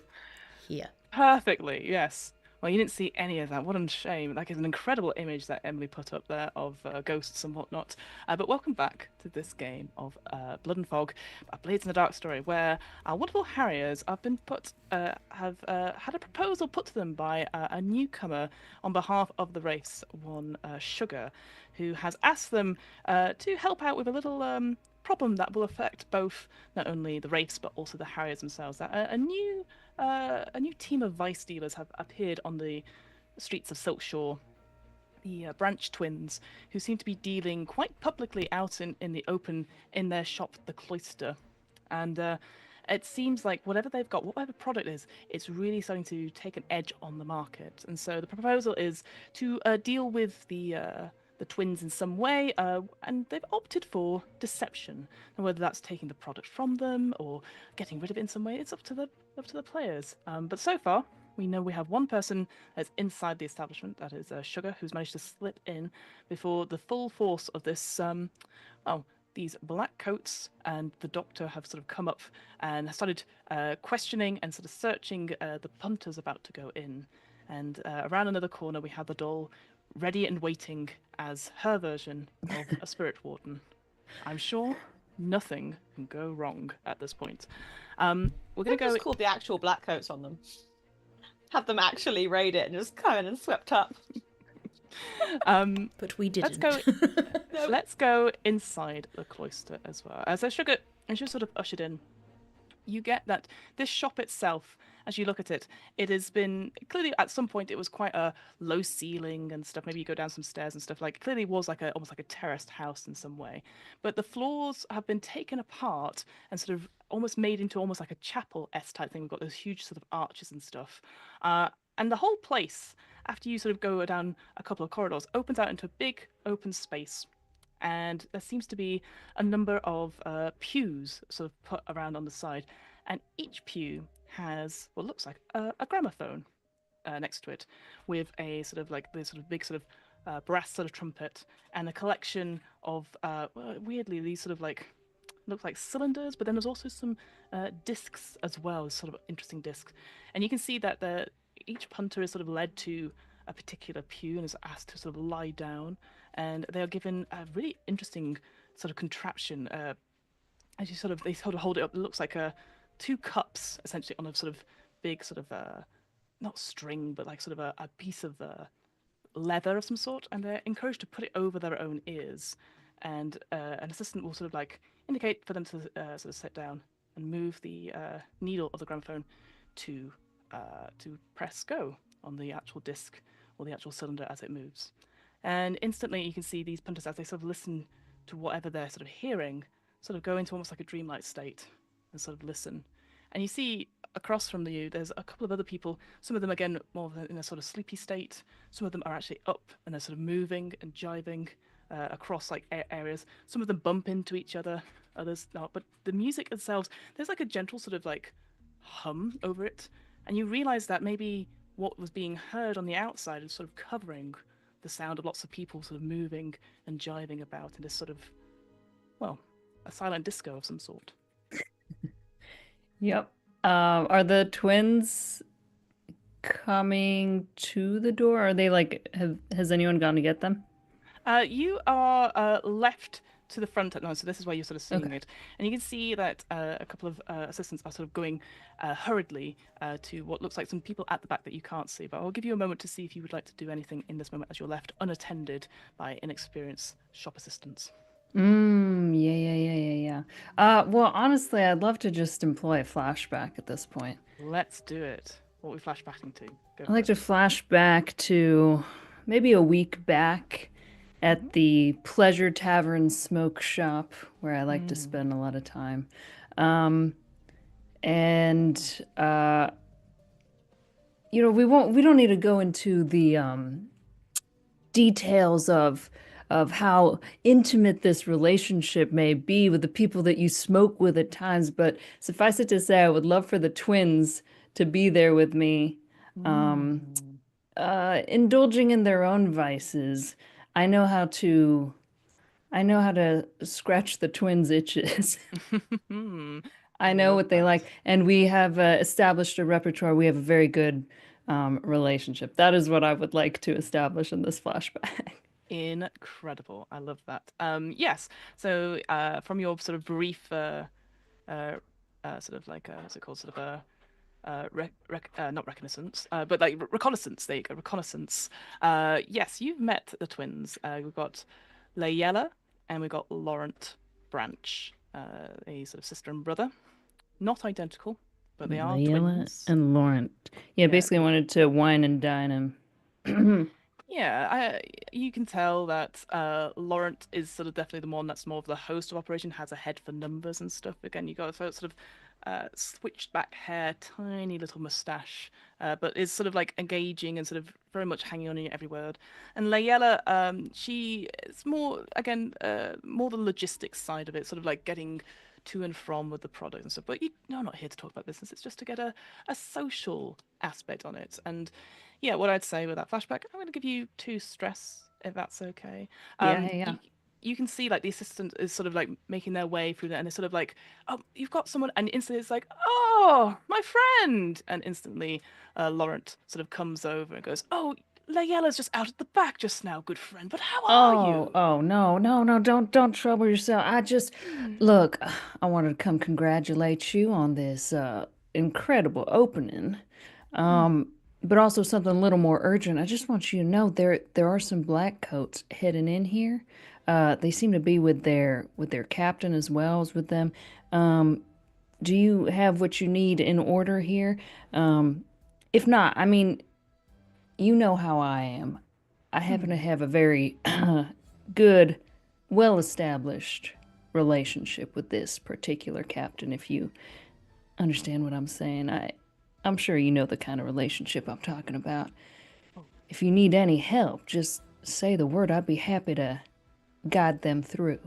here. Perfectly, yes. Well, you didn't see any of that. What a shame. That is an incredible image that Emily put up there of ghosts and whatnot. But welcome back to this game of Blood and Fog, a Blades in the Dark story, where our wonderful Harriers have been have had a proposal put to them by a newcomer on behalf of the race, one Sugar, who has asked them to help out with a little problem that will affect both not only the race but also the Harriers themselves. That a new team of vice dealers have appeared on the streets of Silkshore, the Branch twins, who seem to be dealing quite publicly out in the open in their shop, the Cloister. And it seems like whatever they've got, whatever product is, it's really starting to take an edge on the market. And so the proposal is to deal with the twins in some way, and they've opted for deception. And whether that's taking the product from them or getting rid of it in some way, it's up to the players. But so far, we know we have one person that's inside the establishment. That is Sugar, who's managed to slip in before the full force of this, these black coats and the doctor have sort of come up and started questioning and sort of searching the punters about to go in. And around another corner, we have the doll ready and waiting as her version of a spirit warden. I'm sure nothing can go wrong at this point. We're going to go... just called the actual black coats on them. Have them actually raid it and just come in and swept up. But we didn't. Let's go inside the cloister as well. As Sugar sort of ushered in, you get that this shop itself, as you look at it, it has been clearly at some point it was quite a low ceiling and stuff. Maybe you go down some stairs and stuff. Like clearly was like almost like a terraced house in some way. But the floors have been taken apart and sort of almost made into almost like a chapel-esque type thing. We've got those huge sort of arches and stuff. And the whole place, after you sort of go down a couple of corridors, opens out into a big open space. And there seems to be a number of pews sort of put around on the side. And each pew has what looks like a gramophone next to it, with a sort of like this sort of big sort of brass sort of trumpet and a collection of weirdly these sort of like look like cylinders, but then there's also some discs as well, sort of interesting discs. And you can see that each punter is sort of led to a particular pew and is asked to sort of lie down, and they are given a really interesting sort of contraption. As they sort of hold it up, it looks like two cups essentially on a sort of big sort of not string, but like sort of a piece of leather of some sort, and they're encouraged to put it over their own ears. And an assistant will sort of like indicate for them to sort of sit down and move the needle of the gramophone to press go on the actual disc or the actual cylinder as it moves. And instantly you can see these punters, as they sort of listen to whatever they're sort of hearing, sort of go into almost like a dreamlike state and sort of listen. And you see across from you, there's a couple of other people, some of them again more in a sort of sleepy state, some of them are actually up and they're sort of moving and jiving across like areas. Some of them bump into each other, others not. But the music itself, there's like a gentle sort of like hum over it. And you realize that maybe what was being heard on the outside is sort of covering the sound of lots of people sort of moving and jiving about in this sort of, well, a silent disco of some sort. Yep. Are the twins coming to the door? Are they like, has anyone gone to get them? You are left to the front at now, so this is why you're sort of seeing it. And you can see that a couple of assistants are sort of going hurriedly to what looks like some people at the back that you can't see. But I'll give you a moment to see if you would like to do anything in this moment as you're left unattended by inexperienced shop assistants. Yeah. Well, honestly, I'd love to just employ a flashback at this point. Let's do it. What are we flashbacking to? I'd like to flash back to maybe a week back at the Pleasure Tavern Smoke Shop, where I like to spend a lot of time. We don't need to go into the details of how intimate this relationship may be with the people that you smoke with at times, but suffice it to say, I would love for the twins to be there with me, indulging in their own vices. I know how to scratch the twins' itches. I know what they like, and we have established a repertoire. We have a very good relationship. That is what I would like to establish in this flashback. Incredible. I love that. Yes. So from your sort of brief sort of like what's it called? Sort of not reconnaissance, but like reconnaissance. There you go, reconnaissance. Yes, you've met the twins. We've got Layella and we've got Laurent Branch, a sort of sister and brother. Not identical, but they are Layella twins. and Laurent. Yeah, basically wanted to wine and dine him. Yeah, you can tell that Laurent is sort of definitely the one that's more of the host of operation, has a head for numbers and stuff. Again, you got sort of switched back hair, tiny little mustache, but is sort of like engaging and sort of very much hanging on in every word. And Layella, she is more, again, more the logistics side of it, sort of like getting to and from with the product and stuff. But I'm not here to talk about business. It's just to get a social aspect on it. And yeah, what I'd say with that flashback, I'm going to give you 2 stress, if that's okay. Yeah. You can see like the assistant is sort of like making their way through that, and it's sort of like, oh, you've got someone, and instantly it's like, oh, my friend, and instantly Laurent sort of comes over and goes, oh, Layella's just out at the back just now, good friend, but how are you? Oh, no, don't trouble yourself. I just, look, I wanted to come congratulate you on this incredible opening. But also something a little more urgent. I just want you to know there are some Blackcoats heading in here. They seem to be with their captain as well as with them. Do you have what you need in order here? If not, I mean, you know how I am. I happen to have a very good, well-established relationship with this particular captain, if you understand what I'm saying. I'm sure you know the kind of relationship I'm talking about. If you need any help, just say the word. I'd be happy to guide them through.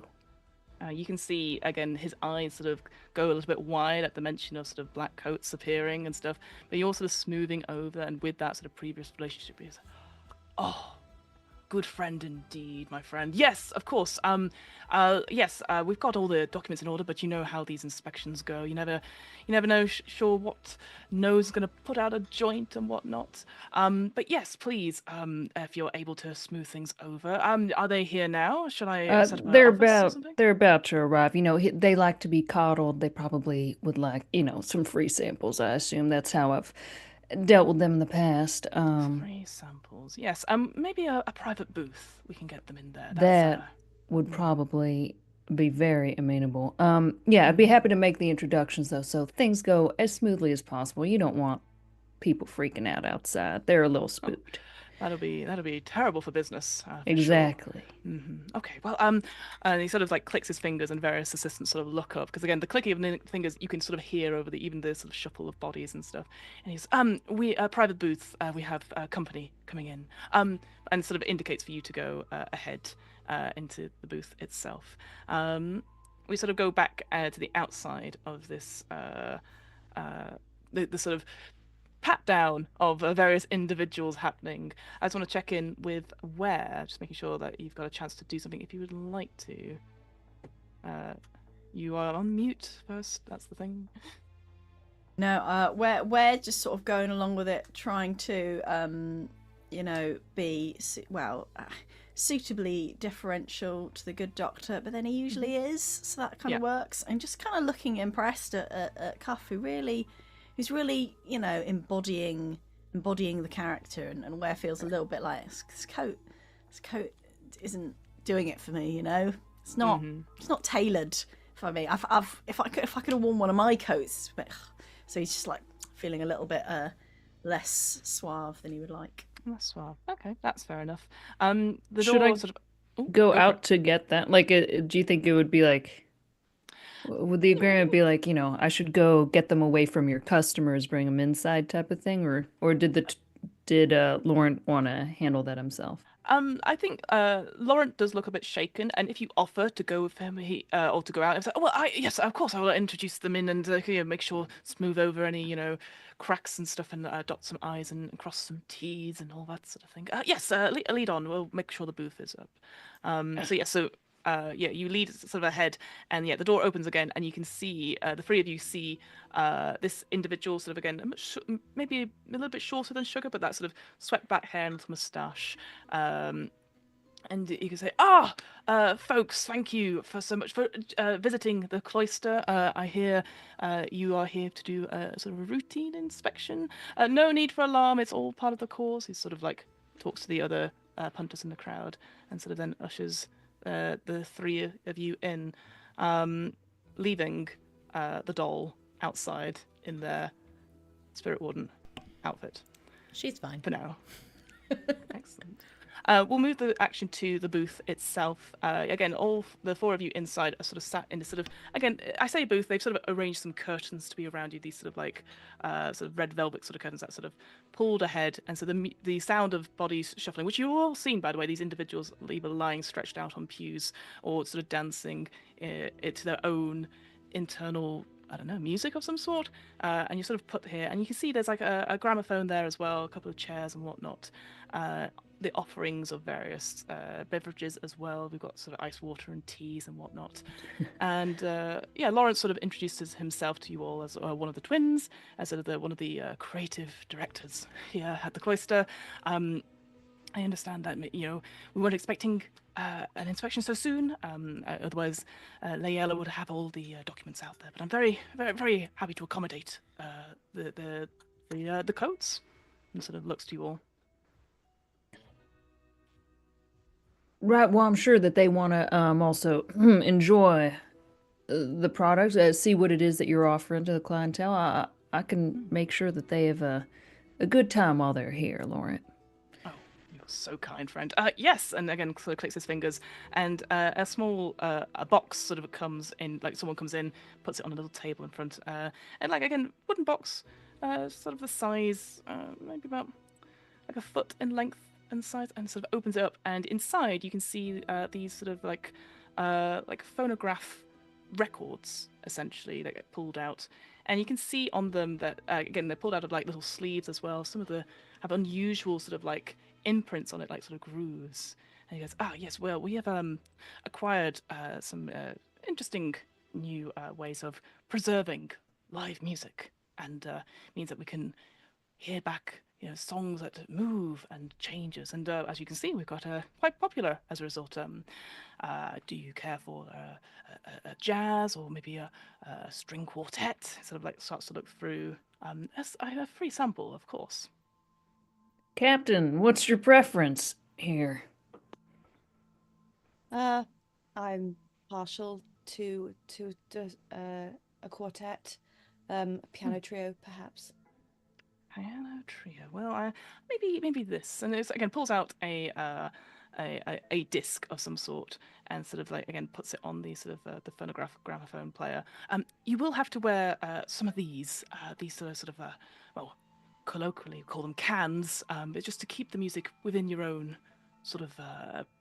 You can see, again, his eyes sort of go a little bit wide at the mention of sort of black coats appearing and stuff, but you're sort of smoothing over, and with that sort of previous relationship, he's like, oh, good friend indeed, my friend. Yes, of course. We've got all the documents in order, but you know how these inspections go. You never know sure what nose is going to put out a joint and whatnot. But yes, please, if you're able to smooth things over. Are they here now? Should I set up an office or something? They're about to arrive. You know, they like to be coddled. They probably would like, some free samples. I assume that's how I've dealt with them in the past. Free samples, yes. Maybe a private booth. We can get them in there. That would probably be very amenable. I'd be happy to make the introductions though, so things go as smoothly as possible. You don't want people freaking out outside. They're a little spooked. That'll be terrible for business. Exactly. Sure. Mm-hmm. Okay. Well, and he sort of like clicks his fingers, and various assistants sort of look up, because again, the clicking of the fingers you can sort of hear over even the sort of shuffle of bodies and stuff. And he's we private booth. We have company coming in. And sort of indicates for you to go ahead into the booth itself. We sort of go back to the outside of this the sort of pat down of various individuals happening. I just want to check in with Ware, just making sure that you've got a chance to do something if you would like to. You are on mute first, that's the thing. No, we're just sort of going along with it, trying to, be, suitably differential to the good doctor, but then he usually is, so that kind of works. And just kind of looking impressed at Cuff, who's really, embodying the character, and Ware feels a little bit like this coat isn't doing it for me, It's not it's not tailored for me. If I could have worn one of my coats, but so he's just like feeling a little bit less suave than he would like. Less suave. Okay, that's fair enough. The Should door I sort of go out to get that? Like, do you think it would be like? Would the agreement be like, I should go get them away from your customers, bring them inside type of thing, or did Laurent want to handle that himself? I think Laurent does look a bit shaken, and if you offer to go with him, or to go out, it's like, yes, of course, I will introduce them in and make sure smooth over any cracks and stuff, and dot some I's and cross some T's and all that sort of thing. Yes, lead on. We'll make sure the booth is up. You lead sort of ahead, and the door opens again, and you can see the three of you see this individual sort of again, maybe a little bit shorter than Sugar, but that sort of swept back hair and little moustache. And you can say, folks, thank you for so much for visiting the cloister. I hear you are here to do a sort of a routine inspection. No need for alarm. It's all part of the course. He sort of like talks to the other punters in the crowd, and sort of then ushers the three of you in, leaving the doll outside in their spirit warden outfit. She's fine for now. Excellent. We'll move the action to the booth itself. Again, all the four of you inside are sort of sat in this sort of, again, I say booth, they've sort of arranged some curtains to be around you, these sort of like sort of red velvet sort of curtains that sort of pulled ahead, and so the sound of bodies shuffling, which you've all seen, by the way, these individuals either lying stretched out on pews or sort of dancing to their own internal, I don't know, music of some sort, and you sort of put here, and you can see there's like a gramophone there as well, a couple of chairs and whatnot. The offerings of various beverages as well. We've got sort of ice water and teas and whatnot. And Lawrence sort of introduces himself to you all as one of the twins, as sort of one of the creative directors here at the cloister. I understand that, we weren't expecting an inspection so soon. Otherwise, Layela would have all the documents out there. But I'm very, very, very happy to accommodate the coats. And sort of looks to you all. Right. Well, I'm sure that they want to also enjoy the product, see what it is that you're offering to the clientele. I can make sure that they have a good time while they're here, Laurent. You're so kind, friend. Yes, and again, sort of clicks his fingers, and a small a box sort of comes in, like someone comes in, puts it on a little table in front, and like again, wooden box, sort of the size, maybe about like a foot in length and size, and sort of opens it up, and inside you can see these sort of like phonograph records essentially that get pulled out, and you can see on them that again they're pulled out of like little sleeves as well. Some of the have unusual sort of like imprints on it, like sort of grooves. And he goes, yes, well, we have acquired some interesting new ways of preserving live music, and means that we can hear back songs that move and changes, and as you can see, we've got quite popular as a result. Do you care for a jazz or maybe a string quartet? Sort of like starts to look through. A free sample, of course. Captain, what's your preference here? I'm partial to a quartet, a piano trio, perhaps. Piano trio. Well, maybe this, and it again pulls out a disc of some sort, and sort of like again puts it on the sort of the phonograph gramophone player. You will have to wear some of these sort of well, colloquially call them cans, but just to keep the music within your own sort of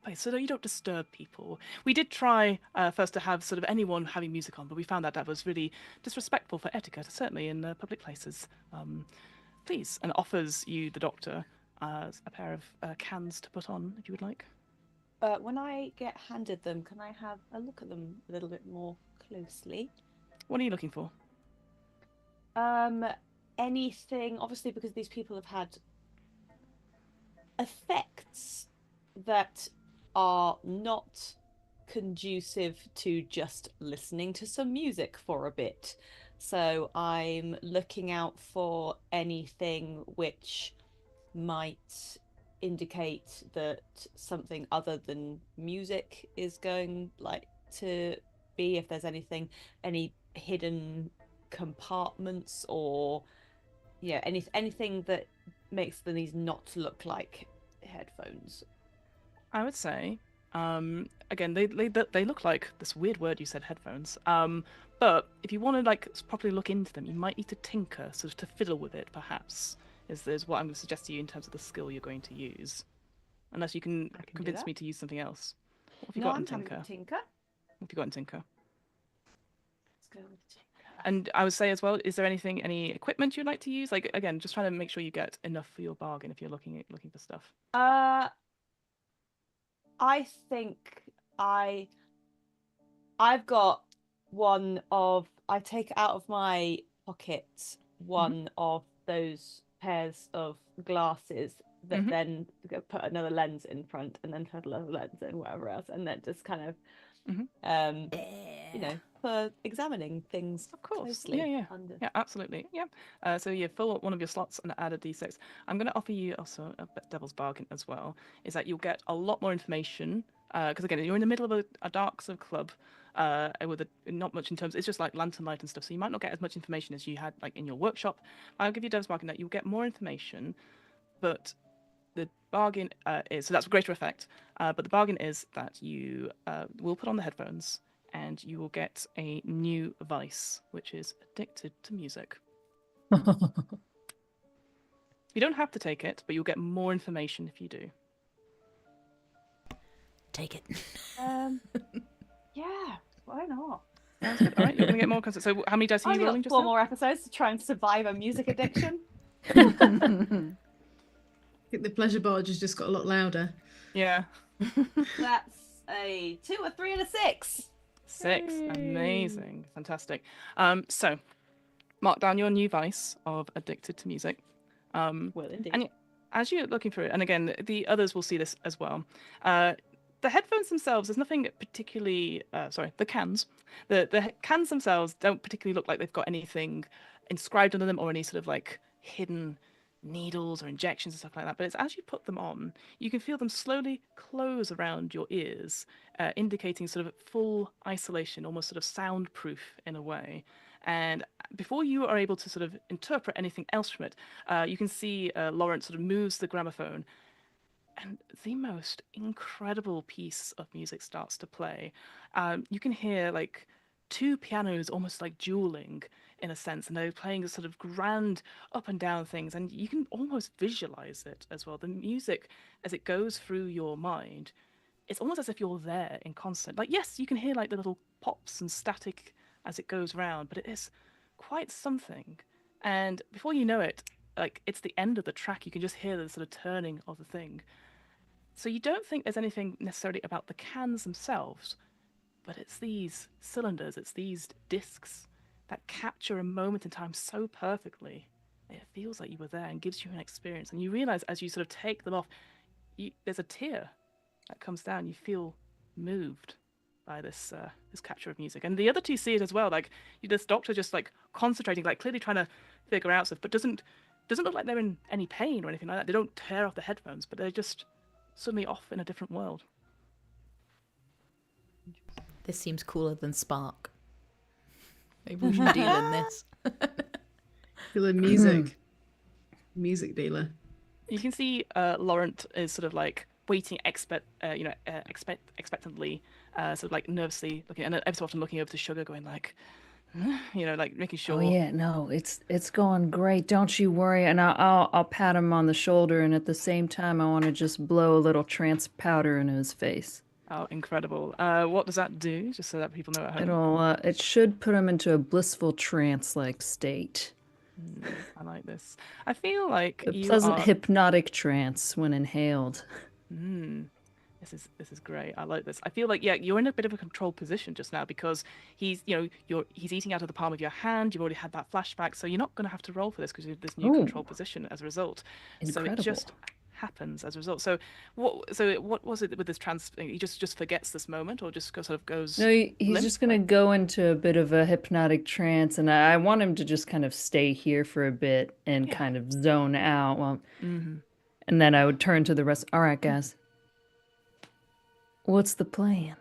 place, so that you don't disturb people. We did try first to have sort of anyone having music on, but we found that was really disrespectful for etiquette, certainly in public places. Please, and offers you, the doctor, a pair of cans to put on, if you would like. When I get handed them, can I have a look at them a little bit more closely? What are you looking for? Anything, obviously, because these people have had effects that are not conducive to just listening to some music for a bit. So I'm looking out for anything which might indicate that something other than music is going to be, if there's any hidden compartments or anything that makes these not look like headphones. I would say, again, they look like this weird word you said, headphones. But if you want to properly look into them, you might need to tinker, sort of to fiddle with it, perhaps. Is what I'm going to suggest to you in terms of the skill you're going to use, unless you can convince me to use something else. What have you got in tinker? What have you got in tinker? Let's go with tinker. And I would say as well, is there any equipment you'd like to use? Like again, just trying to make sure you get enough for your bargain if you're looking for stuff. I think I've got one of. I take out of my pocket one of those pairs of glasses that then put another lens in front, and then put another lens in whatever else, and then just kind of for examining things. Of course. Closely. Yeah, absolutely. Yeah. So you fill up one of your slots and add a d6. I'm going to offer you also a devil's bargain as well, is that you'll get a lot more information, because again, you're in the middle of a dark sort of club, with not much in terms, it's just like lantern light and stuff, so you might not get as much information as you had like in your workshop. I'll give you a devil's bargain that you'll get more information, but the bargain is, so that's a greater effect, but the bargain is that you will put on the headphones and you will get a new vice, which is addicted to music. You don't have to take it, but you'll get more information if you do. Take it. Yeah, why not? Sounds good. All right, you're going to get more content. So how many dice are I've you rolling got just 4 now? more episodes to try and survive a music addiction. I think the pleasure barge has just got a lot louder. Yeah. That's a 2, a 3, and a 6. 6. Amazing. Fantastic. So mark down your new vice of addicted to music. Well, indeed. And as you're looking through it, and again, the others will see this as well. The headphones themselves, there's nothing particularly. The cans. The cans themselves don't particularly look like they've got anything inscribed under them or any sort of like hidden needles or injections and stuff like that. But it's as you put them on, you can feel them slowly close around your ears, indicating sort of full isolation, almost sort of soundproof in a way. And before you are able to sort of interpret anything else from it, you can see Lawrence sort of moves the gramophone, and the most incredible piece of music starts to play. You can hear like 2 pianos almost like dueling in a sense, and they're playing sort of grand up and down things, and you can almost visualize it as well. The music, as it goes through your mind, it's almost as if you're there in constant. Like, yes, you can hear like the little pops and static as it goes round, but it is quite something. And before you know it, like it's the end of the track, you can just hear the sort of turning of the thing. So you don't think there's anything necessarily about the cans themselves, but it's these cylinders, it's these discs that capture a moment in time so perfectly. It feels like you were there and gives you an experience. And you realize as you sort of take them off, there's a tear that comes down. You feel moved by this capture of music. And the other 2 see it as well. Like this doctor just like concentrating, like clearly trying to figure out stuff, but doesn't look like they're in any pain or anything like that. They don't tear off the headphones, but they're just suddenly off in a different world. This seems cooler than Spark. Maybe we should deal in this. Dealer music. Music dealer. You can see Laurent is sort of like waiting expectantly, sort of like nervously looking, and every so often looking over to Sugar, going like, like making sure. Oh yeah, no, it's going great. Don't you worry. And I'll pat him on the shoulder, and at the same time, I want to just blow a little trance powder into his face. Oh, incredible! What does that do? Just so that people know at home. It should put him into a blissful trance-like state. I like this. I feel like A pleasant hypnotic trance when inhaled. This is great. I like this. I feel like you're in a bit of a control position just now because he's eating out of the palm of your hand. You've already had that flashback, so you're not going to have to roll for this because you have this new control position as a result. Incredible. So it just happens as a result. So what was it with this trance thing? He just forgets this moment, or just sort of goes? No, he's just going to go into a bit of a hypnotic trance, and I want him to just kind of stay here for a bit and kind of zone out. Well, and then I would turn to the rest. All right, guys. What's the plan?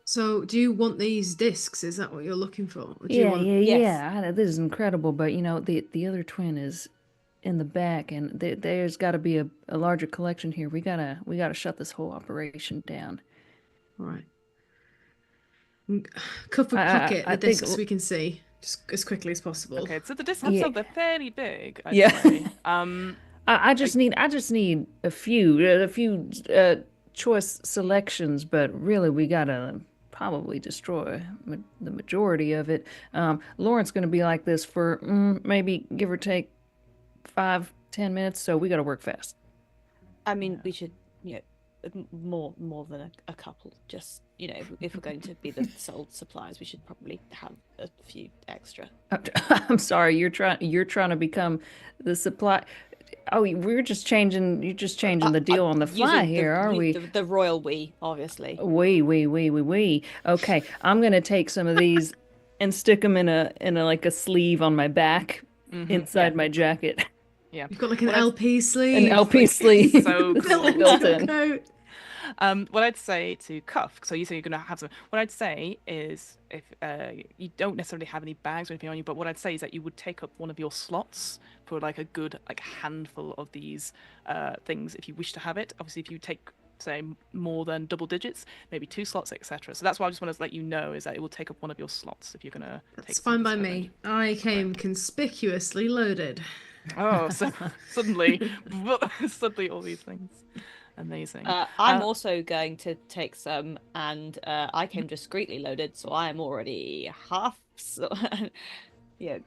So, do you want these discs? Is that what you're looking for? Or do Yeah, you want... yeah. This is incredible, but the other twin is in the back, and there's got to be a larger collection here. We gotta shut this whole operation down. All right. Pocket the discs we can see just as quickly as possible. Okay, so the discs themselves, they're fairly big. Yeah. Say. I just need a few choice selections, but really we gotta probably destroy the majority of it. Lauren's gonna be like this for maybe give or take 5-10 minutes, so we gotta work fast. I mean, we should, more than a couple. Just if we're going to be the sole suppliers, we should probably have a few extra. I'm sorry, you're trying to become the supply. Oh, you're just changing the deal on the fly here, are we? The royal we, obviously. We. Okay, I'm gonna take some of these and stick them in a like a sleeve on my back inside my jacket. Yeah, you've got like an LP sleeve. An LP sleeve. So cool. Built in. What I'd say to Cuff, so you say you're going to have some. What I'd say is, if you don't necessarily have any bags or anything on you, but what I'd say is that you would take up one of your slots for like a good handful of these things if you wish to have it. Obviously, if you take say more than double digits, maybe 2 slots, etc. So that's why I just want to let you know is that it will take up one of your slots if you're going to. That's fine by me. I came conspicuously loaded. Oh, so suddenly all these things. Amazing. I'm also going to take some, and I came discreetly loaded, so I am already half. So, yeah,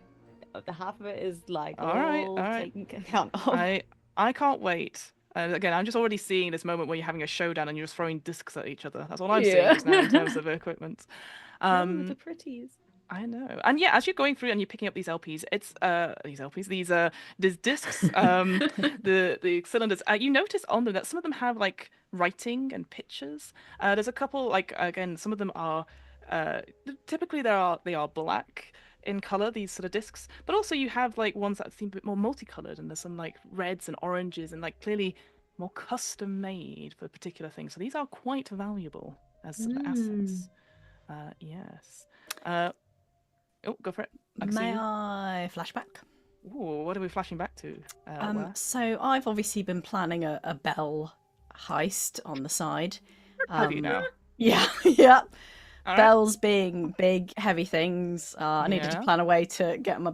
the half of it is like all right. taken account of. I can't wait. And again, I'm just already seeing this moment where you're having a showdown and you're just throwing discs at each other. That's all I'm seeing just now in terms of equipment. The pretties. I know. And yeah, as you're going through and you're picking up these LPs, it's these discs, the cylinders, you notice on them that some of them have like writing and pictures. There's a couple, like, again, some of them are typically they are black in color, these sort of discs, but also you have like ones that seem a bit more multicolored, and there's some like reds and oranges and like clearly more custom made for particular things. So these are quite valuable as sort of assets. Yes. Oh, go for it. May I flashback? Ooh, what are we flashing back to? So I've obviously been planning a bell heist on the side. Have you now? Yeah, yeah. All right. Bells being big, heavy things. I needed to plan a way to get my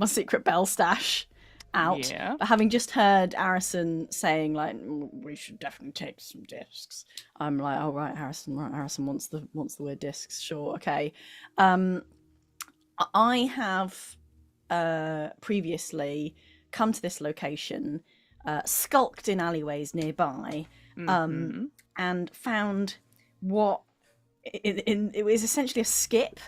secret bell stash out. Yeah. But having just heard Harrison saying like we should definitely take some discs, I'm like, oh right, Harrison wants the word discs. Sure, okay. I have previously come to this location, skulked in alleyways nearby, and found what it was essentially a skip,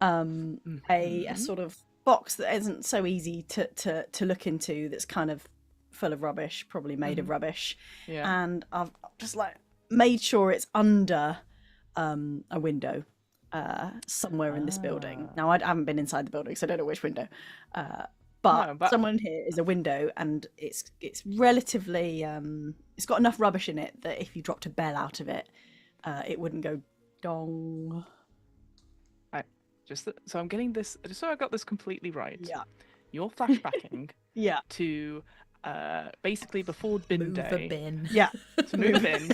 a sort of box that isn't so easy to look into, that's kind of full of rubbish, probably made of rubbish. Yeah. And I've just like made sure it's under a window. Somewhere in this building. Now, I haven't been inside the building, so I don't know which window. But someone here is a window, and it's relatively it's got enough rubbish in it that if you dropped a bell out of it, it wouldn't go dong. So I'm getting this. Just so I got this completely right. Yeah. You're flashbacking. Yeah. To basically before bin day. Move a bin. Yeah. To move in.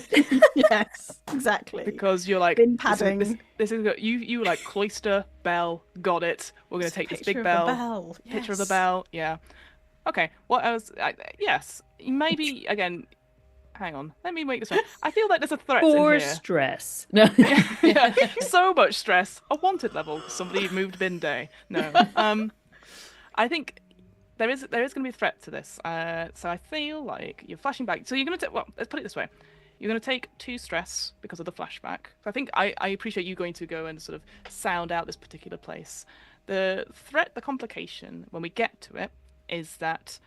Yes, exactly. Because you're like bin padding. This is you were like cloister bell. Got it. We're gonna take this big bell. Picture of the bell. Yeah. Okay. What else? Yes. Maybe again. Hang on. Let me make this right. I feel like there's a threat in For here. stress. No. Yeah. So much stress. A wanted level. Somebody moved bin day. No. I think there is going to be a threat to this. So I feel like you're flashing back. So you're going to take. Well, let's put it this way. You're going to take 2 stress because of the flashback. So I think I appreciate you going to go and sort of sound out this particular place. The threat, the complication when we get to it, is that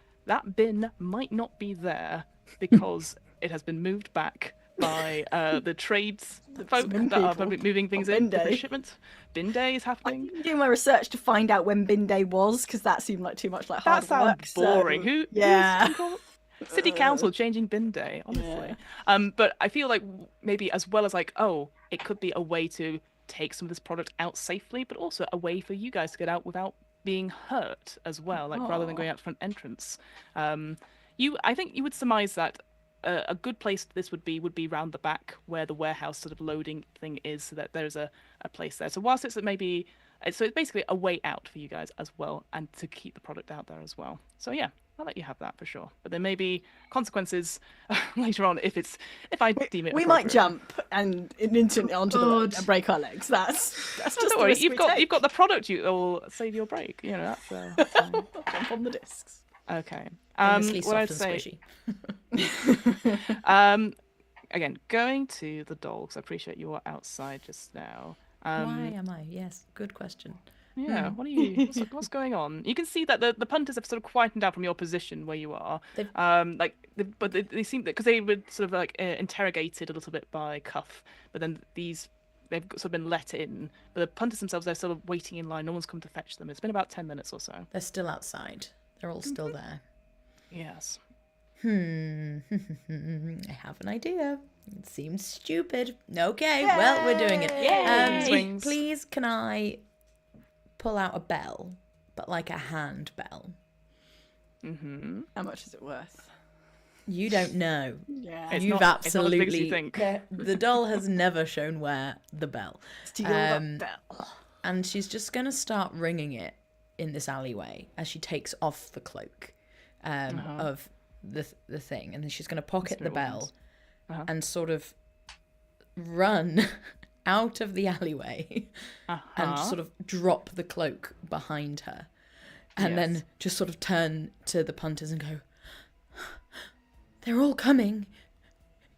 bin might not be there because it has been moved back by the trades, the folk that are moving things in. The shipment. Bin day is happening. I'm doing my research to find out when bin day was, because that seemed like too much like hard work. That sounds boring. So... City Council changing bin day, honestly. Yeah. But I feel like maybe as well as like, it could be a way to take some of this product out safely, but also a way for you guys to get out without being hurt as well, like rather than going out front entrance. I think you would surmise that a good place this would be round the back where the warehouse sort of loading thing is, so that there's a place there. So whilst it's basically a way out for you guys as well, and to keep the product out there as well. So yeah, I'll let you have that for sure. But there may be consequences later on if I deem it. We might jump and instantly onto the road and break our legs. That's just don't worry. You've got the product. You'll save your break. You know that's jump on the discs. Okay. What I'd say. Again, going to the dogs. I appreciate you were outside just now. Why am I? Yes, good question. Yeah. What are you? What's going on? You can see that the punters have sort of quietened down from your position where you are. But they seem because they were sort of like interrogated a little bit by Cuff, but then they've sort of been let in. But the punters themselves, they're sort of waiting in line. No one's come to fetch them. It's been about 10 minutes or so. They're still outside. They're all still there. Yes. I have an idea. It seems stupid. Okay, well, we're doing it. Please, can I pull out a bell, but like a hand bell? Mm-hmm. How much is it worth? You don't know. Yeah. You've absolutely. It's not as big as you think. The doll has never shown where the bell. Steal that bell. And she's just going to start ringing it in this alleyway as she takes off the cloak of the thing, and then she's going to pocket the bell and sort of run out of the alleyway and sort of drop the cloak behind her. And then just sort of turn to the punters and go, "They're all coming.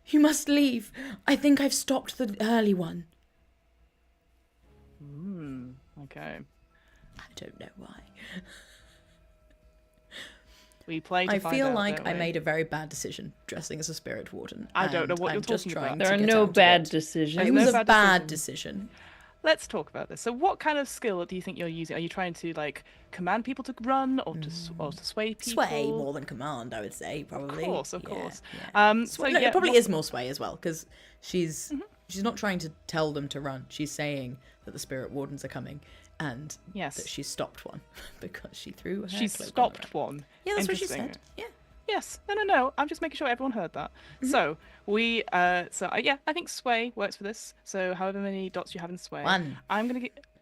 You must leave. I think I've stopped the early one." Okay. I don't know why. We play to I find feel out, like don't I we? made a very bad decision dressing as a spirit warden. I don't know and what you're I'm just talking trying about. to There are get no out of bad it. decisions. It no was a bad bad decision. decision. Let's talk about this. So what kind of skill do you think you're using? Are you trying to like command people to run or to sway people? Sway more than command, I would say, probably. Of course. Yeah. So No, yeah, it probably what- is more sway as well, because she's not trying to tell them to run. She's saying that the spirit wardens are coming, and Yes. that she stopped one because she threw her She cloak on the stopped ground. one. Yeah, that's what she Interesting. said. Yeah. Yes. No. I'm just making sure everyone heard that. So we, I think sway works for this. So however many dots you have in sway, 1. I'm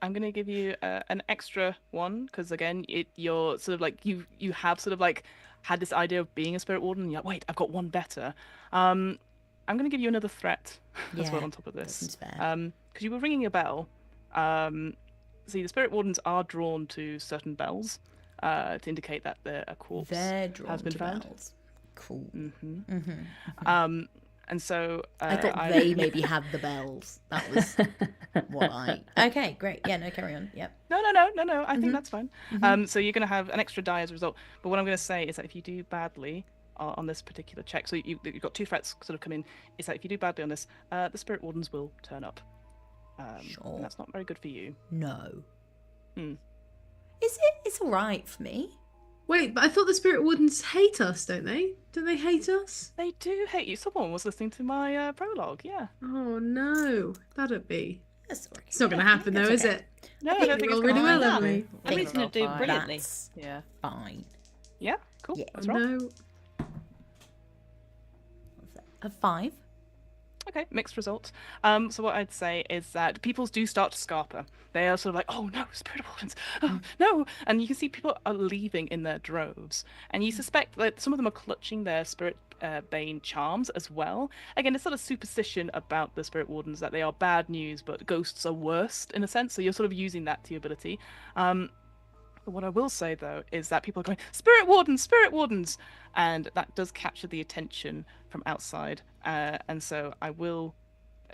gonna give you an extra one because again, you're sort of like you have sort of like had this idea of being a spirit warden. And you're like, wait, I've got one better. I'm gonna give you another threat as well Yeah, on top of that this. seems fair. Because you were ringing a bell. See, the spirit wardens are drawn to certain bells. To indicate that a corpse They're drawn has been to found. bells. Cool. And so I thought they maybe had the bells. That was what I. Okay, great. Yeah, no, carry on. Yep. No. I think that's fine. So you're going to have an extra die as a result. But what I'm going to say is that if you do badly on this particular check, so you've got 2 threats sort of come in, is that if you do badly on this, the spirit wardens will turn up. Sure. And that's not very good for you. No. Hmm. Is it? It's all right for me. Wait, but I thought the spirit wardens hate us, don't they? Don't they hate us? They do hate you. Someone was listening to my prologue. Yeah. Oh no, that'd be. That's all right. It's not going to happen though, is it? No, I don't think it's rolled really gonna well, happen. Emily. I think it's going to do Fine. brilliantly. That's Yeah. fine. Yeah. Cool. Yeah. Let's Oh, roll. no. A 5. Okay, mixed results. So what I'd say is that people do start to scarper. They are sort of like, oh no, spirit wardens, oh no, and you can see people are leaving in their droves, and you suspect that some of them are clutching their spirit bane charms as well. Again, it's sort of superstition about the spirit wardens that they are bad news, but ghosts are worst in a sense. So you're sort of using that to your ability. But what I will say though is that people are going, spirit wardens, and that does capture the attention from outside. And so I will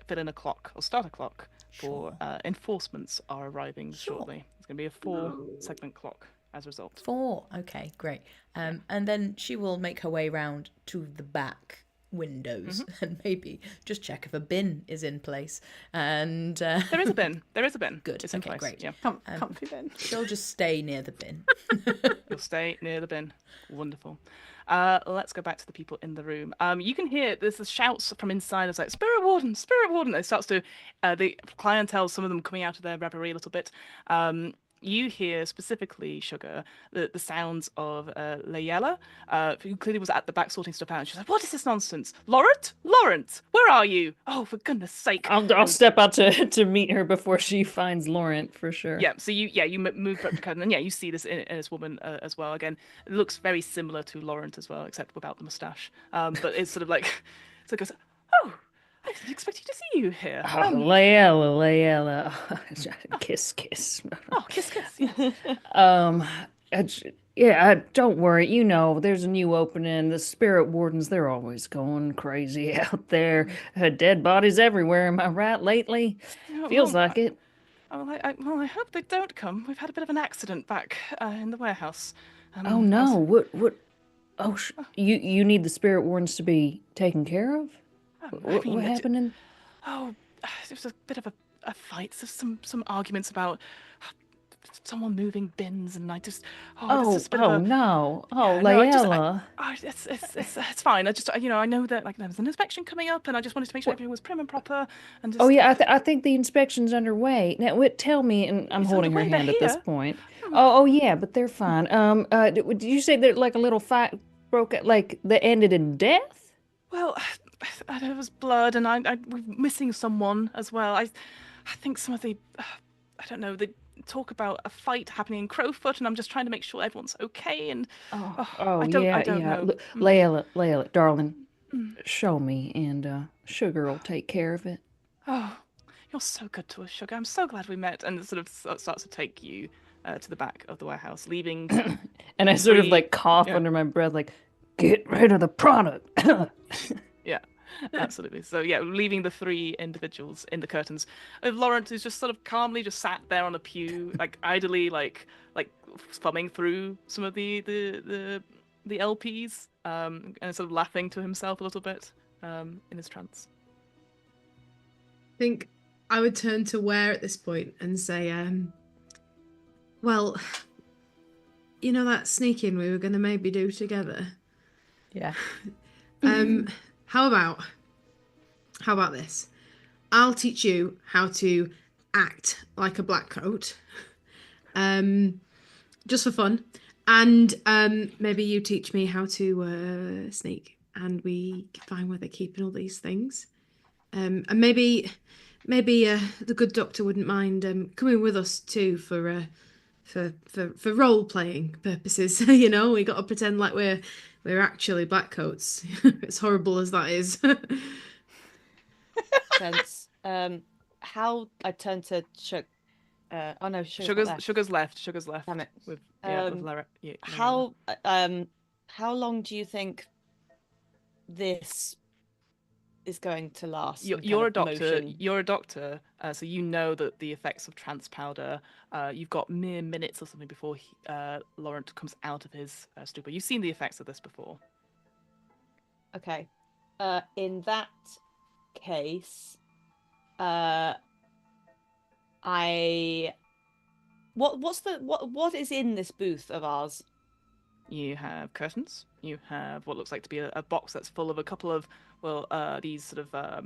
fill in a clock or start a clock for enforcements are arriving shortly. It's going to be a 4-segment clock as a result. 4. Okay, great. And then she will make her way round to the back windows and maybe just check if a bin is in place. And There is a bin. Good. It's in Okay, place. great. Yeah. Comfy bin. she'll just stay near the bin. You'll stay near the bin. Wonderful. Let's go back to the people in the room. You can hear there's the shouts from inside. It's like spirit warden. It starts to the clientele. Some of them coming out of their reverie a little bit. You hear specifically, Sugar, the sounds of Layella, who clearly was at the back sorting stuff out. And she's like, "What is this nonsense, Laurent? Where are you? Oh, for goodness sake!" I'll step out to meet her before she finds Laurent for sure. Yeah, so you move up the curtain, and you see this woman as well. Again, it looks very similar to Laurent as well, except without the moustache. But it's sort of like, so it goes, "Oh, I didn't expect to see you here." Oh, Layella. Kiss. Oh, kiss. Yes. Don't worry. You know, there's a new opening. The spirit wardens, they're always going crazy out there. Dead bodies everywhere. Am I right lately? Feels like it. I hope they don't come. We've had a bit of an accident back in the warehouse. Oh no! What? Oh, you need the spirit wardens to be taken care of. What happened? Oh, it was a bit of a fight. There's some arguments about someone moving bins, and I just no! Yeah, Layella. It's fine. I know that like there was an inspection coming up, and I just wanted to make sure everything was prim and proper. And just, Oh yeah, I think the inspection's underway. Now, tell me, and I'm It's holding her underway, hand they're at this here. point. Oh yeah, but they're fine. Did you say that like a little fight broke out, like that ended in death? Well, there was blood, and we're missing someone as well. I think some of the, I don't know, they talk about a fight happening in Crowfoot, and I'm just trying to make sure everyone's okay. And I don't know. Look, Layella, darling, show me, and Sugar will take care of it. Oh, you're so good to us, Sugar. I'm so glad we met. And it sort of starts to take you to the back of the warehouse, leaving. And I sort of like cough under my breath, like, get rid of the product. Yeah, absolutely. So yeah, leaving the 3 individuals in the curtains. Laurent is just sort of calmly just sat there on a pew, like idly, like thumbing through some of the LPs, and sort of laughing to himself a little bit in his trance. I think I would turn to Ware at this point and say, well, you know that sneaking we were going to maybe do together? Yeah. How about this? I'll teach you how to act like a black coat, just for fun, and maybe you teach me how to sneak, and we can find where they're keeping all these things, and maybe the good doctor wouldn't mind coming with us too for role playing purposes. You know, we got to pretend like we're actually black coats. As horrible as that is. Sense. How I turn to Sugar. Oh no, Sugar's left. Damn it. With Lara. How long do you think this is going to last? You're a doctor. You're a doctor, so you know that the effects of trance powder. You've got mere minutes or something before Laurent comes out of his stupor. You've seen the effects of this before. Okay. In that case, what is in this booth of ours? You have curtains. You have what looks like to be a box that's full of a couple of these sort of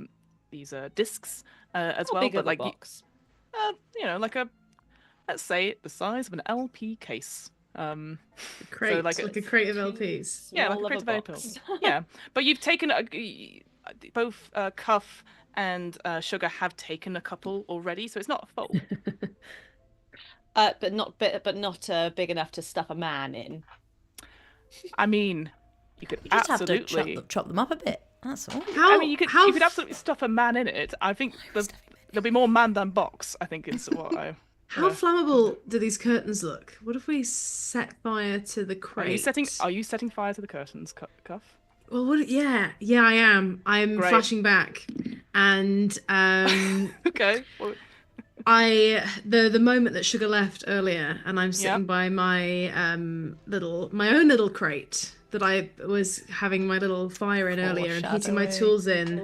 these discs as How well. big But of like a box? you know, like let's say the size of an LP case. Crate, so like a crate of LPs. Yeah, like a crate of LPs. Yeah, but you've taken both Cuff and Sugar have taken a couple already, so it's not full. But not big enough to stuff a man in. I mean, you could just absolutely have to chop them up a bit. That's all. You could absolutely stuff a man in it. I think there'll be more man than box. I think is what I. How flammable do these curtains look? What if we set fire to the crate? Are you setting fire to the curtains, Cuff? Well, yeah, I am. I'm Great. flashing back, and okay. Well... the moment that Sugar left earlier, and I'm sitting by my own little crate that I was having my little fire in earlier and heating my tools in,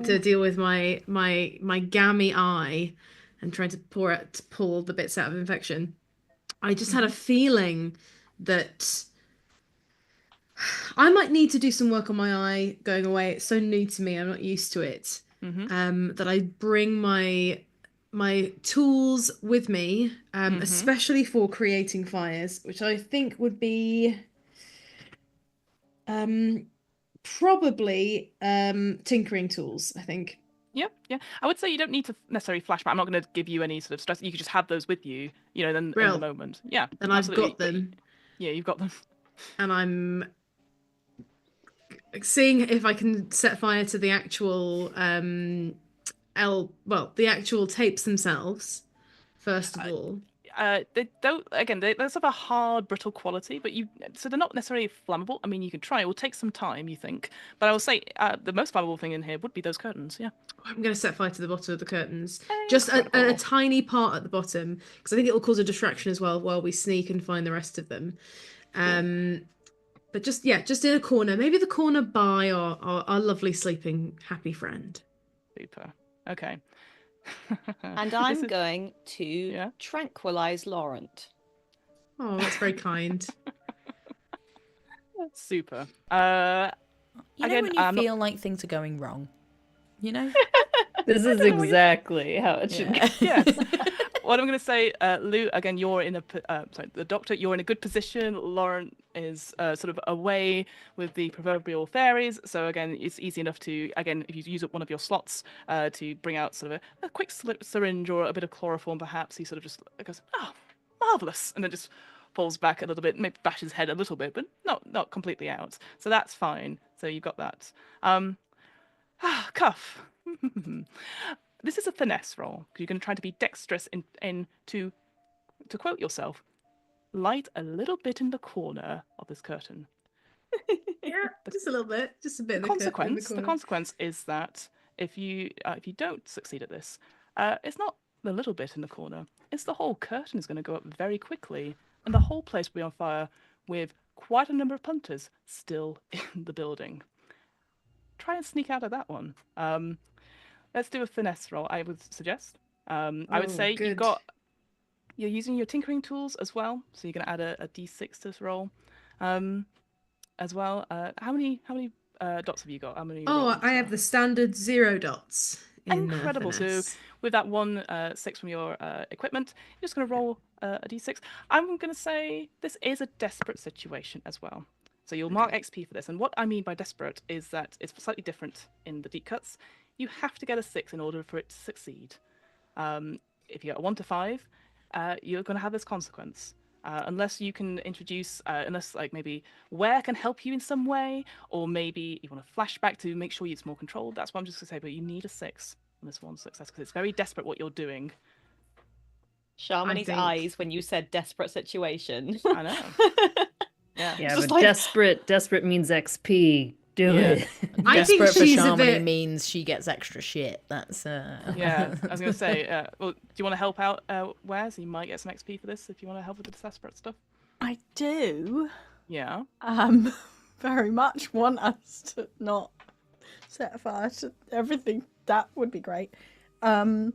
to deal with my gammy eye and trying to pull the bits out of infection. I just had a feeling that I might need to do some work on my eye going away. It's so new to me. I'm not used to it. That I bring my tools with me, especially for creating fires, which I think would be probably tinkering tools, I think. Yeah. I would say you don't need to necessarily flashback. I'm not going to give you any sort of stress. You could just have those with you, then in the moment. Yeah. And I've got them. Yeah, you've got them. And I'm seeing if I can set fire to the actual the actual tapes themselves, first of all. They don't. Again, they have a hard, brittle quality, but so they're not necessarily flammable. I mean, you can try. It will take some time, you think, but I will say the most flammable thing in here would be those curtains. Yeah. I'm going to set fire to the bottom of the curtains, just a tiny part at the bottom, because I think it will cause a distraction as well while we sneak and find the rest of them. But just in a corner, maybe the corner by our lovely sleeping happy friend. Super. Okay. And I'm going to tranquilize Laurent. Oh, that's very kind. Super. You know when you feel like things are going wrong? You know? This is exactly how it should go. Yes. What I'm going to say, Lou, again, you're in the doctor, you're in a good position. Laurent is sort of away with the proverbial fairies. So again, it's easy enough to, again, if you use up one of your slots, to bring out sort of a quick syringe or a bit of chloroform, perhaps. He sort of just goes, oh, marvelous. And then just falls back a little bit, maybe bashes his head a little bit, but not completely out. So that's fine. So you've got that. Cuff. This is a finesse roll. You're going to try to be dexterous to quote yourself, light a little bit in the corner of this curtain. Yeah, just a little bit, just a bit. The consequence is that if you don't succeed at this, it's not the little bit in the corner. It's the whole curtain is going to go up very quickly, and the whole place will be on fire with quite a number of punters still in the building. Try and sneak out of that one. Let's do a finesse roll, I would suggest. I would say good. You're using your tinkering tools as well, so you're going to add a d6 to this roll as well. How many dots have you got? How many? I have the standard 0 dots. Incredible. So with that 1 6 from your equipment, you're just going to roll a d6. I'm going to say this is a desperate situation as well. So you'll mark XP for this. And what I mean by desperate is that it's slightly different in the deep cuts. You have to get a 6 in order for it to succeed. If you get a 1 to 5, you're going to have this consequence. Unless you can introduce, unless like maybe where can help you in some way, or maybe you want a flashback to make sure it's more controlled. That's what I'm just going to say, but you need a 6 on this one success because it's very desperate what you're doing. Shamini's eyes when you said desperate situation. I know. Yeah, but desperate means XP. Do it. I think Desperate for she's a Shamini bit... means she gets extra shit. That's Yeah, I was going to say, well, do you want to help out Wes? You might get some XP for this if you want to help with the desperate stuff. I do. Yeah. Very much want us to not set fire to everything. That would be great. Can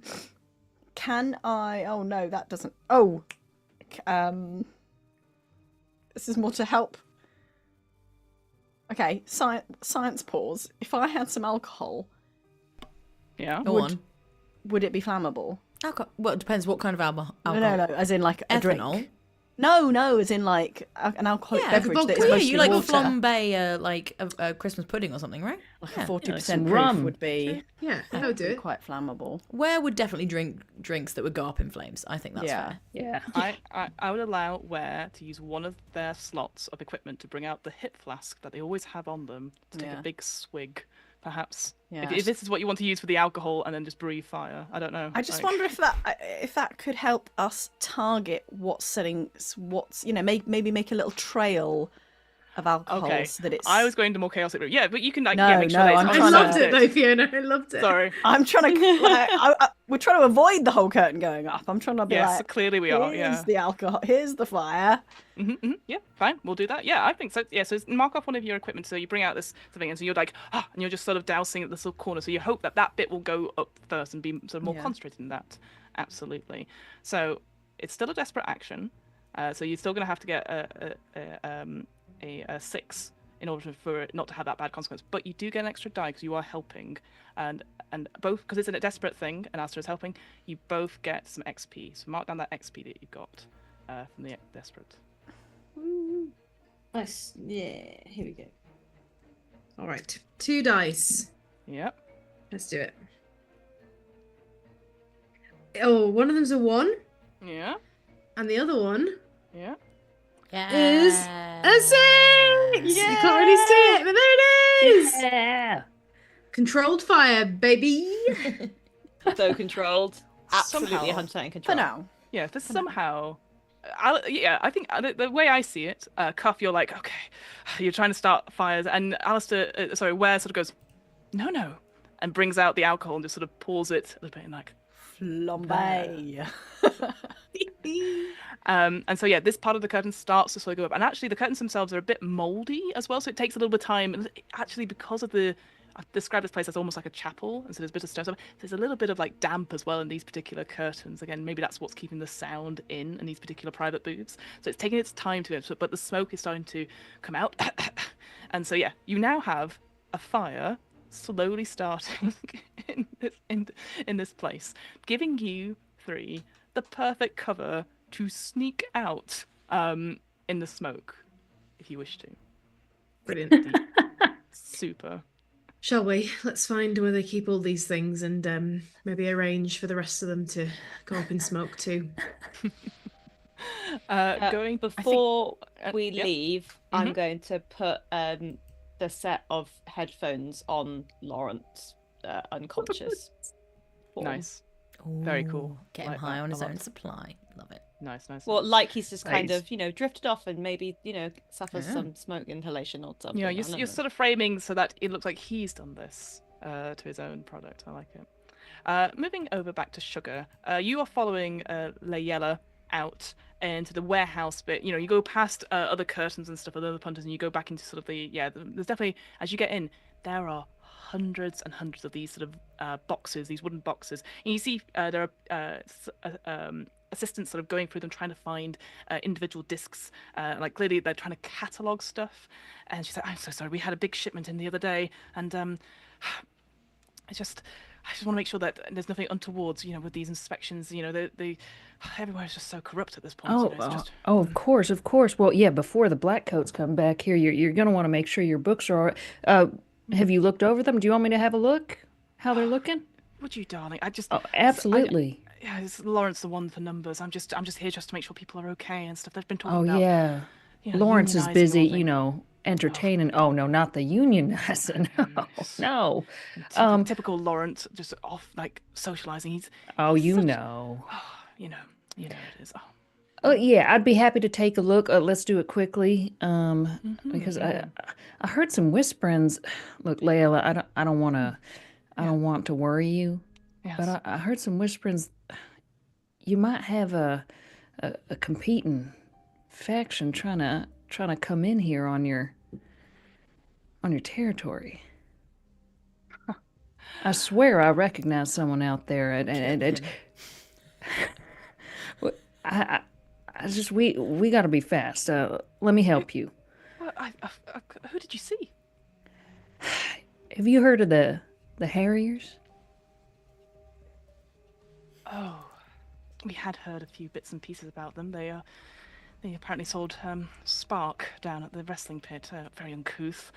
I? Oh no, that doesn't. Oh, this is more to help. Okay, science pause. If I had some alcohol, Go on. Would it be flammable? Alcohol. Well, it depends what kind of alcohol. No, as in like a Ethanol. drink. No, as in like an alcoholic beverage vodka. that's Yeah, mostly you like water. flambe like a Christmas pudding or something, right? Like Yeah. a 40% some proof rum. would be Yeah, I would do it. quite flammable. Where would definitely drink drinks that would go up in flames. I think that's Yeah. fair. Yeah. I would allow Ware to use one of their slots of equipment to bring out the hip flask that they always have on them to take a big swig, perhaps. Yeah. If this is what you want to use for the alcohol and then just breathe fire, I don't know. I just wonder if that could help us target what's maybe make a little trail of alcohol Okay. so that it's. I was going to more chaotic route. Yeah, but you can make No, sure no, that I'm it's I trying loved to- it though, Fiona. I loved it. Sorry. I'm trying to. We're trying to avoid the whole curtain going up. I'm trying to be Yes, like. clearly we are. Here's Yeah. the alcohol. Here's the fire. Yeah, fine. We'll do that. Yeah, I think so. Yeah, so mark off one of your equipment. So you bring out this thing, and so you're like, and you're just sort of dousing at this little corner. So you hope that bit will go up first and be sort of more concentrated in that. Absolutely. So it's still a desperate action. So you're still going to have to get a 6 in order for it not to have that bad consequence. But you do get an extra die because you are helping, and both because it's a desperate thing, and Asta is helping. You both get some XP. So mark down that XP that you got from the desperate. Nice. Yeah, here we go. All right, 2 dice. Yep. Let's do it. Oh, one of them's a 1, Yeah. and the other one Yeah. is a 6. You can't really see it, but there it is. Yeah. Controlled fire, baby. So controlled. Absolutely Somehow. 100% in control. For now. Yeah, for somehow. I think the way I see it, Cuff, you're like, okay, you're trying to start fires, and Alistair, Ware sort of goes, no, and brings out the alcohol and just sort of pours it a little bit and like, Flambe. and so yeah, this part of the curtain starts to slowly go up, and actually the curtains themselves are a bit moldy as well, so it takes a little bit of time, and actually because of I describe this place as almost like a chapel, and so there's a bit of stone. So there's a little bit of like damp as well in these particular curtains. Again, maybe that's what's keeping the sound in these particular private booths. So it's taking its time to go, but the smoke is starting to come out. And so yeah, you now have a fire slowly starting in this place, giving you 3 the perfect cover to sneak out in the smoke if you wish to. Brilliant. Super. Shall we? Let's find where they keep all these things and maybe arrange for the rest of them to go up in smoke too. Before we leave, I'm going to put the set of headphones on Lawrence, unconscious form. Nice. Very cool. Get him Like high that on a his lot. own supply. Love it. Nice. Well, like he's just kind Nice. of, drifted off and maybe, suffers some smoke inhalation or something. Yeah, you're sort of framing so that it looks like he's done this to his own product. I like it. Moving over back to Sugar, you are following Layella out into the warehouse bit. You go past other curtains and stuff, other punters, and you go back into sort of there's definitely, as you get in, there are hundreds and hundreds of these sort of boxes, these wooden boxes. And you see there are assistants sort of going through them, trying to find individual discs. Like clearly they're trying to catalog stuff. And she's like, "I'm so sorry, we had a big shipment in the other day, and I just want to make sure that there's nothing untowards, with these inspections. Everywhere is just so corrupt at this point. Of course. Well, yeah, before the Blackcoats come back here, you're going to want to make sure your books are. Have you looked over them? Do you want me to have a look? How they're looking? Would you, darling? Absolutely. Yeah, it's Lawrence, the one for numbers. I'm just here just to make sure people are okay and stuff. They've been talking Oh about. yeah. Lawrence is busy, entertaining. Oh no, not the unionizing. No. Typical Lawrence, just off like socializing. He's. You know. You know it is. Oh yeah, I'd be happy to take a look. Let's do it quickly, because I heard some whisperings. Look, Layla, I don't want to worry you, Yes. but I heard some whisperings. You might have a competing faction trying to come in here on your territory. I swear I recognize someone out there, and we got to be fast. Let me help you. Who did you see? Have you heard of the Harriers? Oh, we had heard a few bits and pieces about them. They apparently sold Spark down at the wrestling pit. Very uncouth.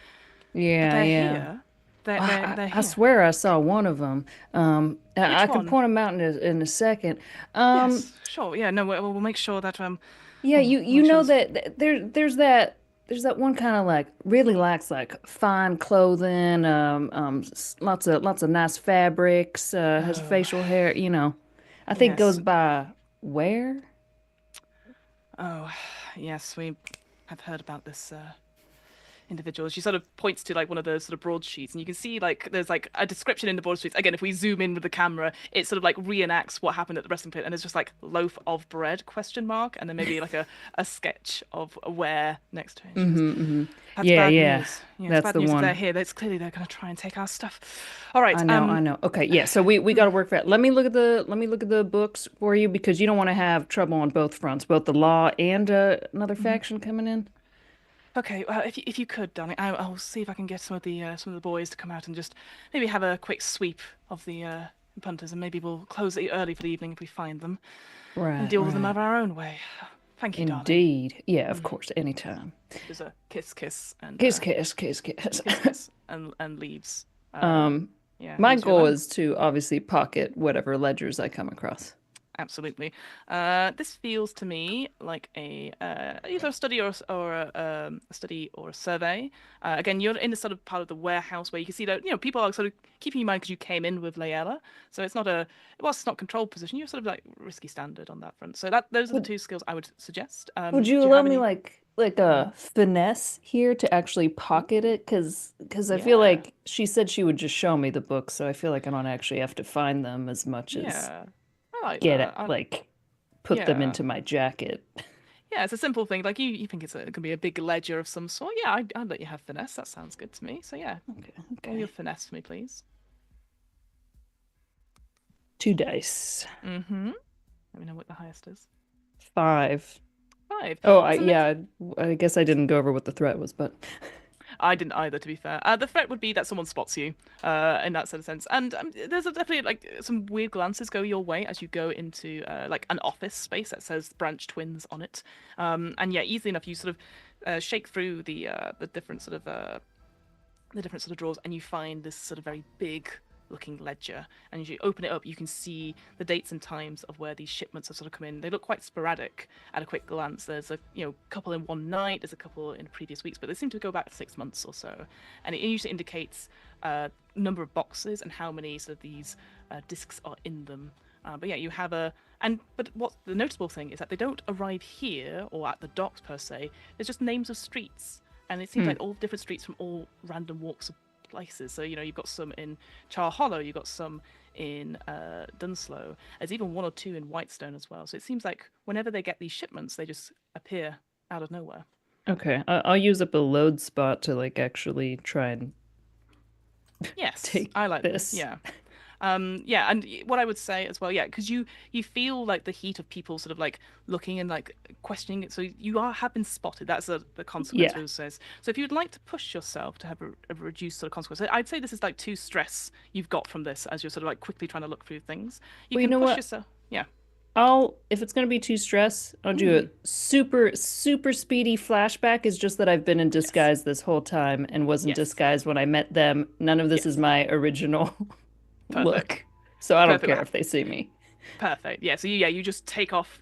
Yeah, but they're yeah. Here. They're here. I swear I saw one of them. I one? can point them out in a second. Yes, sure. Yeah, no, we'll make sure that. Yeah, oh, you know sure. that there's that one kind of like really likes like fine clothing, lots of nice fabrics, has facial hair. I think Yes. goes by where? Oh, yes, we have heard about this individual. She sort of points to like one of the sort of broadsheets, and you can see like there's like a description in the broadsheets. Again, if we zoom in with the camera, it sort of like reenacts what happened at the wrestling pit, and it's just like loaf of bread ? And then maybe like a sketch of where next to it. That's Yeah, bad yeah. news. Yeah, That's it's bad the news if one. they're here. That's clearly they're going to try and take our stuff. All right. I know. Okay, yeah. So we got to work fast. Let me look at the books for you, because you don't want to have trouble on both fronts, both the law and another faction coming in. Okay, if you could, darling, I'll see if I can get some of the boys to come out and just maybe have a quick sweep of the punters, and maybe we'll close it early for the evening if we find them, Right. and deal with them of our own way. Thank you, darling. Indeed. Yeah, of course. Anytime. There's a kiss, and Kiss. kiss, and leaves. Yeah. My leaves you goal alone. is to obviously pocket whatever ledgers I come across. Absolutely. This feels to me like either a study or a study or a survey. Again, you're in the sort of part of the warehouse where you can see that people are sort of keeping in mind because you came in with Layella, so it's not controlled position. You're sort of like risky standard on that front. So those are the two skills I would suggest. Would you do allow have me any- like a finesse here to actually pocket it? Because I feel Yeah. like she said she would just show me the books, so I feel like I don't actually have to find them as much as Yeah, I like get that. it, put them yeah. into my jacket. Yeah, it's a simple thing. Like you think it can be a big ledger of some sort. Yeah, I'd let you have finesse. That sounds good to me. So yeah, roll your finesse for me, please. 2 dice. Let me know what the highest is. 5. 5. Oh, That's I guess I didn't go over what the threat was, but I didn't either, to be fair. The threat would be that someone spots you, in that sort of sense. And there's definitely like some weird glances go your way as you go into like an office space that says Branch Twins on it. And yeah, easily enough, you sort of shake through the different sort of drawers, and you find this sort of very big looking ledger. And as you open it up, you can see the dates and times of where these shipments have sort of come in. They look quite sporadic at a quick glance. There's a couple in one night, there's a couple in previous weeks, but they seem to go back 6 months or so. And it usually indicates number of boxes and how many sort of these discs are in them. But yeah, you have but what the noticeable thing is that they don't arrive here or at the docks per se. There's just names of streets, and it seems like all different streets from all random walks of places. So you've got some in Char Hollow, you've got some in Dunslow. There's even 1 or 2 in Whitestone as well. So it seems like whenever they get these shipments, they just appear out of nowhere. Okay, I'll use up a load spot to like actually try and take I like this. Yeah. Yeah, and what I would say as well, because you feel like the heat of people sort of like looking and like questioning it. So you have been spotted. That's the consequence. Yeah. It says. So if you'd like to push yourself to have a reduced sort of consequence, I'd say this is like 2 stress you've got from this as you're sort of like quickly trying to look through things. You can push yourself. Yeah. If it's going to be 2 stress, I'll do a super speedy flashback. Is just that I've been in disguise this whole time and wasn't disguised when I met them. None of this is my original look, so I don't care if they see me. Perfect. Yeah. So you just take off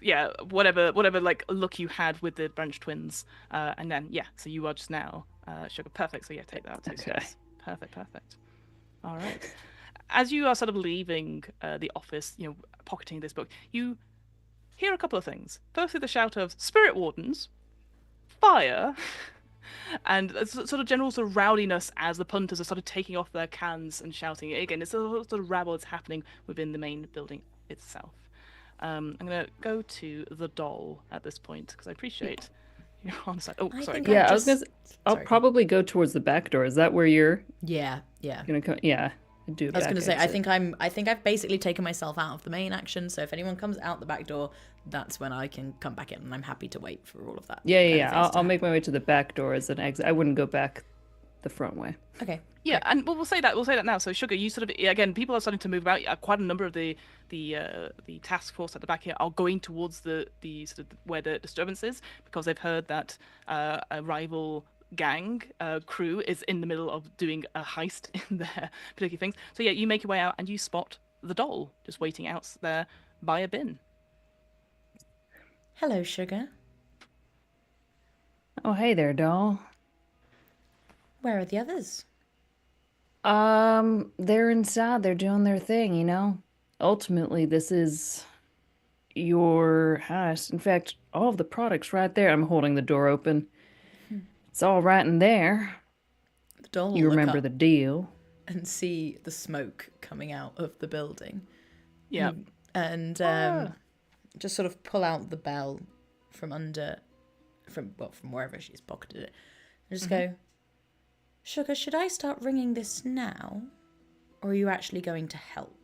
whatever like look you had with the Branch twins, and then so you are just now Sugar. Perfect. So take that. Okay. Perfect. All right. As you are sort of leaving the office, pocketing this book, you hear a couple of things. Firstly, the shout of spirit wardens, fire. And sort of general sort of rowdiness as the punters are sort of taking off their cans and shouting. Again, it's a sort of rabble that's happening within the main building itself. I'm going to go to the doll at this point because I appreciate you're on the side. Oh, sorry. Yeah, I was going to I'll probably go towards the back door. Is that where you're going to come? Yeah. I was going to say, I think I've basically taken myself out of the main action. So if anyone comes out the back door, that's when I can come back in, and I'm happy to wait for all of that. I'll make my way to the back door as an exit. I wouldn't go back the front way. Okay. Yeah, and we'll say that now. So Sugar, you sort of again, people are starting to move about. Quite a number of the task force at the back here are going towards the sort of where the disturbance is because they've heard that a rival gang crew is in the middle of doing a heist in their particular things. So you make your way out and you spot the doll just waiting out there by a bin. Hello, Sugar. Oh, hey there, doll. Where are the others? They're inside. They're doing their thing, Ultimately, this is your heist. In fact, all of the products right there. I'm holding the door open. It's all right in there. The doll you remember the deal. And see the smoke coming out of the building. Yeah. And just sort of pull out the bell from wherever she's pocketed it. And just go, Sugar, should I start ringing this now? Or are you actually going to help?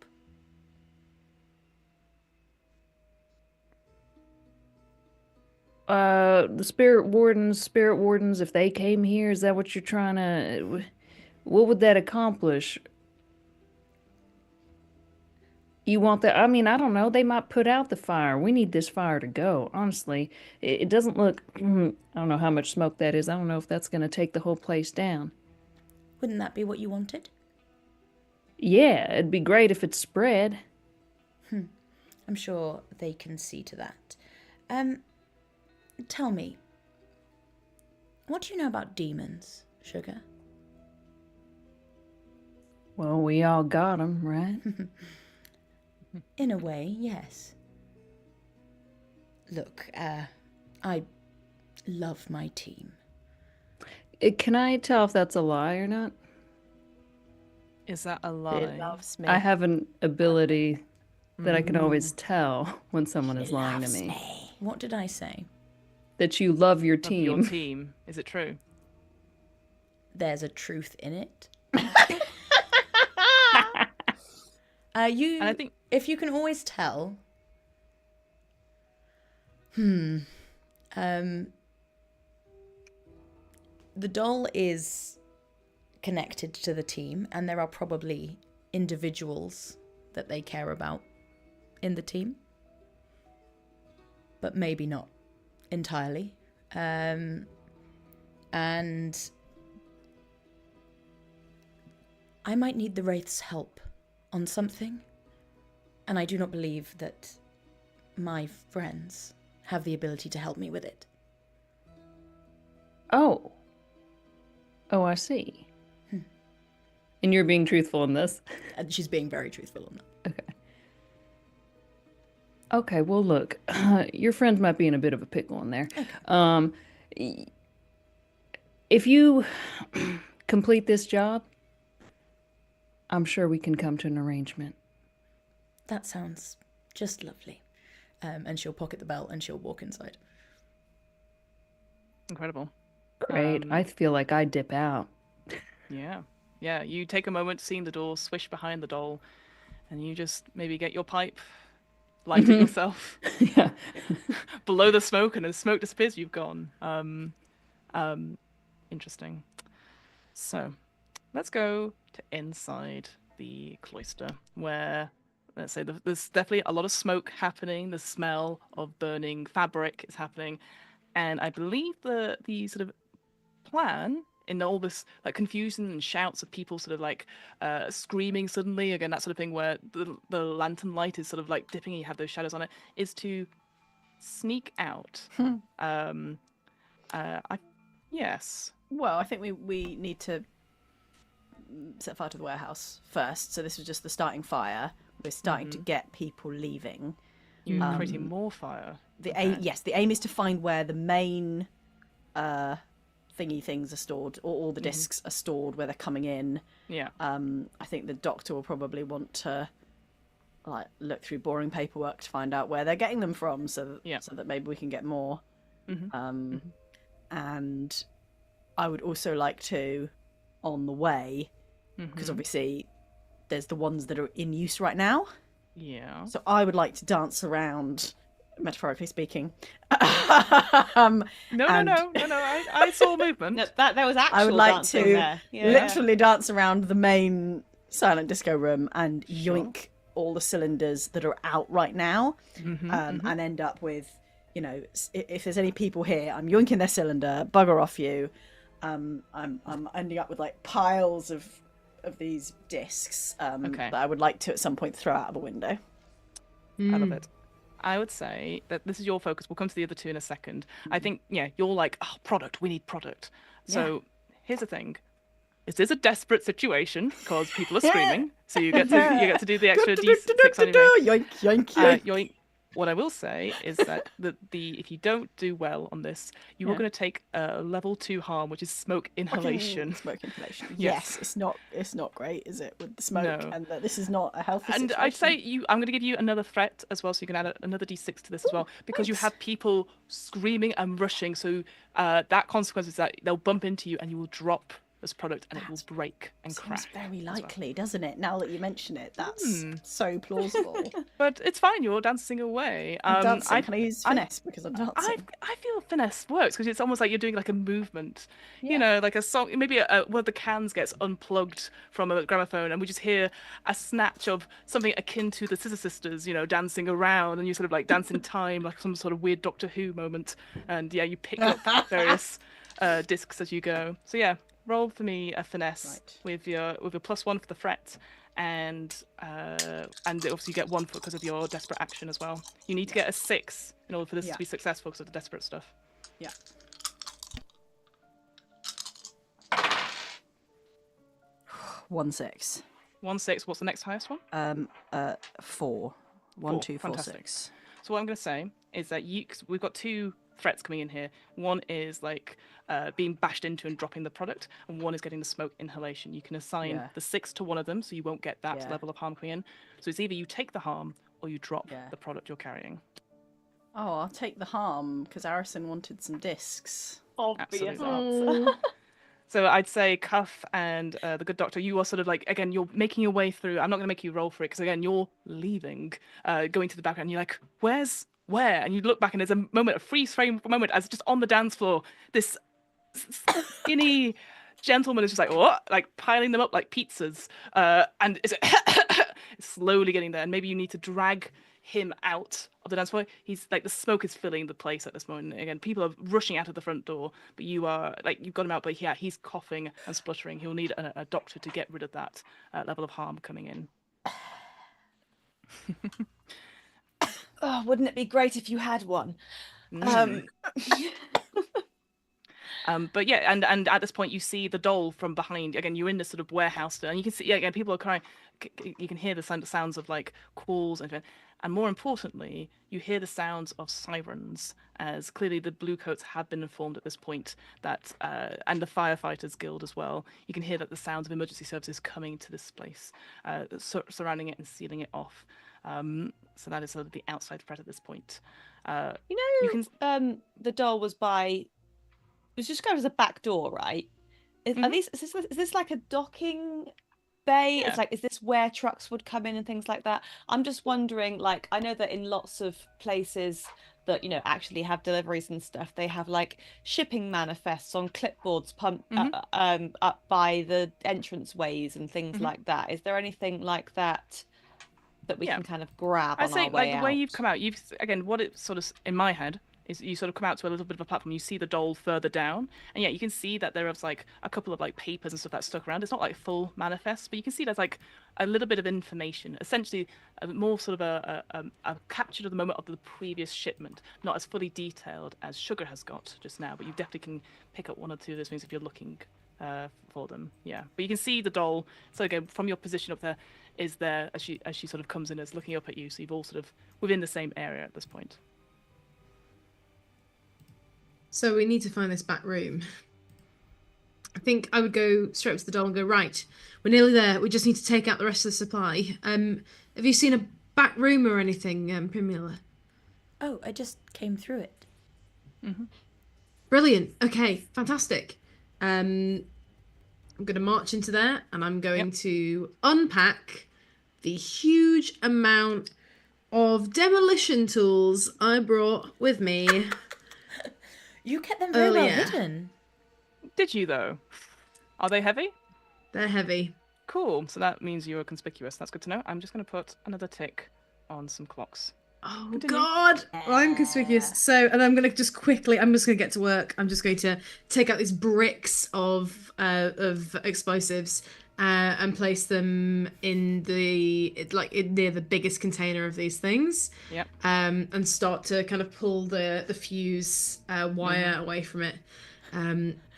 The spirit wardens, if they came here, is that what you're trying to... What would that accomplish? You want that? I mean, I don't know. They might put out the fire. We need this fire to go. Honestly, it doesn't look... I don't know how much smoke that is. I don't know if that's going to take the whole place down. Wouldn't that be what you wanted? Yeah, it'd be great if it spread. I'm sure they can see to that. Tell me, what do you know about demons, Sugar? Well, we all got them, right? In a way, yes. Look, I love my team. Can I tell if that's a lie or not? Is that a lie? It loves me. I have an ability that I can always tell when someone is lying to me. What did I say? That you love your team. Your team. Is it true? There's a truth in it. And I think if you can always tell. The doll is connected to the team, and there are probably individuals that they care about in the team, but maybe not entirely. And I might need the Wraith's help on something, and I do not believe that my friends have the ability to help me with it. Oh, I see. And you're being truthful in this? And she's being very truthful on that. Okay, well, look, your friend might be in a bit of a pickle in there. Okay. If you complete this job, I'm sure we can come to an arrangement. That sounds just lovely. And she'll pocket the belt and she'll walk inside. Incredible. Great. I feel like I dip out. Yeah, you take a moment seeing the door swish behind the doll, and you just maybe get your pipe, light it yourself. Yeah. Below the smoke, and as smoke disappears, you've gone. Interesting. So, let's go to inside the cloister, where, let's say, there's definitely a lot of smoke happening. The smell of burning fabric is happening, and I believe the sort of plan in all this like confusion and shouts of people sort of like screaming suddenly, again, that sort of thing where the lantern light is sort of like dipping and you have those shadows on it, is to sneak out. Yes. Well, I think we need to set fire to the warehouse first. So this was just the starting fire. We're starting to get people leaving. You're creating more fire. The aim is to find where the main thingy things are stored, or all the discs are stored where they're coming in. Yeah. I think the doctor will probably want to like look through boring paperwork to find out where they're getting them from, so that maybe we can get more. And I would also like to, on the way, because obviously there's the ones that are in use right now. Yeah. So I would like to dance around, metaphorically speaking. No. I saw movement. No, that was actual. I would like dancing to there. literally dance around the main silent disco room and yoink all the cylinders that are out right now, and end up with, you know, if there's any people here, I'm yoinking their cylinder, bugger off you. I'm ending up with like piles of these discs that I would like to at some point throw out of the window. I love it. I would say that this is your focus. We'll come to the other two in a second. I think, you're like, product. We need product. So here's the thing. This is a desperate situation because people are screaming. So you get to do the extra D6 on your yoink, yoink, yoink. yoink. What I will say is that if you don't do well on this, you are going to take a level 2 harm, which is smoke inhalation. Smoke inhalation. Yes, it's not great, is it, with the smoke? No. And that this is not a healthy and situation. I'd say I'm going to give you another threat as well, so you can add another D6 to this as well, because you have people screaming and rushing. So that consequence is that they'll bump into you and you will drop this product and it will break and crack. Seems very likely, doesn't it? Now that you mention it, that's so plausible. But it's fine. You're dancing away. I'm dancing. Can I use finesse because I'm dancing? I feel finesse works because it's almost like you're doing like a movement. You know, like a song. Maybe one of the cans gets unplugged from a gramophone, and we just hear a snatch of something akin to the Scissor Sisters, you know, dancing around, and you sort of like dance in time, like some sort of weird Doctor Who moment. And you pick up various discs as you go. So roll for me a finesse with your +1 for the threat, and obviously you get 1 because of your desperate action as well. You need to get a 6 in order for this to be successful because of the desperate stuff. Yeah. 1 6. 1 6. What's the next highest one? 4. 1 2 4 Fantastic. 6. So what I'm going to say is that we've got 2 threats coming in here. One is like being bashed into and dropping the product, and one is getting the smoke inhalation. You can assign the 6 to one of them, so you won't get that level of harm coming in. So it's either you take the harm or you drop the product you're carrying. Oh, I'll take the harm because Arison wanted some discs. Obvious Absolutely. answer. So I'd say Cuff and the good doctor, you are sort of like, again, you're making your way through. I'm not going to make you roll for it because, again, you're leaving, going to the background. You're like, where? And you look back and there's a moment, a freeze frame moment, as just on the dance floor, this skinny gentleman is just like, what? Like piling them up like pizzas. And it's slowly getting there. And maybe you need to drag him out of the dance floor. He's like, the smoke is filling the place at this moment. And again, people are rushing out of the front door, but you are like, you've got him out, but he's coughing and spluttering. He'll need a doctor to get rid of that level of harm coming in. Oh, wouldn't it be great if you had one? But yeah, and at this point you see the doll from behind. Again, you're in this sort of warehouse, and you can see again people are crying. You can hear the sounds of like calls and more importantly, you hear the sounds of sirens. As clearly the Bluecoats have been informed at this point that, and the firefighters guild as well. You can hear that the sounds of emergency services coming to this place, surrounding it and sealing it off. So that is sort of the outside threat at this point. The doll was by. It was just going as a back door, right? Is this like a docking bay? Yeah. It's like, is this where trucks would come in and things like that? I'm just wondering, like, I know that in lots of places that, you know, actually have deliveries and stuff, they have like shipping manifests on clipboards pumped up by the entrance ways and things like that. Is there anything like that we can kind of grab on our way out? I say, like, the way you've come out, again, what it sort of, in my head, is you sort of come out to a little bit of a platform, you see the doll further down, and yeah, you can see that there is like a couple of like papers and stuff that's stuck around. It's not like full manifest, but you can see there's like a little bit of information, essentially more sort of a capture of the moment of the previous shipment, not as fully detailed as Sugar has got just now, but you definitely can pick up one or two of those things if you're looking for them. Yeah, but you can see the doll. So again, from your position up there, is there as she sort of comes in, as looking up at you, so you've all sort of within the same area at this point. So we need to find this back room. I think I would go straight up to the doll and go, right, we're nearly there. We just need to take out the rest of the supply. Have you seen a back room or anything, Primula? Oh, I just came through it. Brilliant. Okay, fantastic. I'm going to march into there and I'm going to unpack the huge amount of demolition tools I brought with me. You kept them very well hidden. Did you, though? Are they heavy? They're heavy. Cool. So that means you're conspicuous. That's good to know. I'm just going to put another tick on some clocks. Oh, continue. God! Well, I'm conspicuous. So, and I'm going to just quickly, I'm just going to get to work. I'm just going to take out these bricks of explosives and place them in near the biggest container of these things. Yep. And start to kind of pull the fuse wire away from it,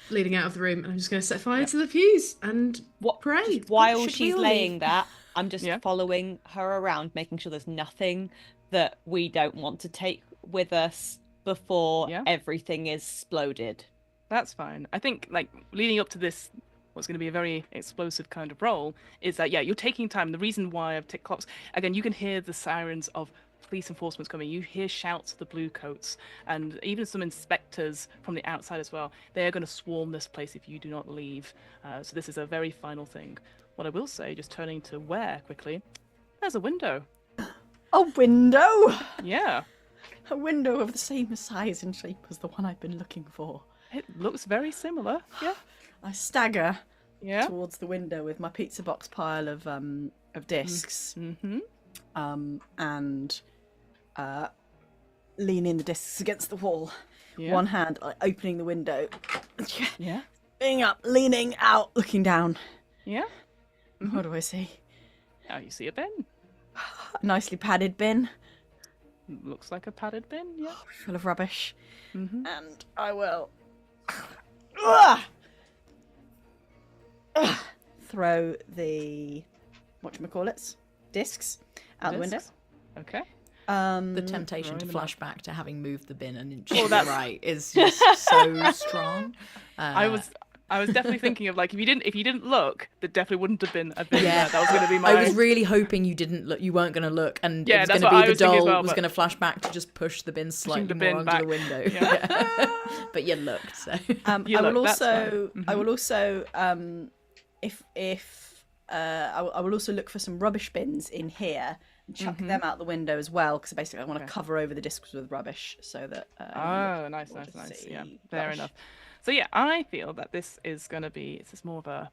leading out of the room. And I'm just going to set fire to the fuse and pray. While she's laying that, I'm just following her around, making sure there's nothing that we don't want to take with us before everything is exploded. That's fine. I think, like, leading up to this, what's going to be a very explosive kind of role, is that, you're taking time. The reason why I've ticked clocks, again, you can hear the sirens of police enforcement's coming. You hear shouts of the Bluecoats, and even some inspectors from the outside as well. They are going to swarm this place if you do not leave. So this is a very final thing. What I will say, just turning to where quickly, there's a window. A window? Yeah. A window of the same size and shape as the one I've been looking for. It looks very similar. Yeah. I stagger towards the window with my pizza box pile of discs, and lean in the discs against the wall. Yeah. One hand opening the window. Yeah. Being up, leaning out, looking down. Yeah. What do I see? Oh, you see a bin. A nicely padded bin. Looks like a padded bin, yeah. Full of rubbish. And I will throw the discs out the window. Okay. The temptation to flash back to having moved the bin an inch to the right is just so strong. I was definitely thinking of, like, if you didn't look, there definitely wouldn't have been a bin there. That was going to be my... I was really hoping you didn't look. You weren't going to look, and it was going to be the doll was going to flash back to just push the bin slightly more onto the window. Yeah. But you looked. So I will also I will also look for some rubbish bins in here and chuck them out the window as well, because basically I want to cover over the discs with rubbish so that. Nice. Yeah, fair enough. So yeah, I feel that this is going to be, it's just more of a...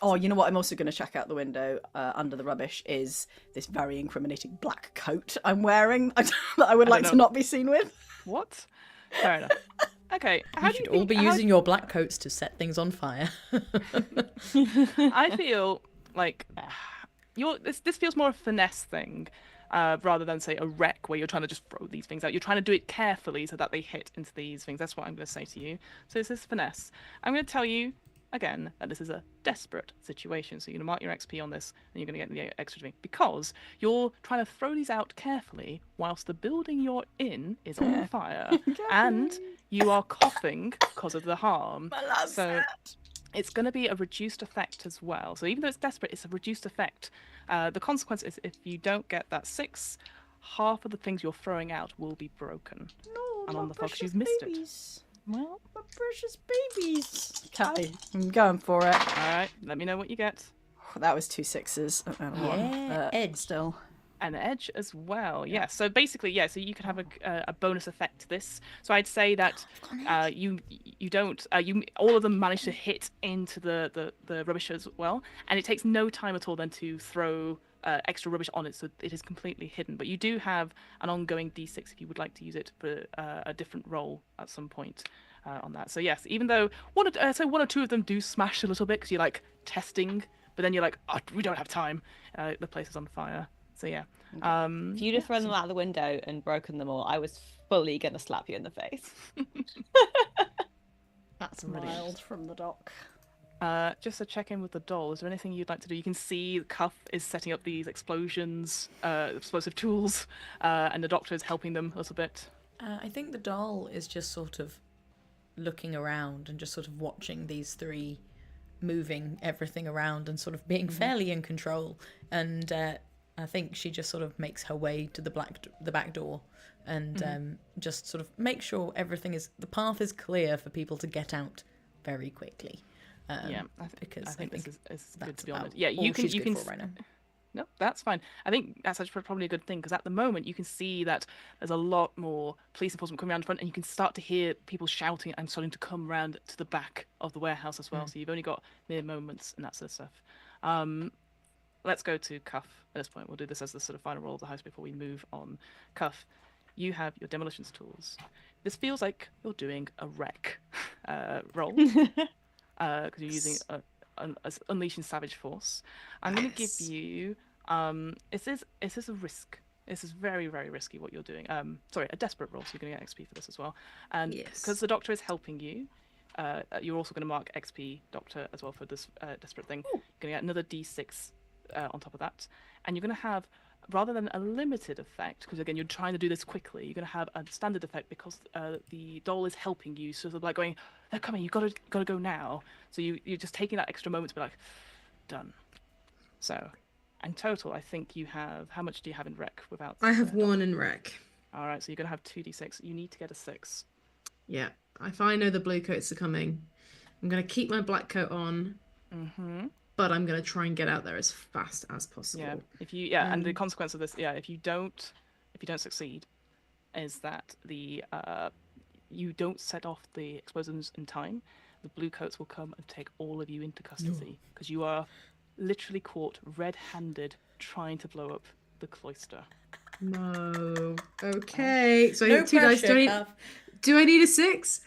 Oh, you know what I'm also going to check out the window under the rubbish is this very incriminating black coat I'm wearing that I would like to not be seen with. What? Fair enough. Okay. You should all be using your black coats to set things on fire. I feel like... this feels more a finesse thing, rather than say a wreck where you're trying to just throw these things out. You're trying to do it carefully so that they hit into these things. That's what I'm going to say to you. So this is finesse. I'm going to tell you again that this is a desperate situation. So you're going to mark your XP on this, and you're going to get the extra thing because you're trying to throw these out carefully whilst the building you're in is on fire, and you are coughing because of the harm. So it's going to be a reduced effect as well. So even though it's desperate, it's a reduced effect. The consequence is if you don't get that 6, half of the things you're throwing out will be broken. No, and my on the fox, precious you've missed babies. Well, My precious babies. Okay, I'm going for it. all right. Let me know what you get. That was 2 6s. Edge. Still. An edge as well. Yeah. So basically, yeah. So you could have a bonus effect to this. So I'd say that you don't all of them manage to hit into the rubbish as well, and it takes no time at all then to throw extra rubbish on it, so it is completely hidden. But you do have an ongoing D6 if you would like to use it for a different role at some point on that. So yes, even though one or two of them do smash a little bit because you're like testing, but then you're like, oh, we don't have time. The place is on fire. So yeah. If you'd have thrown them out the window and broken them all, I was fully gonna slap you in the face. That's mild from the dock. Just to check in with the doll, is there anything you'd like to do? You can see Cuff is setting up these explosions, explosive tools, and the doctor is helping them a little bit. I think the doll is just sort of looking around and just sort of watching these 3 moving everything around and sort of being fairly in control. And I think she just sort of makes her way to the back door and just sort of make sure the path is clear for people to get out very quickly. Yeah, because I think this is good, to be about honest. Yeah, all you can she's good for right now. No, that's fine. I think that's actually probably a good thing because at the moment you can see that there's a lot more police enforcement coming around the front, and you can start to hear people shouting and starting to come around to the back of the warehouse as well. So you've only got mere moments and that sort of stuff. Let's go to Cuff at this point. We'll do this as the sort of final roll of the house before we move on. Cuff, you have your demolitions tools. This feels like you're doing a wreck roll because you're using unleashing savage force. I'm going to give you this is a risk. This is very, very risky what you're doing. A desperate roll, so you're going to get XP for this as well. And because the doctor is helping you, you're also going to mark XP doctor as well for this desperate thing. You're going to get another D6 on top of that, and you're going to have, rather than a limited effect, because again you're trying to do this quickly, you're going to have a standard effect because the doll is helping you, sort of like going, they're coming, you got to go now. So you're just taking that extra moment to be like, done. So in total, I think you have, how much do you have in rec without? I have 1 in rec. All right, so you're going to have 2d6. You need to get a 6. Yeah, if I know the Bluecoats are coming, I'm going to keep my black coat on. But I'm going to try and get out there as fast as possible. Yeah, if you and the consequence of this, if you don't succeed, is that you don't set off the explosions in time, the Bluecoats will come and take all of you into custody because you are literally caught red-handed trying to blow up the cloister. No. Okay. So I No need 2 dice. pressure, Do I need a 6?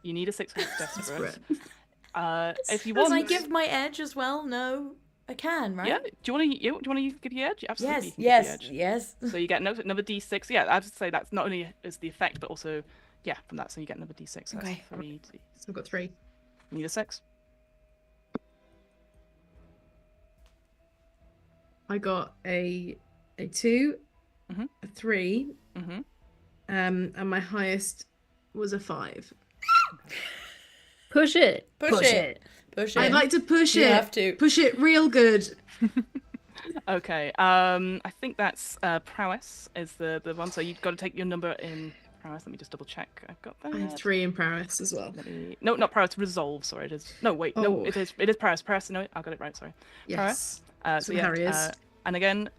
You need a 6 for desperate. If you Can want, I give my edge as well? No, I can, right? Yeah. Do you want to give your edge? Absolutely. Yes. So you get another D6. Yeah, I have to say that's not only is the effect, but also from that. So you get another D6. So Okay. 3 D. So I've got 3. You need a 6. I got a 2, a 3, and my highest was a 5. Push it. Push it. I'd like to push You it. have to. Push it real good. Okay. I think that's prowess is the one. So you've got to take your number in prowess. Let me just double check. I've got that. I have 3 in prowess as well. No, not prowess. Resolve. Sorry, it is. No, wait. No, it is prowess. Prowess. No, I got it right. Sorry. Yes. Prowess. So Harry is. And again,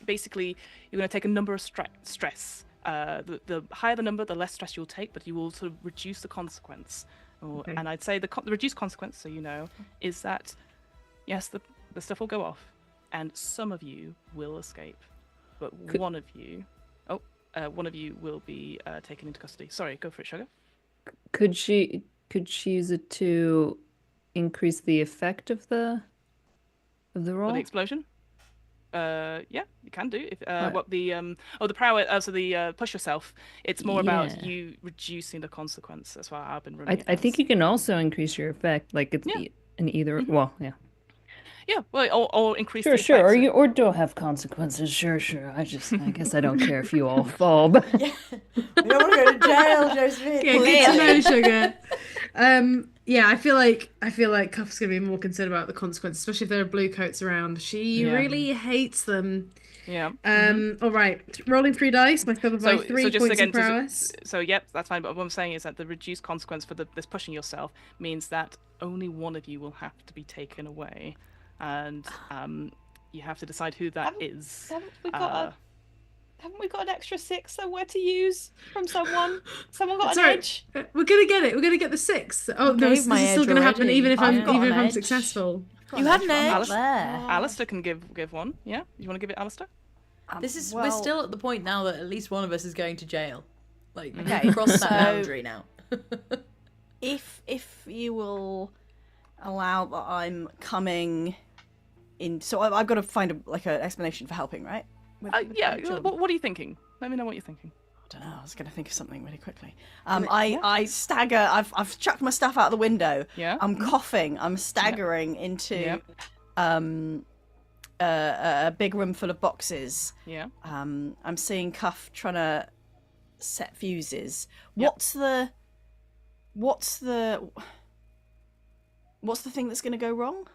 basically you're going to take a number of stress. The higher the number, the less stress you'll take, but you will sort of reduce the consequence. Okay. And I'd say the reduced consequence, so you know, is that yes, the stuff will go off, and some of you will escape, but one of you will be taken into custody. Sorry, go for it, Sugar. Could she use it to increase the effect of the roll? Or the explosion? Yeah, you can do. If what the the power, so the push yourself. It's more about you reducing the consequence. That's why I've been running. I think you can also increase your effect. Like it's an either. Well, yeah. Yeah, well, or increase Sure, the sure, effects. or don't have consequences. Sure. I guess I don't care if you all fall, but We don't want to go to jail, Josephine. Yeah, good to know, sugar. Yeah, I feel like Cuff's gonna be more concerned about the consequences, especially if there are Bluecoats around. She really hates them. Yeah. All right, rolling 3 dice. My cover by 3 points of prowess. So yep, that's fine. But what I'm saying is that the reduced consequence for this pushing yourself means that only one of you will have to be taken away, and you have to decide who that is. Haven't we got an extra 6 somewhere to use from someone? Someone got an Sorry, edge. we're gonna get it. We're gonna get the 6. Oh no, this is still gonna happen even if I'm successful. You had an edge. Alistair can give one. Yeah, you want to give it, Alistair? We're still at the point now that at least one of us is going to jail. Like, we've crossed that boundary now. If you will allow that I'm coming in, so I've got to find an explanation for helping, right? Yeah. What are you thinking? Let me know what you're thinking. I don't know. I was going to think of something really quickly. I stagger. I've chucked my stuff out the window. Yeah. I'm coughing. I'm staggering into a big room full of boxes. Yeah. I'm seeing Cuff trying to set fuses. Yep. What's the thing that's going to go wrong?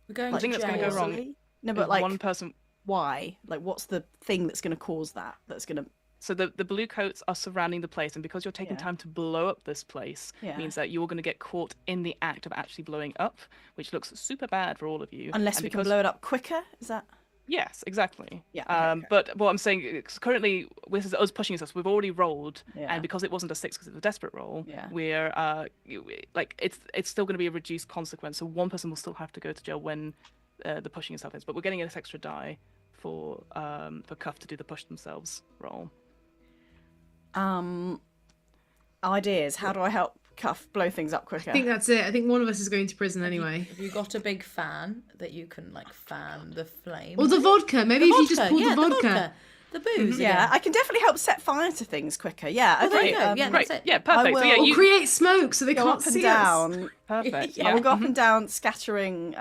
We're going I think that's going to go wrong. No, but one person. Why? Like, what's the thing that's going to cause that? That's going to. So the Bluecoats are surrounding the place, and because you're taking time to blow up this place, means that you're going to get caught in the act of actually blowing up, which looks super bad for all of you. Unless we can blow it up quicker, is that? Yes, exactly. Yeah. Okay. But what I'm saying is currently, this is us pushing us. We've already rolled, and because it wasn't a 6, because it was a desperate roll, we're it's still going to be a reduced consequence. So one person will still have to go to jail when the pushing itself is. But we're getting this extra die for Cuff to do the push themselves roll. Ideas. How do I help Cuff blow things up quicker? I think that's it. I think one of us is going to prison anyway. Have you got a big fan that you can fan the flame? Or the vodka. Maybe if you just pour the vodka. The booze. Yeah, I can definitely help set fire to things quicker. Yeah, okay. There you go. Yeah, great. That's it. Yeah, perfect. So or create smoke so they go can't up and see down. us. Perfect. I will go up and down, scattering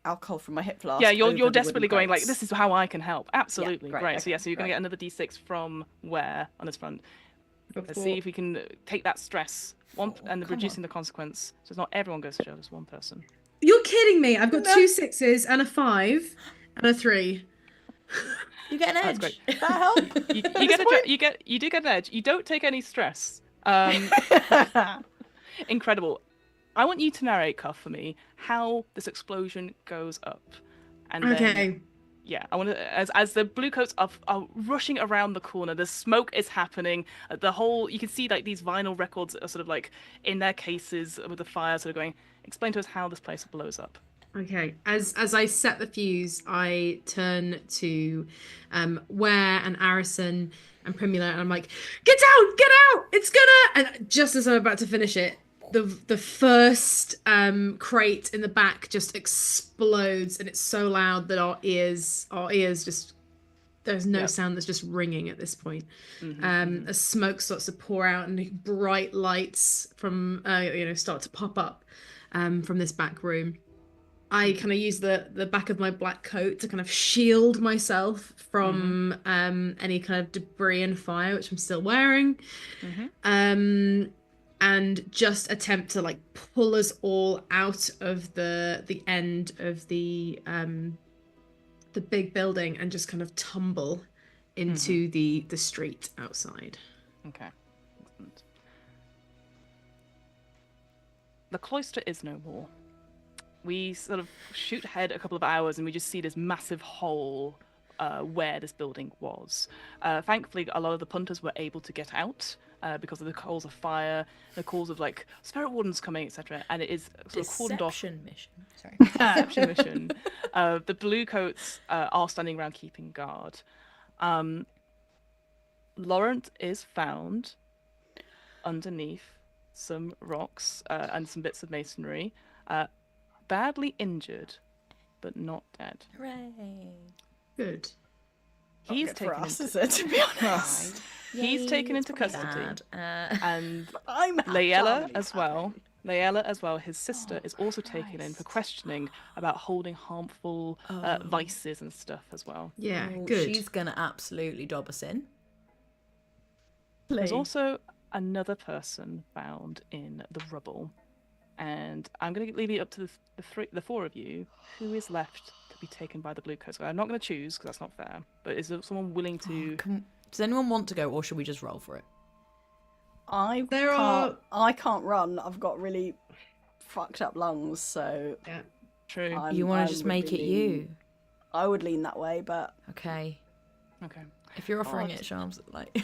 alcohol from my hip flask. Yeah, you're desperately going like, this is how I can help. Absolutely. Great. Right. Okay, So you're going to get another d6 from where on this front? Let's see if we can take that stress and reducing the consequence. So it's not everyone goes to jail, just one person. You're kidding me. I've got 2 6s and a 5 and a 3. You get an edge. That's great. That help? You do get an edge. You don't take any stress. Incredible. I want you to narrate, Cuff, for me how this explosion goes up. And then, yeah, I want to, as the Bluecoats are rushing around the corner, the smoke is happening. You can see these vinyl records are sort of in their cases with the fire, sort of going. Explain to us how this place blows up. Okay, as I set the fuse, I turn to Ware and Arison and Primula, and I'm like, get out, it's gonna. And just as I'm about to finish it, the first crate in the back just explodes, and it's so loud that our ears just, there's no sound, that's just ringing at this point. As smoke starts to pour out and bright lights from start to pop up from this back room. I kind of use the back of my black coat to kind of shield myself from any kind of debris and fire, which I'm still wearing. And just attempt to pull us all out of the end of the big building and just kind of tumble into the street outside. Okay. Excellent. The cloister is no more. We sort of shoot ahead a couple of hours and we just see this massive hole where this building was. Thankfully, a lot of the punters were able to get out because of the calls of fire, the calls of spirit wardens coming, etc. And it is sort of cordoned off. Deception mission. The Bluecoats are standing around keeping guard. Laurent is found underneath some rocks and some bits of masonry. Badly injured, but not dead. Hooray. Good. He's Good taken for us, into, is it, to be honest? he's taken into Probably custody, bad. and I'm Layella Charlie. as well. Layella as well. His sister is also taken in for questioning about holding harmful vices and stuff as well. Yeah, Oh, good. She's gonna absolutely dob us in. There's also another person found in the rubble, and I'm going to leave it up to the four of you. Who is left to be taken by the Bluecoats? I'm not going to choose because that's not fair. But is there someone willing to? Does anyone want to go, or should we just roll for it? I can't run. I've got really fucked up lungs, so Yeah. True. You want I to just would make it lean- you? I would lean that way, but Okay. Okay. If you're offering it, Shams, like.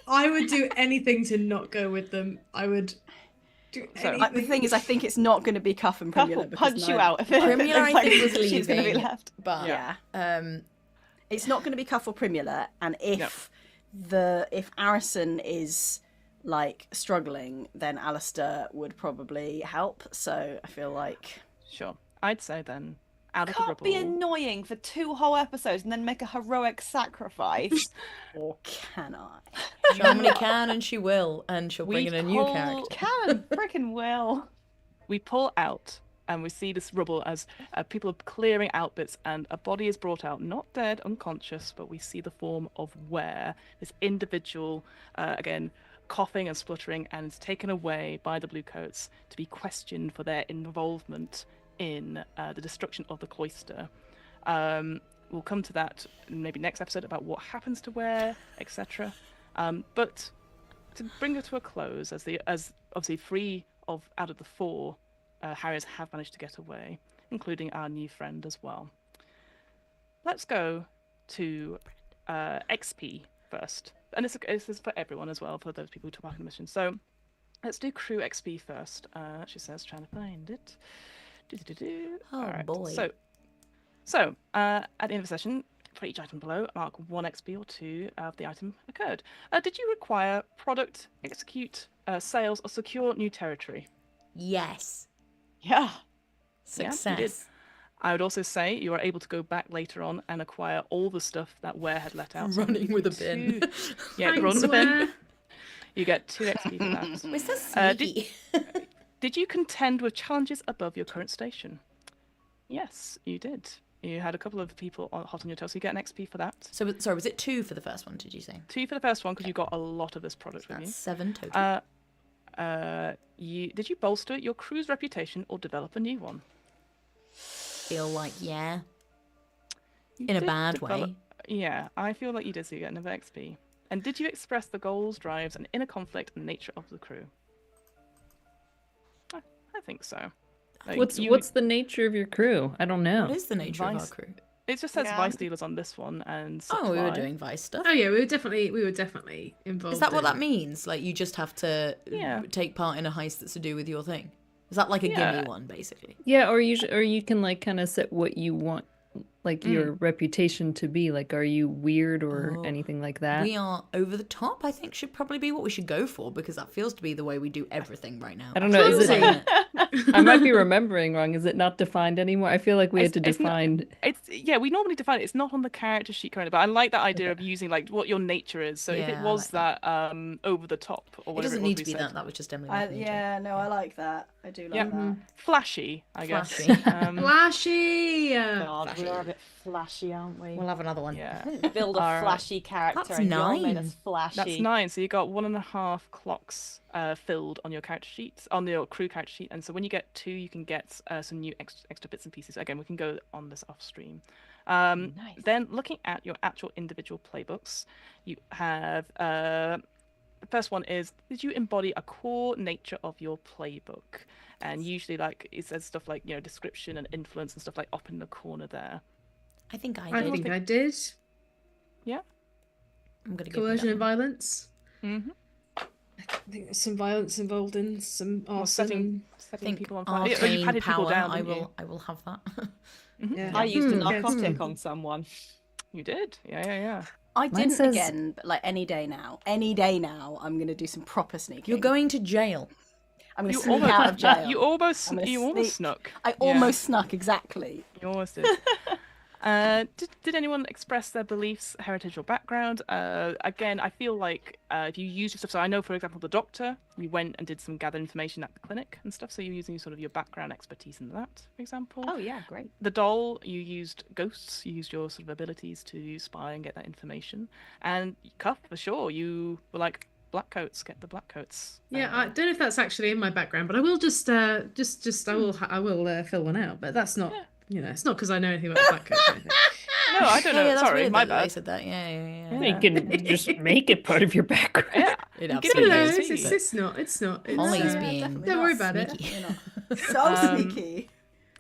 I would do anything to not go with them. I would do So- anything. the thing is, I think it's not going to be Cuff and Cuff Primula will because punch you out if it Primula, I looks like think, was she's going to be leaving. left. But yeah, it's not going to be Cuff or Primula, and if Arison is like struggling, then Alistair would probably help. So I feel like Sure. I'd say then out of the Can't rubble. be annoying for 2 whole episodes and then make a heroic sacrifice. or can I? Shamini can and she will, and she'll bring We in a new pull- character. Can freaking will. We pull out and we see this rubble as people are clearing out bits, and a body is brought out, not dead, unconscious, but we see the form of Ware, this individual, again, coughing and spluttering, and is taken away by the Bluecoats to be questioned for their involvement in the destruction of the cloister. We'll come to that in maybe next episode about what happens to Ware, etc. But to bring it to a close, as obviously 3 out of the 4 Harriers have managed to get away, including our new friend as well. Let's go to XP first. And this is for everyone as well, for those people who took part in the mission. So let's do crew XP first. She says, trying to find it. Oh, Alright, boy. So at the end of the session, for each item below, mark 1 XP or 2 of the item occurred. Did you require product, execute sales, or secure new territory? Yes. Yeah. Success. Yeah, you did. I would also say you are able to go back later on and acquire all the stuff that Ware had let out. So Running with a two- bin. Yeah, Thanks, run with a bin. Ware. You get 2 XP for that. We're so Did- sneaky. Did you contend with challenges above your current station? Yes, you did. You had a couple of people hot on your tail, so you get an XP for that. So, sorry, was it 2 for the first one, did you say? 2 for the first one, because you got a lot of this product with That's you. 7 total. Did you bolster your crew's reputation or develop a new one? Feel like, yeah. You In a did bad develop- way. Yeah, I feel like you did, so you get another XP. And did you express the goals, drives, and inner conflict and nature of the crew? I think so. Like, What's the nature of your crew? I don't know. What is the nature of our Vice- crew? It just says Yeah. vice dealers on this one, and Oh, we were supply. doing Vice stuff. Oh yeah, we were definitely involved. Is that what in- that means? Like, you just have to Yeah. take part in a heist that's to do with your thing? Is that like a Yeah. gimme one, basically? Yeah, or you can like kind of set what you want, like your reputation to be. Like, are you weird or Oh, anything like that? We are over the top, I think, should probably be what we should go for, because that feels to be the way we do everything right now. I don't know. Is Saying it? I might be remembering wrong. Is it not defined anymore? I feel like we had to It's not- define. We normally define it. It's not on the character sheet currently, but I like that idea of using like what your nature is. So if Yeah, it I was like that over the top or It whatever doesn't was need to we be said. that. That was just Emily. making a joke. Yeah, no, I like that. I do like that. Flashy, I guess. Flashy. Flashy. God, we are a bit flashy, aren't we? We'll have another one. Yeah. Build a Alright. flashy character That's and you're made 9. us flashy. That's 9. So you got 1.5 clocks filled on your character sheet, on your crew character sheet, and so when you get 2, you can get some new extra bits and pieces. Again, we can go on this off stream. Nice. Then looking at your actual individual playbooks, you have the first one is, did you embody a core nature of your playbook? And usually, like, it says stuff like, description and influence and stuff like up in the corner there. I think I I did. think I did. Yeah. I'm gonna give Coercion you and that one. violence. Mm-hmm. I think there's some violence involved in some Or arson. setting I think people on fire. Yeah, arcane you patted people power. down. I didn't you? will. I will have that. Yeah. I used a Hmm. narcotic on someone. You did. Yeah. I Mine didn't says- again, but like any day now, I'm gonna do some proper sneaking. You're going to jail. I'm gonna You sneak out of jail. You almost I'm gonna snuck. I Yeah. almost snuck, exactly. You almost did. Did anyone express their beliefs, heritage, or background? Again, I feel like if you use your stuff, so I know, for example, the doctor, you went and did some gathered information at the clinic and stuff, so you're using sort of your background expertise in that, for example. Oh yeah, great. The doll, you used ghosts, you used your sort of abilities to spy and get that information. And Cuff, for sure, you were like, Blackcoats, get the Blackcoats. Yeah, I don't know if that's actually in my background, but I will I will fill one out. But that's not, it's not because I know anything about black coats or anything. No, I don't know. Yeah, that's Sorry, weird my that they bad. said that. Yeah. You can just make it part of your background. Yeah, It you absolutely give it No, a is, nose. it's not. It's not. It's, Holly's Yeah, being definitely don't worry not. about it. sneaky. So sneaky.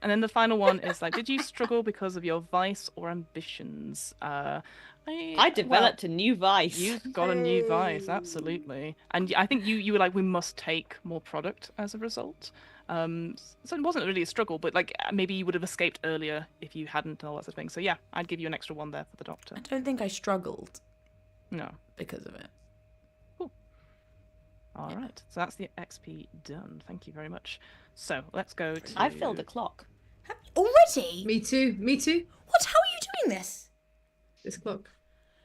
And then the final one is like, did you struggle because of your vice or ambitions? I developed a new vice. You've got a new vice, absolutely. And I think you were like, we must take more product as a result. So it wasn't really a struggle, but like maybe you would have escaped earlier if you hadn't and all that sort of thing. So yeah, I'd give you an extra one there for the doctor. I don't think I struggled No. because of it. All right. So that's the XP done. Thank you very much. So let's go to... I filled a clock. Already? Me too. Me too. What? How are you doing this? This clock.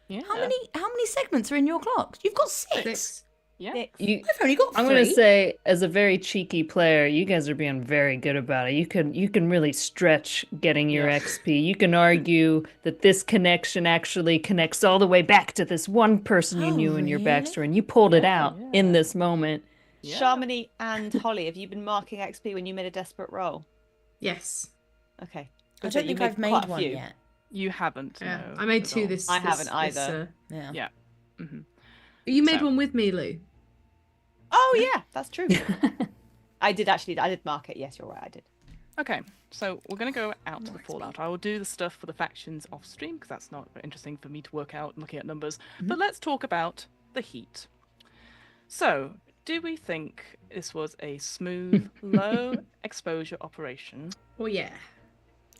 Yeah. How many segments are in your clock? You've got 6. 6. Yeah. You, I've only got 3. I'm gonna say, as a very cheeky player, you guys are being very good about it. You can really stretch getting your XP. You can argue that this connection actually connects all the way back to this one person you knew in your backstory, and you pulled it out in this moment. Yeah. Shamini and Holly, have you been marking XP when you made a desperate roll? Yes. Okay. I Good, don't you think I've quite made a one few. yet. You haven't. Yeah. No, I made at 2 all. this. I this- haven't either. Yeah. Yeah. Mm-hmm. You made So- one with me, Lou. Oh yeah, that's true. I did mark it. Yes, you're right. I did. Okay, so we're going to go out to the fallout. I will do the stuff for the factions off stream because that's not very interesting for me to work out looking at numbers. But let's talk about the heat. So, do we think this was a smooth, low exposure operation? Oh yeah.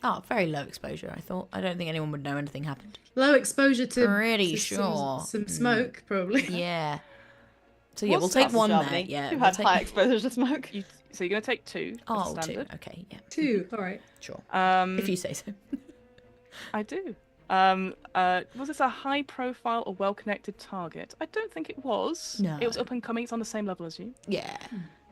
Oh, very low exposure, I thought. I don't think anyone would know anything happened. Low exposure to Pretty to sure. some smoke, probably. Yeah. So yeah, we'll What's take up, one there. Shamini? Yeah. You we'll had take... high exposure to smoke. So you're going to take 2 as Oh, 2. standard. Okay, yeah. 2. All right. Sure. If If you say so. I do. Was this a high-profile or well-connected target? I don't think it was. No. It was up and coming. It's on the same level as you. Yeah.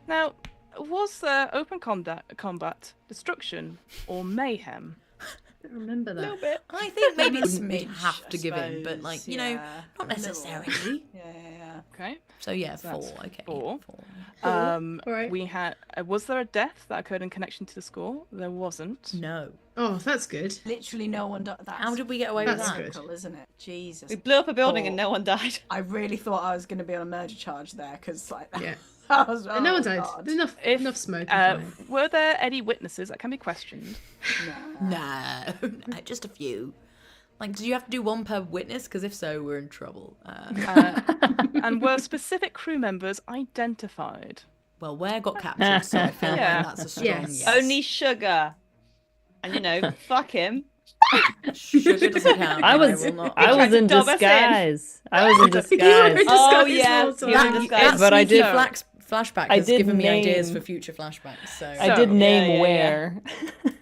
Now, was there open combat, destruction, or mayhem? I don't remember that. A little bit. I think maybe you Smidge, wouldn't have to I give in, but like, suppose, you know, yeah. not necessarily. Yeah. Okay. So yeah, So that's 4. Okay. 4. All right. We had. Was there a death that occurred in connection to the score? There wasn't. No. Oh, that's good. Literally no one died. How did we get away with That's that? good. Typical, isn't it? Jesus. We blew up a building and Oh. no one died. I really thought I was going to be on a murder charge there because like Yeah. I was, And no one oh, died. God. There's enough smoke. and fire. Were there any witnesses that can be questioned? No, just a few. Like, do you have to do one per witness? Because if so, we're in trouble. And were specific crew members identified? Well, Ware got captured, so I feel Yeah. like that's a strong Yes. yes. Only Sugar. And you know, fuck him. Sugar doesn't count. I will was not. I was in Dob us in. disguise. I was in You were disguise. in Oh, disguise yeah. the whole time. You were in That, disguise. that But I sneaky did- flashback I has did given me ideas name- for future flashbacks. So I did name yeah. where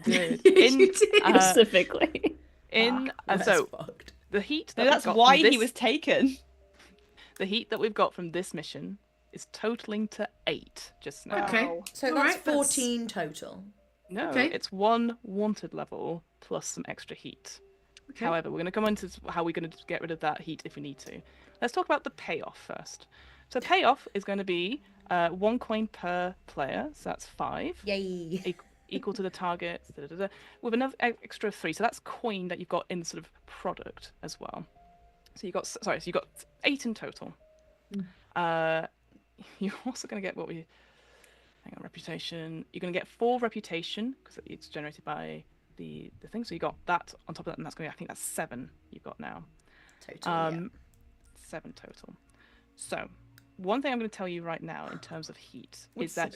Did. You did. specifically. that's So fucked. the heat. No, That that's we've got why from this, he was taken. The heat that we've got from this mission is totaling to 8 just now. Okay. Wow. So All that's right, that's- 14 total. No, Okay. it's 1 wanted level plus some extra heat. Okay. However, we're going to come on to how we're going to get rid of that heat if we need to. Let's talk about the payoff first. So payoff is going to be 1 coin per player, so that's 5. Yay. Equal to the target, with another extra 3. So that's coin that you've got in sort of product as well. So you got 8 in total. You're also going to get reputation. You're going to get 4 reputation because it's generated by the thing. So you got that on top of that, and that's going to be, I think that's 7 you've got now. Total, 7 total. So one thing I'm going to tell you right now in terms of heat is that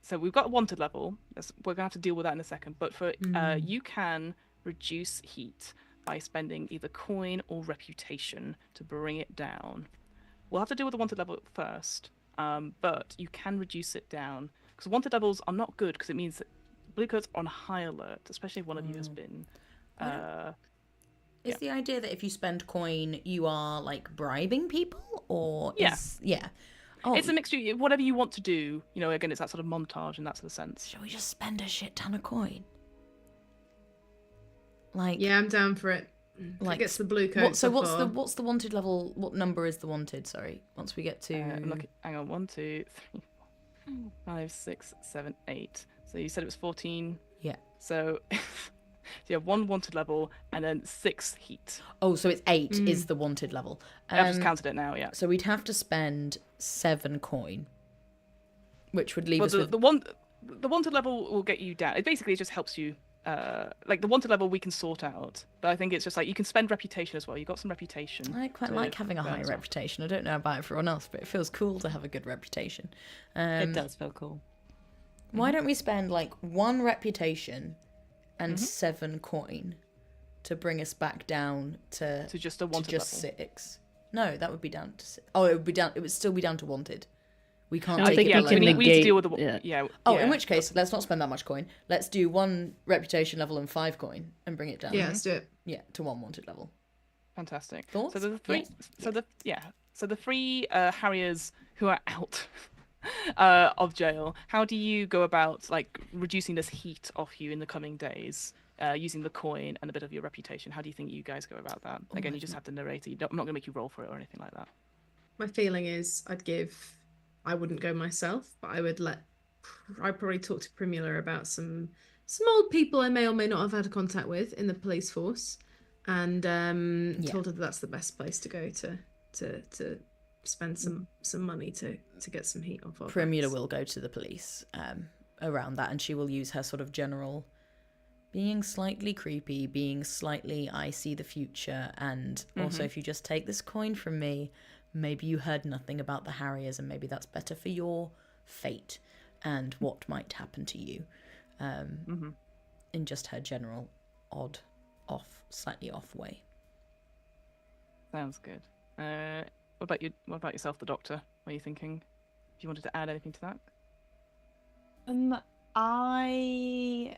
so we've got a wanted level. We're going to have to deal with that in a second. But for you can reduce heat by spending either coin or reputation to bring it down. We'll have to deal with the wanted level first, but you can reduce it down because wanted levels are not good because it means that Bluecoats are on high alert, especially if one of you has been Is the idea that if you spend coin, you are like bribing people, or Yeah. Oh, It's a mixture. Whatever you want to do, again, it's that sort of montage in that sort of sense. shall we just spend a shit ton of coin? Like, Yeah, I'm down for it. like Gets the Bluecoats. What's the wanted level? What number is the wanted? Sorry, once we get to. Hang on, 1, 2, 3, 4, 5, 6, 7, 8. So you said it was 14. Yeah. So you have 1 wanted level and then 6 heat. Oh, so it's 8 is the wanted level. I've just counted it now. Yeah. So we'd have to spend 7 coin, which would leave us with. The wanted level will get you down. It basically just helps you. Like the wanted level we can sort out, but I think it's just like you can spend reputation as well. You've got some reputation. I quite like having a high reputation. I don't know about everyone else, but it feels cool to have a good reputation. It does feel cool. Why don't we spend like 1 reputation and 7 coin to bring us back down to just a wanted level. 6? No, that would be down to 6. Oh, it would still be down to wanted. We can't I take think it you below. can we need to deal with the In which case, let's not spend that much coin. Let's do 1 reputation level and 5 coin and bring it down. Yeah, let's do it. Yeah, to 1 wanted level. Fantastic. Thoughts? So the 3 so the 3 Harriers who are out of jail, how do you go about like reducing this heat off you in the coming days? Using the coin and a bit of your reputation. How do you think you guys go about that? Again, you just have to narrate it. I'm not going to make you roll for it or anything like that. My feeling is I wouldn't go myself, but I'd probably talk to Primula about some old people I may or may not have had contact with in the police force, and told her that's the best place to go to spend some money to get some heat off of. Primula will go to the police around that, and she will use her sort of general being slightly creepy, being slightly I see the future, and also if you just take this coin from me, maybe you heard nothing about the Harriers, and maybe that's better for your fate and what might happen to you. In just her general odd, slightly off way. Sounds good. What about yourself, the Doctor? What are you thinking? If you wanted to add anything to that? I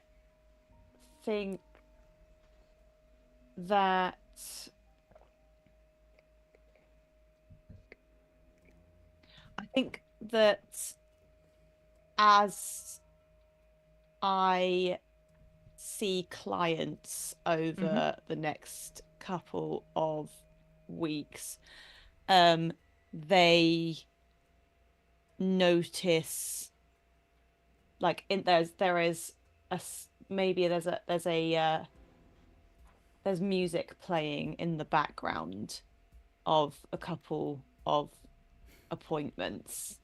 think that as I see clients over the next couple of weeks, they notice like there's music playing in the background of a couple of appointments,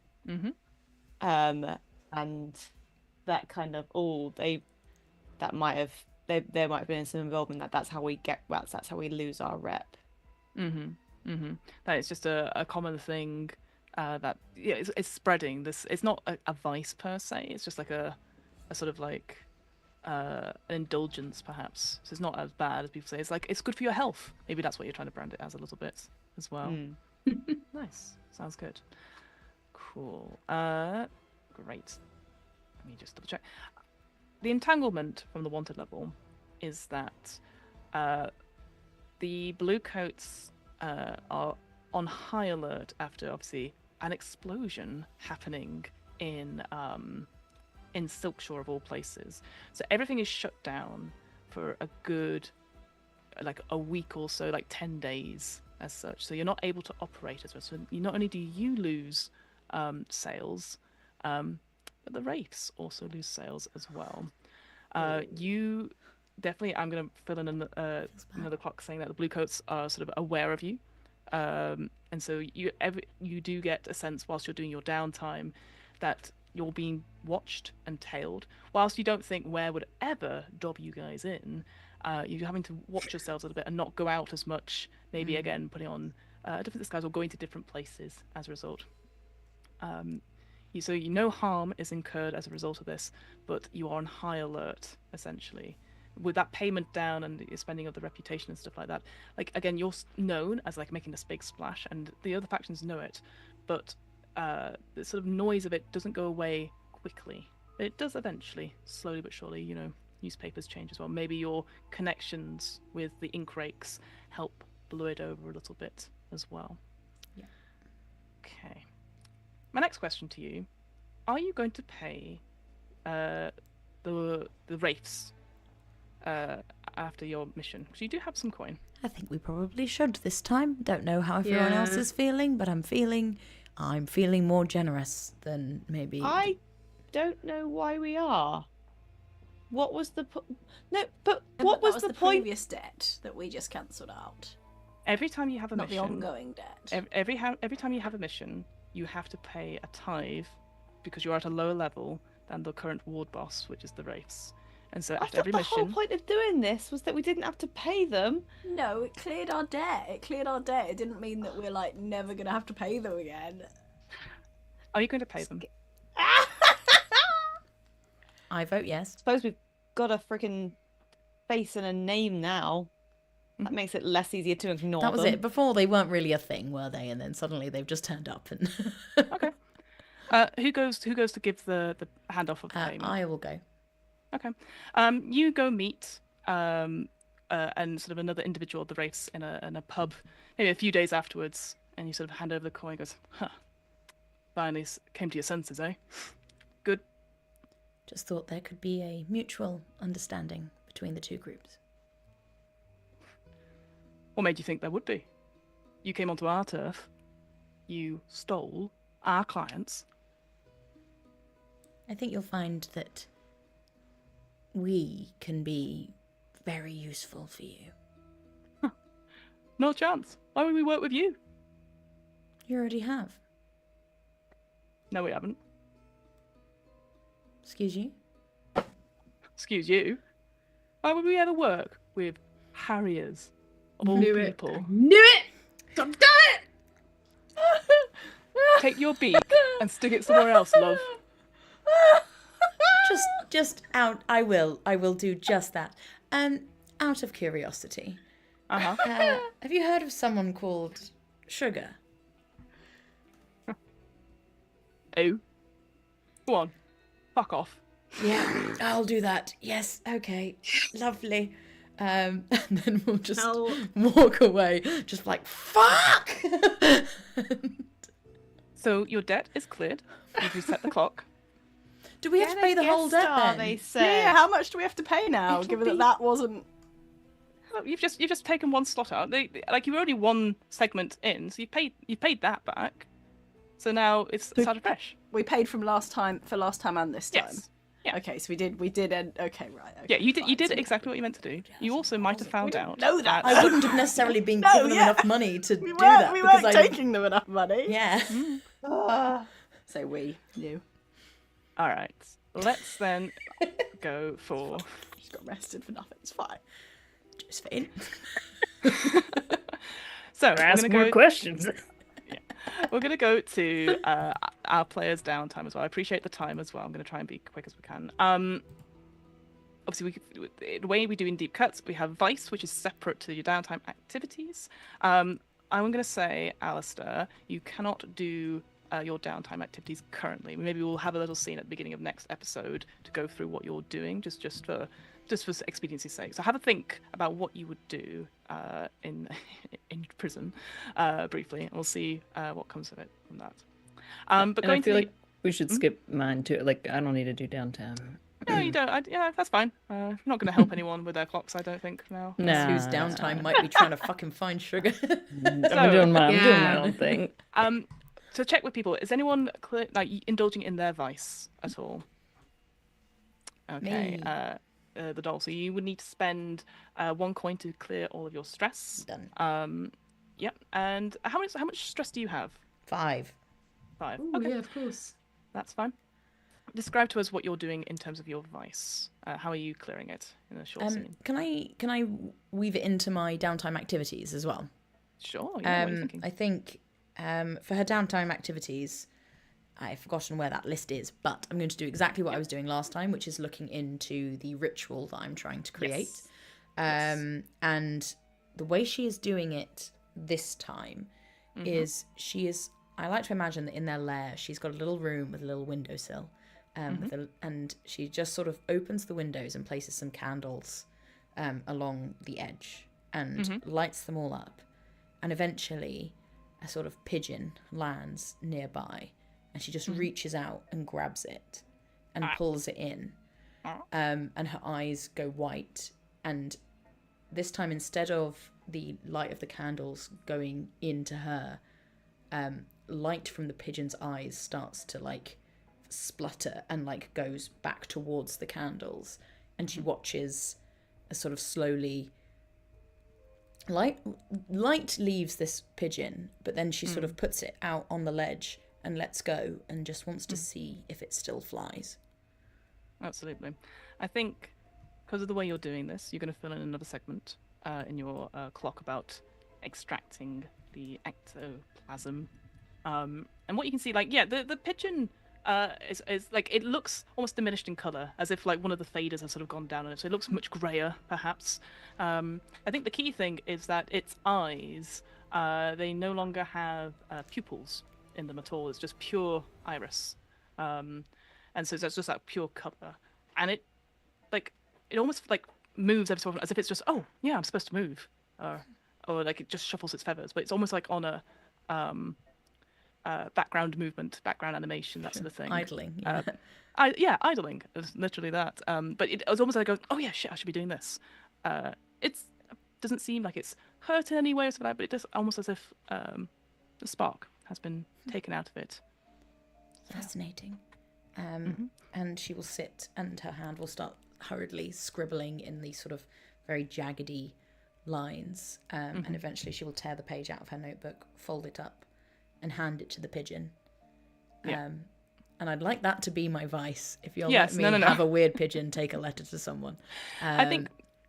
and that kind of there might have been some involvement that's how we lose our rep. That is just a common thing that it's spreading. It's not a vice per se. It's just like a sort of like an indulgence, perhaps. So it's not as bad as people say. It's like it's good for your health. Maybe that's what you're trying to brand it as a little bit as well. Nice. Sounds good. Cool. Great. Let me just double check. The entanglement from the wanted level is that the Bluecoats are on high alert after obviously an explosion happening in Silkshore of all places. So everything is shut down for a good like a week or so, like 10 days as such. So you're not able to operate as well. So not only do you lose sales, but the wraiths also lose sales as well. You definitely, I'm going to fill in another clock saying that the Bluecoats are sort of aware of you. And so you do get a sense whilst you're doing your downtime that you're being watched and tailed. Whilst you don't think where would ever dob you guys in, you're having to watch yourselves a little bit and not go out as much. Maybe again putting on different disguise or going to different places as a result. So no harm is incurred as a result of this, but you are on high alert essentially. With that payment down and the spending of the reputation and stuff like that, like again, you're known as like making this big splash, and the other factions know it, but the sort of noise of it doesn't go away quickly. It does eventually, slowly but surely. newspapers change as well. Maybe your connections with the ink rakes help blow it over a little bit as well. Yeah. Okay. My next question to you: are you going to pay the wraiths after your mission? Because you do have some coin. I think we probably should this time. Don't know how everyone else is feeling, but I'm feeling more generous than maybe. I don't know why we are. What was the what was the point? Previous debt that we just cancelled out? Every time you have a Not mission, the ongoing debt. every time you have a mission, you have to pay a tithe because you're at a lower level than the current ward boss, which is the wraiths. And so after every the mission, whole point of doing this was that we didn't have to pay them. No, it cleared our debt. It didn't mean that we're like never gonna have to pay them again. are you going to pay them? I vote yes. Suppose we've got a freaking face and a name now. That makes it less easier to ignore That was them. it. Before they weren't really a thing, were they? And then suddenly they've just turned up and. Okay. Who goes to give the handoff of the payment? I will go. Okay. You go meet and sort of another individual of the race in a pub, maybe a few days afterwards, and you sort of hand over the coin. And goes, huh? Finally came to your senses, eh? Good. Just thought there could be a mutual understanding between the two groups. What made you think there would be? You came onto our turf. You stole our clients. I think you'll find that we can be very useful for you. Huh. No chance. Why would we work with you? You already have. No, we haven't. Excuse you? Excuse you. Why would we ever work with harriers of all people? Knew it! I've done it! Take your beak and stick it somewhere else, love. Just out. I will do just that. Out of curiosity, Uh-huh. have you heard of someone called Sugar? Oh. Go on. Fuck off. Yeah, I'll do that. Yes, okay, lovely. And then we'll just walk away, just like fuck. So your debt is cleared. You've reset the clock. Do we have to pay the whole debt then? They say. Yeah, how much do we have to pay now, given that wasn't... You've just taken one slot out. You were only one segment in, so you paid that back. So now it's started fresh. We paid from last time and this time? Yes. Yeah. Okay, so we did and okay, right. Okay, Yeah, you did. fine, You did so- exactly what you meant to do. You also might have found out. know that. I wouldn't have necessarily been given them enough money to do that. We because weren't I... taking them enough money. Yeah. So you. All right. Let's then go for. Just got arrested for nothing. It's fine. Josephine. So Ask more questions. We're going to go to our players' downtime as well. I appreciate the time as well. I'm going to try and be quick as we can. Obviously, the way we do in deep cuts, we have Vice, which is separate to your downtime activities. I'm going to say, Alistair, you cannot do your downtime activities currently. Maybe we'll have a little scene at the beginning of next episode to go through what you're doing, just for expediency's sake. So have a think about what you would do in prison briefly, and we'll see what comes of it from that. But And I feel like we should skip mine too. Like, I don't need to do downtime. No, you don't. Yeah, that's fine. I'm not going to help anyone with their clocks, I don't think, now. Nah. Whose downtime might be trying to fucking find Sugar. I'm doing my own thing. So check with people. Is anyone indulging in their vice at all? Okay. Me. The doll. So you would need to spend 1 coin to clear all of your stress. Done. Yep. And how much stress do you have? 5. 5. Ooh, Okay. yeah, of course. That's fine. Describe to us what you're doing in terms of your vice. How are you clearing it in a short scene? Can I weave it into my downtime activities as well? Sure. Yeah, what are you thinking? I think for her downtime activities, I've forgotten where that list is, but I'm going to do exactly what I was doing last time, which is looking into the ritual that I'm trying to create. Yes. And the way she is doing it this time is I like to imagine that in their lair, she's got a little room with a little windowsill. and she just sort of opens the windows and places some candles along the edge and lights them all up. And eventually a sort of pigeon lands nearby, and she just reaches out and grabs it and pulls it in. And her eyes go white, and this time, instead of the light of the candles going into her, light from the pigeon's eyes starts to like splutter and like goes back towards the candles, and she watches as sort of slowly light leaves this pigeon, but then she sort of puts it out on the ledge and lets go and just wants to see if it still flies. Absolutely. I think because of the way you're doing this, you're going to fill in another segment in your clock about extracting the ectoplasm. And what you can see, like, the pigeon is like, it looks almost diminished in color, as if like one of the faders has sort of gone down on it, so it looks much grayer, perhaps. I think the key thing is that its eyes, they no longer have pupils in them at all. It's just pure iris. And so it's just that pure color. And it almost like moves every so often, as if it's just, oh yeah, I'm supposed to move, or like it just shuffles its feathers. But it's almost like on a background movement, background animation, that sort of thing. Idling. Idling. It's literally that. But it was almost like, oh yeah, shit, I should be doing this. It doesn't seem like it's hurt in any way or something like that, but it does almost as if the spark has been taken out of it. Fascinating. And she will sit, and her hand will start hurriedly scribbling in these sort of very jaggedy lines. And eventually she will tear the page out of her notebook, fold it up, and hand it to the pigeon. And I'd like that to be my vice. If you'll let me have a weird pigeon take a letter to someone. I think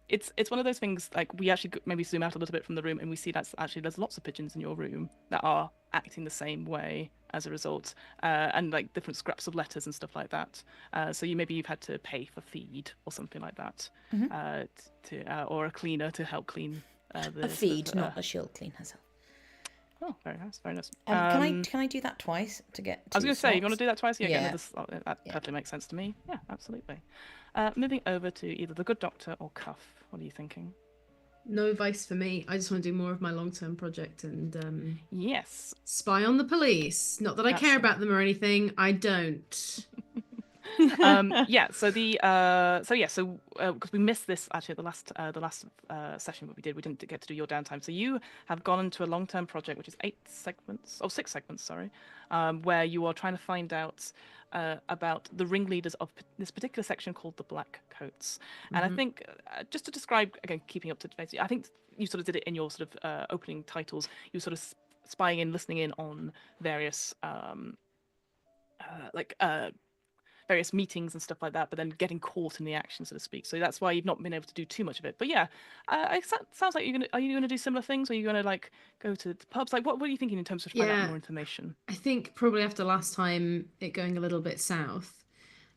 it's one of those things, like, we actually maybe zoom out a little bit from the room and we see that's actually, there's lots of pigeons in your room that are acting the same way as a result, and like different scraps of letters and stuff like that. So you've had to pay for feed or something like that, or a cleaner to help clean a feed, not that she'll clean herself. Oh, very nice, very nice. Can I do that twice to get? I was going to say, you want to do that twice? Yeah. That perfectly makes sense to me. Yeah, absolutely. Moving over to either the Good Doctor or Cuff. What are you thinking? No advice for me. I just want to do more of my long-term project and yes, spy on the police. Not that I care about them or anything. I don't. So because we missed this actually at the last session, we didn't get to do your downtime. So you have gone into a long-term project, which is 6 segments, sorry, where you are trying to find out about the ringleaders of this particular section called the Bluecoats. And I think just to describe, again, keeping up to date, I think you sort of did it in your sort of opening titles. You sort of spying in, listening in on various various meetings and stuff like that, but then getting caught in the action, so to speak. So that's why you've not been able to do too much of it. But yeah, it sounds like are you gonna do similar things? Or are you gonna like go to the pubs? Like, what are you thinking in terms of finding out more information? I think probably after last time it going a little bit south,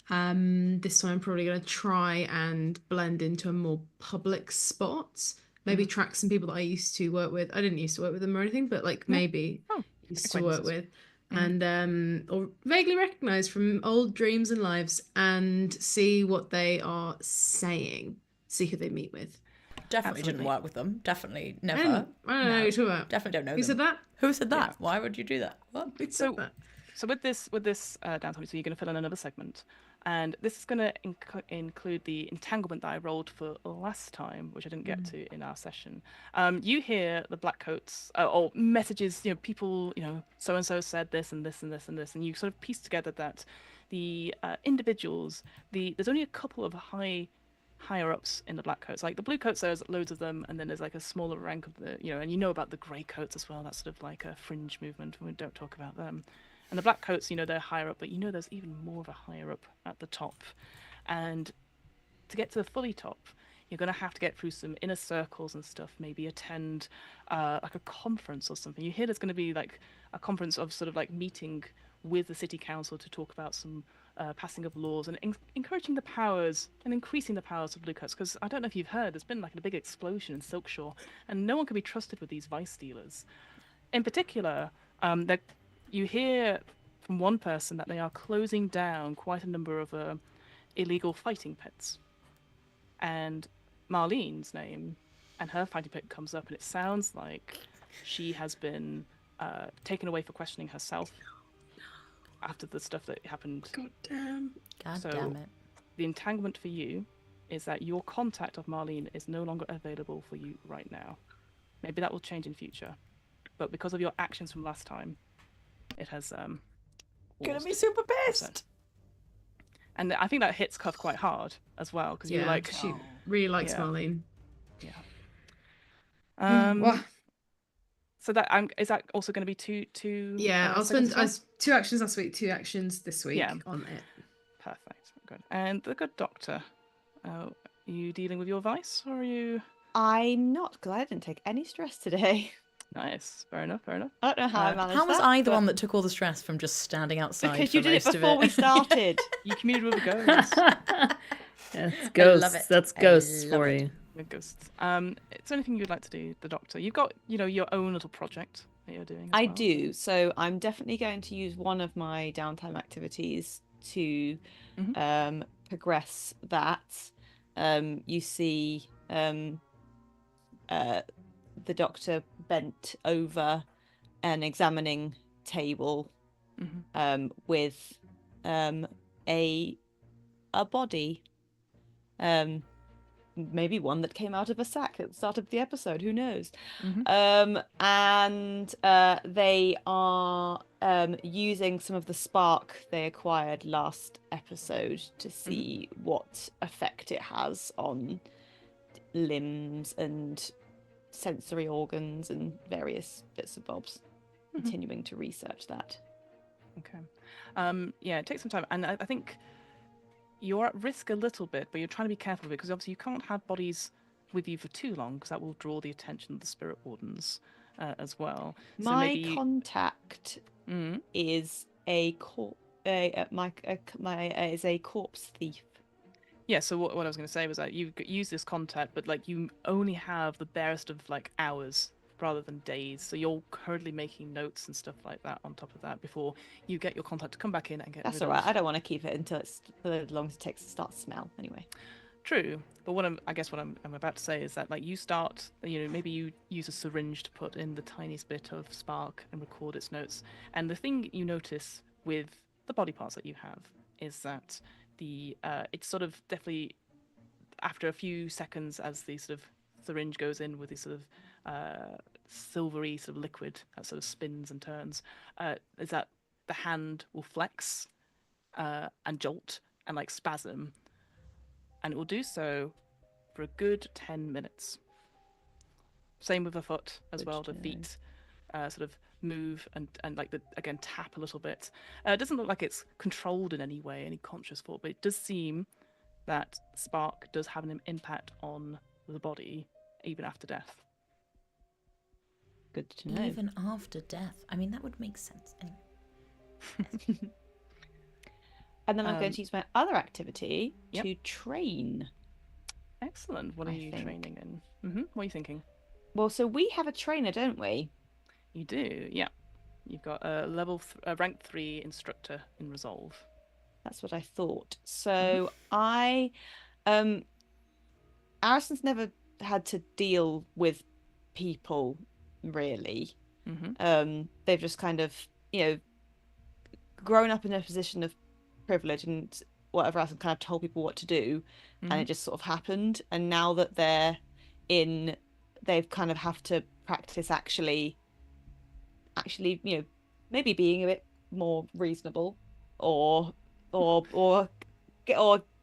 this time I'm probably gonna try and blend into a more public spot. Maybe track some people that I used to work with. I didn't used to work with them or anything, but like maybe used to work with. And or vaguely recognize from old dreams and lives, and see what they are saying, see who they meet with. Definitely didn't work with them. Definitely never. I don't know who you're talking about. Definitely don't know Who them. said that? Who said that? Why would you do that? What? So with this downtime, so you're going to fill in another segment, and this is going to include the entanglement that I rolled for last time, which I didn't get to in our session. You hear the Bluecoats or messages, people, so and so said this and this and this and this, and you sort of piece together that the individuals, there's only a couple of higher ups in the Bluecoats. Like the Bluecoats, there's loads of them, and then there's like a smaller rank of the, and about the Greycoats as well. That's sort of like a fringe movement, and we don't talk about them. And the Bluecoats, they're higher up, but there's even more of a higher up at the top. And to get to the fully top, you're going to have to get through some inner circles and stuff, maybe attend like a conference or something. You hear there's going to be like a conference of sort of like meeting with the city council to talk about some passing of laws and encouraging the powers and increasing the powers of Bluecoats. Because I don't know if you've heard, there's been like a big explosion in Silkshore, and no one can be trusted with these vice dealers. In particular, you hear from one person that they are closing down quite a number of illegal fighting pits. And Marlene's name and her fighting pit comes up, and it sounds like she has been taken away for questioning herself after the stuff that happened. God damn it. The entanglement for you is that your contact of Marlene is no longer available for you right now. Maybe that will change in future, but because of your actions from last time, it has Gonna be super pissed. And I think that hits Cuff quite hard as well, because you're like, she really likes Marlene. Yeah. So that is that also going to be two? Yeah, I'll spend 2 actions last week, 2 actions this week on it. Perfect. Good. And the good doctor, are you dealing with your vice, or are you? I'm not, because I didn't take any stress today. Nice. Fair enough. I don't know how I managed How was that, I the one that took all the stress from just standing outside? Because for you did it most of before we started. You commuted with a ghost. That's ghosts. love it. That's ghosts for you. With ghosts. Is there anything you'd like to do, the doctor? You've got, your own little project that you're doing. I do. So I'm definitely going to use one of my downtime activities to progress that. You see the doctor bent over an examining table with a body, maybe one that came out of a sack at the start of the episode, who knows. And they are using some of the spark they acquired last episode to see what effect it has on limbs and sensory organs and various bits and bobs. Continuing to research that. Okay. It takes some time, and I think you're at risk a little bit, but you're trying to be careful of it, because obviously you can't have bodies with you for too long, because that will draw the attention of the spirit wardens as well. So My contact is a is a corpse thief. Yeah, so what I was going to say was that you use this contact, but like you only have the barest of like hours rather than days. So you're currently making notes and stuff like that on top of that before you get your contact to come back in and get. That's all right. I don't want to keep it until it's for as long as it takes to start to smell. Anyway. True, but what I'm about to say is that like you start, maybe you use a syringe to put in the tiniest bit of spark and record its notes. And the thing you notice with the body parts that you have is that it's sort of definitely after a few seconds as the sort of syringe goes in with this sort of silvery sort of liquid that sort of spins and turns, is that the hand will flex and jolt and like spasm, and it will do so for a good 10 minutes. Same with the foot as well. The feet sort of move and like again tap a little bit. It doesn't look like it's controlled in any way, any conscious thought, but it does seem that spark does have an impact on the body even after death. Good to know. Even after death. I mean, that would make sense anyway. And then I'm going to use my other activity to train. Excellent. What are you training in? What are you thinking? Well, so we have a trainer, don't we? You do, yeah. You've got a rank 3 instructor in Resolve. That's what I thought. So Arison's never had to deal with people, really. They've just kind of, grown up in a position of privilege and whatever else, and kind of told people what to do, and it just sort of happened. And now that they're in, they've kind of have to practice actually, maybe being a bit more reasonable, or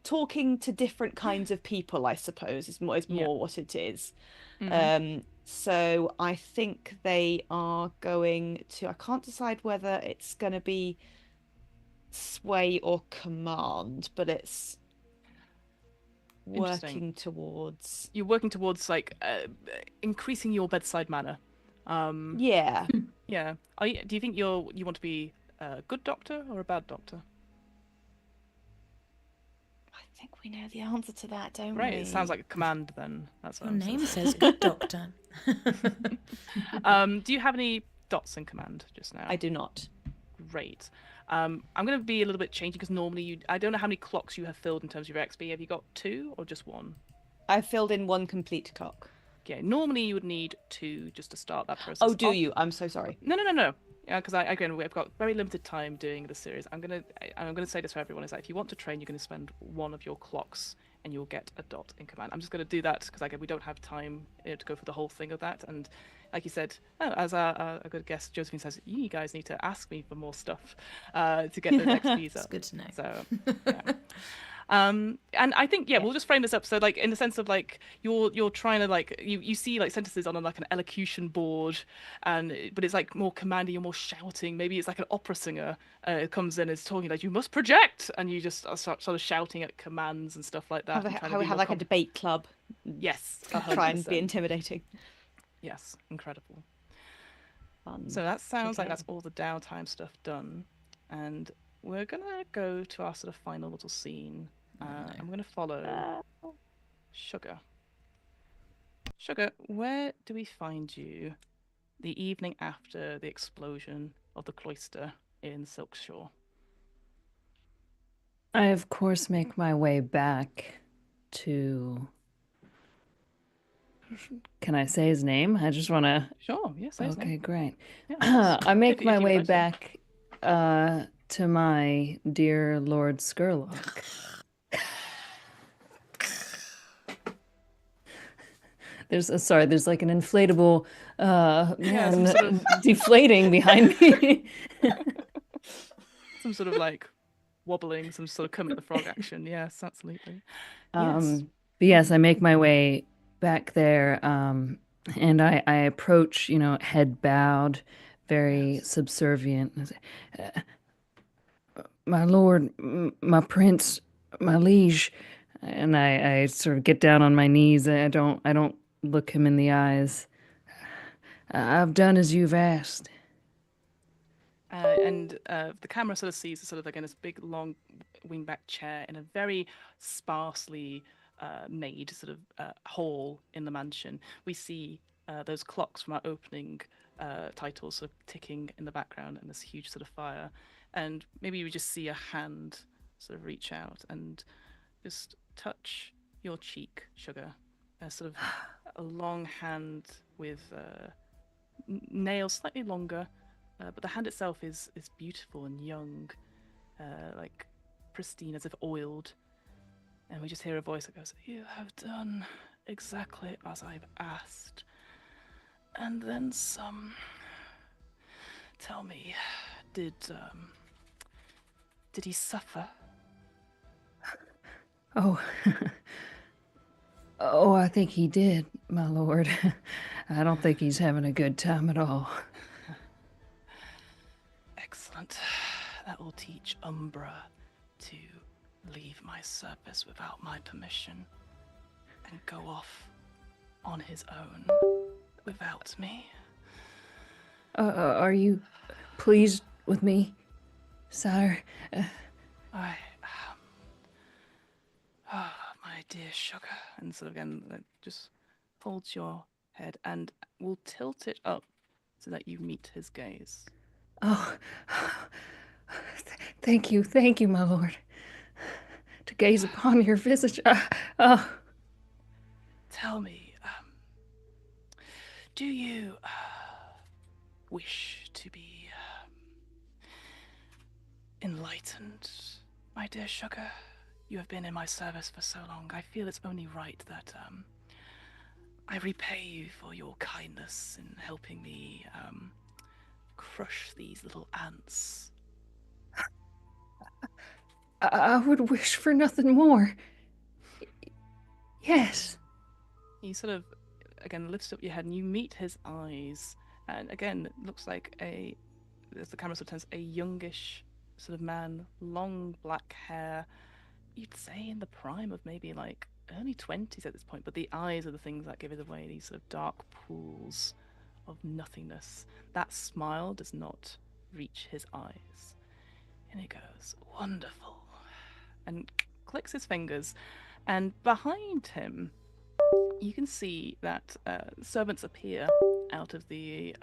talking to different kinds of people, I suppose, is more what it is. So I think they are going to, I can't decide whether it's going to be sway or command, but it's working towards. You're working towards like increasing your bedside manner. Yeah. Yeah. Do you think you want to be a good doctor or a bad doctor? I think we know the answer to that, don't we? Right. It sounds like a command then. That's what Your name says good doctor. Do you have any dots in command just now? I do not. Great. I'm going to be a little bit changing because normally I don't know how many clocks you have filled in terms of your XP. Have you got 2 or just 1? I filled in 1 complete clock. Yeah, normally you would need 2 just to start that process. Oh, do you? I'm so sorry. No. Yeah, because again, we've got very limited time doing the series. I'm gonna say this for everyone: is that if you want to train, you're gonna spend 1 of your clocks, and you'll get a dot in command. I'm just gonna do that because again, we don't have time to go for the whole thing of that. And like you said, as a good guest, Josephine says, you guys need to ask me for more stuff to get those XPs up. It's good to know. So. Yeah. And I think we'll just frame this up so like in the sense of like you're trying to like you see like sentences on like an elocution board, but it's like more commanding, you're more shouting. Maybe it's like an opera singer comes in and is talking like you must project, and you just start sort of shouting at commands and stuff like that. How we have like a debate club. Yes, try and be intimidating. Yes, incredible. Fun. So that sounds like that's all the downtime stuff done, and we're gonna go to our sort of final little scene. I'm going to follow Sugar. Sugar, where do we find you the evening after the explosion of the cloister in Silkshore? I, of course, make my way back to... Can I say his name? I just want to... Sure, yes. Okay, great. Yeah, I make my way back to my dear Lord Skurlock. There's like an inflatable man sort of... deflating behind me. Some sort of like wobbling, some sort of Kermit the Frog action. Yes, absolutely. But yes, I make my way back there, and I approach, head bowed, very subservient. My lord, my prince, my liege, and I sort of get down on my knees. I don't look him in the eyes. I've done as you've asked. And the camera sort of sees sort of again this big long wingback chair in a very sparsely made sort of hall in the mansion. We see those clocks from our opening titles sort of ticking in the background, and this huge sort of fire. And maybe you just see a hand sort of reach out and just touch your cheek, Sugar. Sort of a long hand with nails slightly longer, but the hand itself is beautiful and young, like pristine, as if oiled. And we just hear a voice that goes, "You have done exactly as I've asked, and then some. Tell me, did he suffer?" Oh. Oh, I think he did, my lord. I don't think he's having a good time at all. Excellent. That will teach Umbra to leave my service without my permission and go off on his own without me. Are you pleased with me, sire? My dear Sugar, and sort of again just holds your head and will tilt it up so that you meet his gaze. Oh, thank you, my lord. To gaze upon your visage. Tell me, do you wish to be enlightened, my dear Sugar? You have been in my service for so long. I feel it's only right that I repay you for your kindness in helping me crush these little ants. I would wish for nothing more. Yes. He sort of, again, lifts up your head and you meet his eyes. And again, it looks like as the camera sort of turns, a youngish sort of man, long black hair. You'd say in the prime of maybe like early 20s at this point, but the eyes are the things that give it away, these sort of dark pools of nothingness. That smile does not reach his eyes. And he goes, "Wonderful," and clicks his fingers. And behind him, you can see that servants appear out of the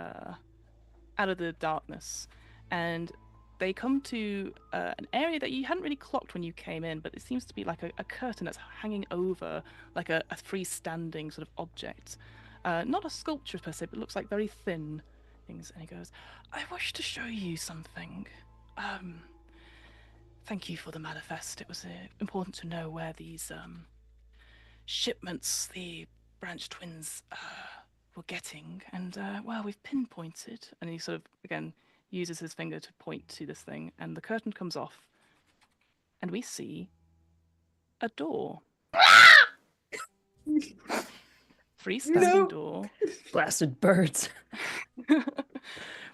darkness. And they come to an area that you hadn't really clocked when you came in, but it seems to be like a curtain that's hanging over like a freestanding sort of object. Not a sculpture per se, but it looks like very thin things. And he goes, I wish to show you something. Thank you for the manifest. It was important to know where these shipments the branch twins were getting. And, well, we've pinpointed. And he sort of, again, uses his finger to point to this thing. And the curtain comes off. And we see a door. Freestanding door. Blasted birds.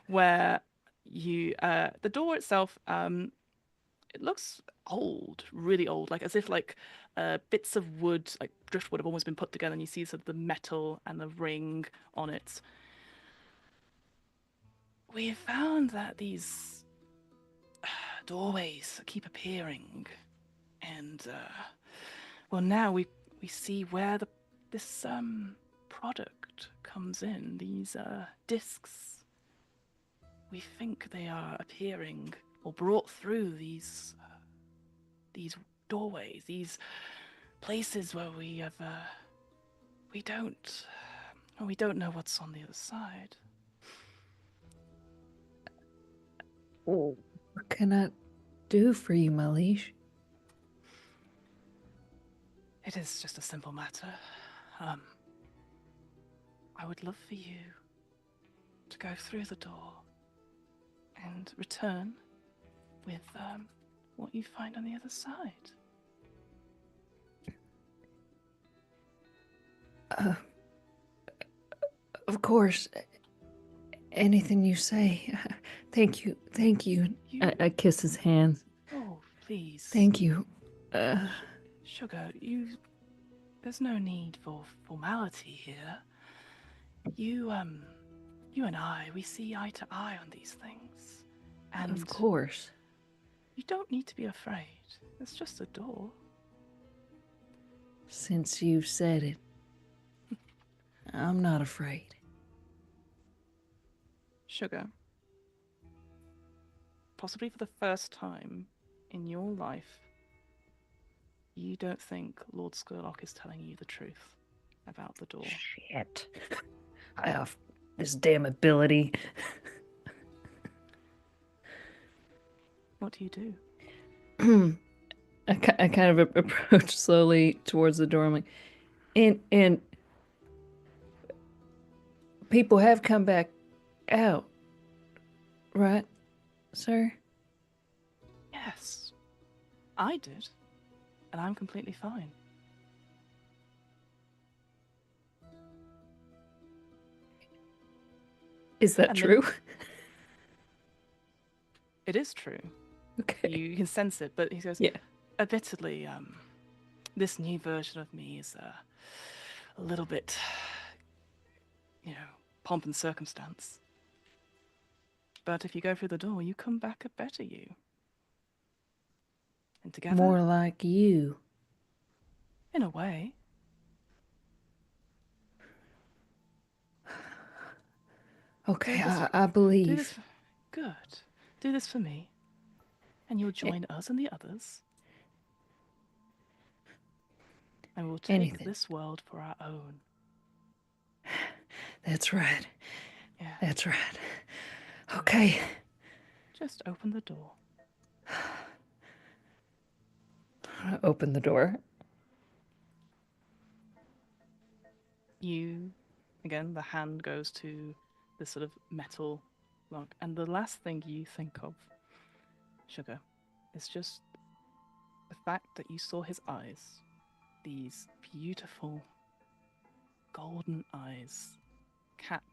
Where you, the door itself, it looks old, really old, like as if like bits of wood, like driftwood, have almost been put together, and you see sort of the metal and the ring on it. We have found that these doorways keep appearing, and well, now we see where this product comes in. These discs. We think they are appearing or brought through these doorways, these places where we have we don't know what's on the other side. Oh, what can I do for you, my liege? It is just a simple matter. I would love for you to go through the door and return with what you find on the other side. Of course. Anything you say. Thank you. I kiss his hands. Oh, please. Thank you. Sugar, there's no need for formality here. You and I, we see eye to eye on these things. And of course. You don't need to be afraid. It's just a door. Since you've said it, I'm not afraid. Sugar, possibly for the first time in your life, you don't think Lord Skurlock is telling you the truth about the door. Shit. I have this damn ability. What do you do? I kind of approach slowly towards the door. I'm like, and people have come back out, right, sir? Yes, I did, and I'm completely fine. Is that true? It is true. Okay. You can sense it, but he goes, yeah. Admittedly, this new version of me is a little bit, pomp and circumstance. But if you go through the door, you come back a better you. And together... More like you. In a way. Okay, I believe. Good. Do this for me. And you'll join us and the others. And we'll take this world for our own. That's right. Yeah. That's right. Okay. Just open the door. Open the door. Again, the hand goes to this sort of metal lock. And the last thing you think of, Sugar, is just the fact that you saw his eyes. These beautiful golden eyes. Cat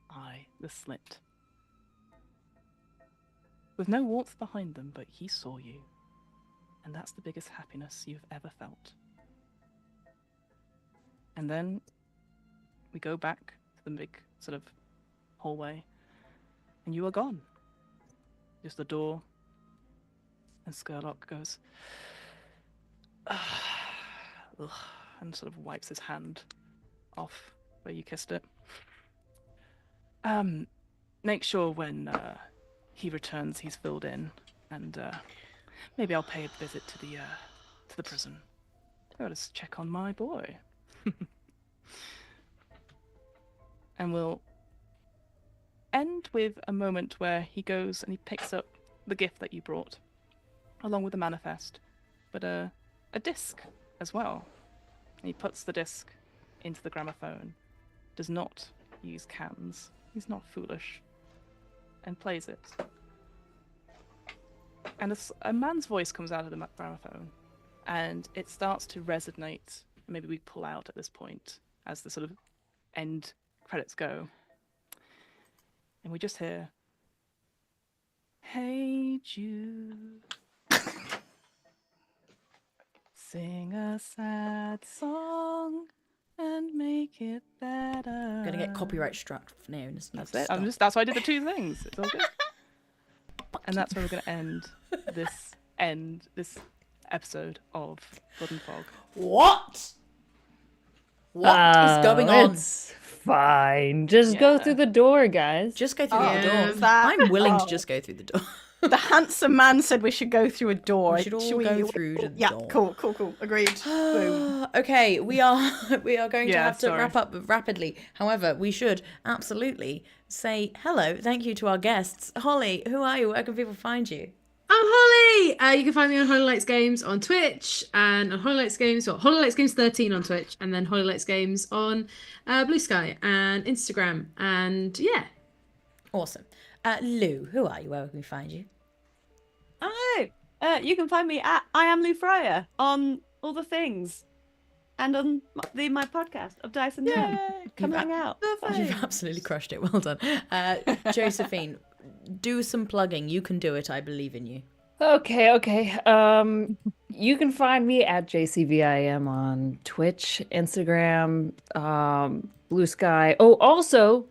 eye, the slit. With no warmth behind them, but he saw you. And that's the biggest happiness you've ever felt. And then we go back to the big sort of hallway, and you are gone. Just the door, and Skurlock goes, and sort of wipes his hand off where you kissed it. Make sure when he returns, he's filled in, and maybe I'll pay a visit to the prison. I'll just check on my boy. And we'll end with a moment where he goes and he picks up the gift that you brought, along with the manifest, but a disc as well. And he puts the disc into the gramophone, does not use cans, he's not foolish, and plays it. And a man's voice comes out of the gramophone, and it starts to resonate. Maybe we pull out at this point as the sort of end credits go. And we just hear, "Hey Jude, sing a sad song and make it better." I'm gonna get copyright struck now. That's it. That's why I did the two things. It's all good. And that's where we're gonna end this episode of Blood and Fog. What? What is going on? It's fine. Just go through the door, guys. Just go through the door. I'm willing to just go through the door. The handsome man said we should go through a door. We should all go through the door. Yeah, cool. Agreed. Boom. Okay, we are going to have to sorry. wrap up rapidly. However, we should absolutely say hello, thank you to our guests. Holly, who are you? Where can people find you? I'm Holly. You can find me on Holly Lights Games on Twitch and on Holly Lights Games, or Holly Lights Games 13 on Twitch, and then Holly Lights Games on Blue Sky and Instagram. And yeah. Awesome. Lou, who are you? Where can we find you? Oh, you can find me at I am Lou Fryer on all the things, and on my podcast of Dice and Dim. Come hang out. You've absolutely crushed it. Well done. Josephine, do some plugging. You can do it. I believe in you. Okay. You can find me at JCVIM on Twitch, Instagram, Blue Sky. Oh, also,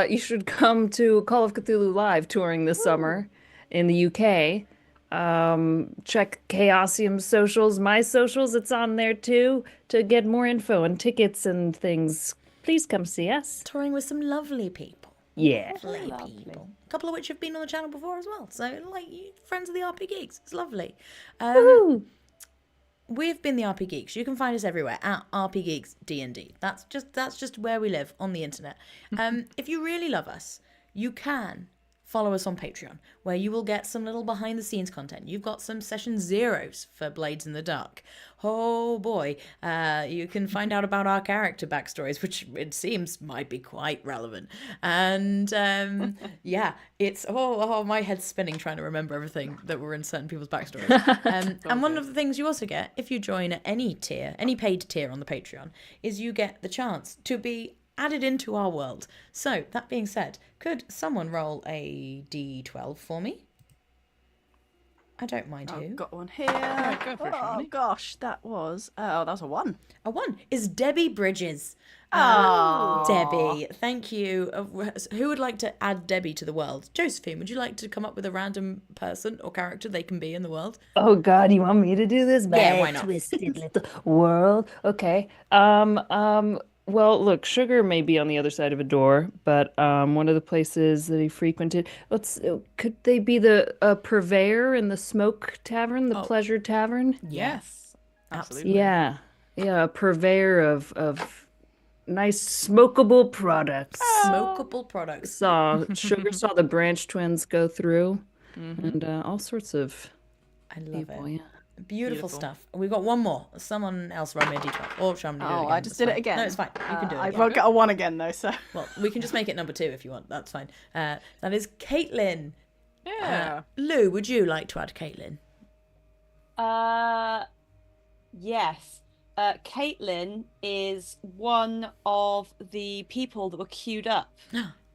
you should come to Call of Cthulhu Live touring this summer in the UK. Check Chaosium's socials, my socials, it's on there too, to get more info and tickets and things. Please come see us. Touring with some lovely people. Yeah. Lovely people. A couple of which have been on the channel before as well. So, like, friends of the RP Geeks. It's lovely. Woo! We've been the RP Geeks. You can find us everywhere at RP Geeks D&D. That's just where we live on the internet. If you really love us, you can follow us on Patreon, where you will get some little behind the scenes content. You've got some session zeros for Blades in the Dark. Oh boy, you can find out about our character backstories, which it seems might be quite relevant. And yeah, it's my head's spinning trying to remember everything that were in certain people's backstories. And one of the things you also get if you join at any tier, any paid tier on the Patreon, is you get the chance to be added into our world. So, that being said, could someone roll a d12 for me? I don't mind who. I've got one here. Go for it, Shamini. Gosh, that was a 1. A 1 is Debbie Bridges. Oh, Debbie, thank you. Who would like to add Debbie to the world? Josephine, would you like to come up with a random person or character they can be in the world? Oh God, you want me to do this? Yeah, why not? Twisted little world. Okay. Well, look, Sugar may be on the other side of a door, but one of the places that he frequented. Could they be the purveyor in the Smoke Tavern, the Pleasure Tavern? Yes, absolutely. Yeah, a purveyor of nice smokable products. Smokable products. Sugar saw the Branch twins go through, and all sorts of. I love people, it. yeah. Beautiful stuff. We've got one more. Someone else roll me a d12. Or Shamini do it again. I just did it again. No, it's fine. You can do it I again. won't get a 1 again though, so. Well, we can just make it number 2 if you want. That's fine. That is Caitlin. Yeah. Lou, would you like to add Caitlin? Yes. Caitlin is one of the people that were queued up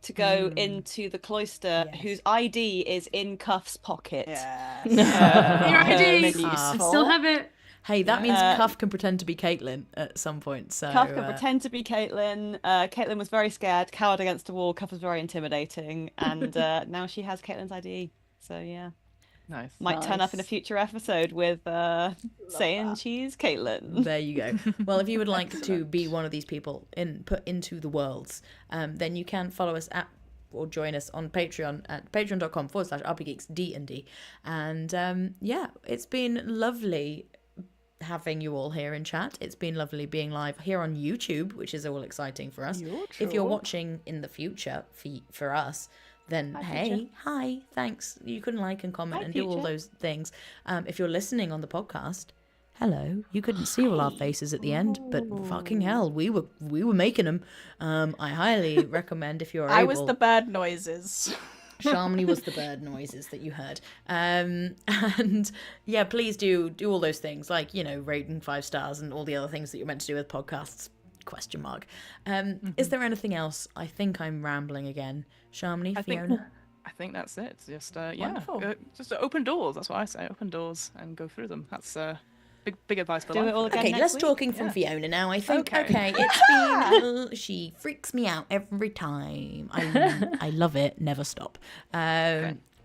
to go into the cloister, whose ID is in Cuff's pocket. Yes. Your ID. Useful. I still have it. Hey, that means Cuff can pretend to be Caitlin at some point. So Cuff can pretend to be Caitlin. Caitlin was very scared, cowered against a wall. Cuff was very intimidating, and now she has Caitlin's ID. So yeah, Nice. might turn up in a future episode with saying she's Caitlin. There you go. Well, if you would like to be one of these people put into the worlds, then you can follow us at or join us on Patreon at patreon.com/rpgeeksd&D. And yeah, it's been lovely having you all here in chat. It's been lovely being live here on YouTube, which is all exciting for us. If you're watching in the future for us, then hi, thanks. You can like and comment and do all those things. If you're listening on the podcast, hello. You couldn't see all our faces at the end, but fucking hell, we were making them. I highly recommend if you're able. I was the bird noises. Shamini was the bird noises that you heard. And yeah, please do all those things, like, you know, rating 5 stars and all the other things that you're meant to do with podcasts. ? Is there anything else? I think I'm rambling again. Shamini, Fiona? I think that's it. Just Wonderful. just open doors. That's what I say. Open doors and go through them. That's big advice for Do life. it all again Okay, next less week. talking from Fiona now. I think. Okay. It's been. She freaks me out every time. I love it. Never stop.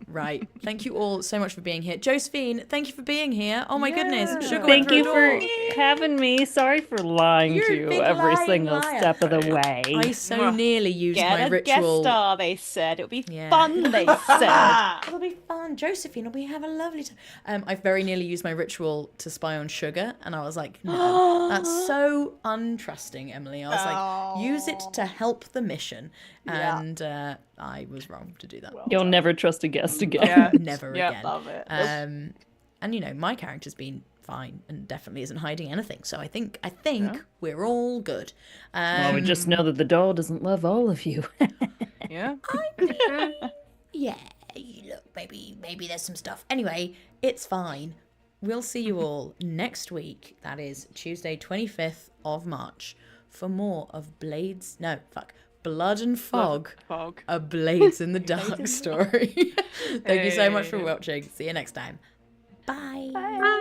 Right. Thank you all so much for being here. Josephine, thank you for being here. Oh my goodness. Sugar went Thank through you a for door. having me. Sorry for lying You're to a you big every lying single liar. step of the way. I so nearly used Get my a ritual. guest star, they said. It'll be Yeah. fun, they said. It'll be fun. Josephine, we have a lovely time. I very nearly used my ritual to spy on Sugar, and I was like, no, that's so untrusting, Emily. I was like, use it to help the mission. And I was wrong to do that. You'll never trust a guest again. Yeah. Never Yeah. again. Love it. And you know, my character's been fine and definitely isn't hiding anything. So I think we're all good. Well, we just know that the doll doesn't love all of you. Yeah. Yeah, look, maybe there's some stuff. Anyway, it's fine. We'll see you all next week. That is Tuesday, 25th of March, for more of Blood and Fog. A Blades in the Dark story. Thank you so much for watching. See you next time. Bye. Bye.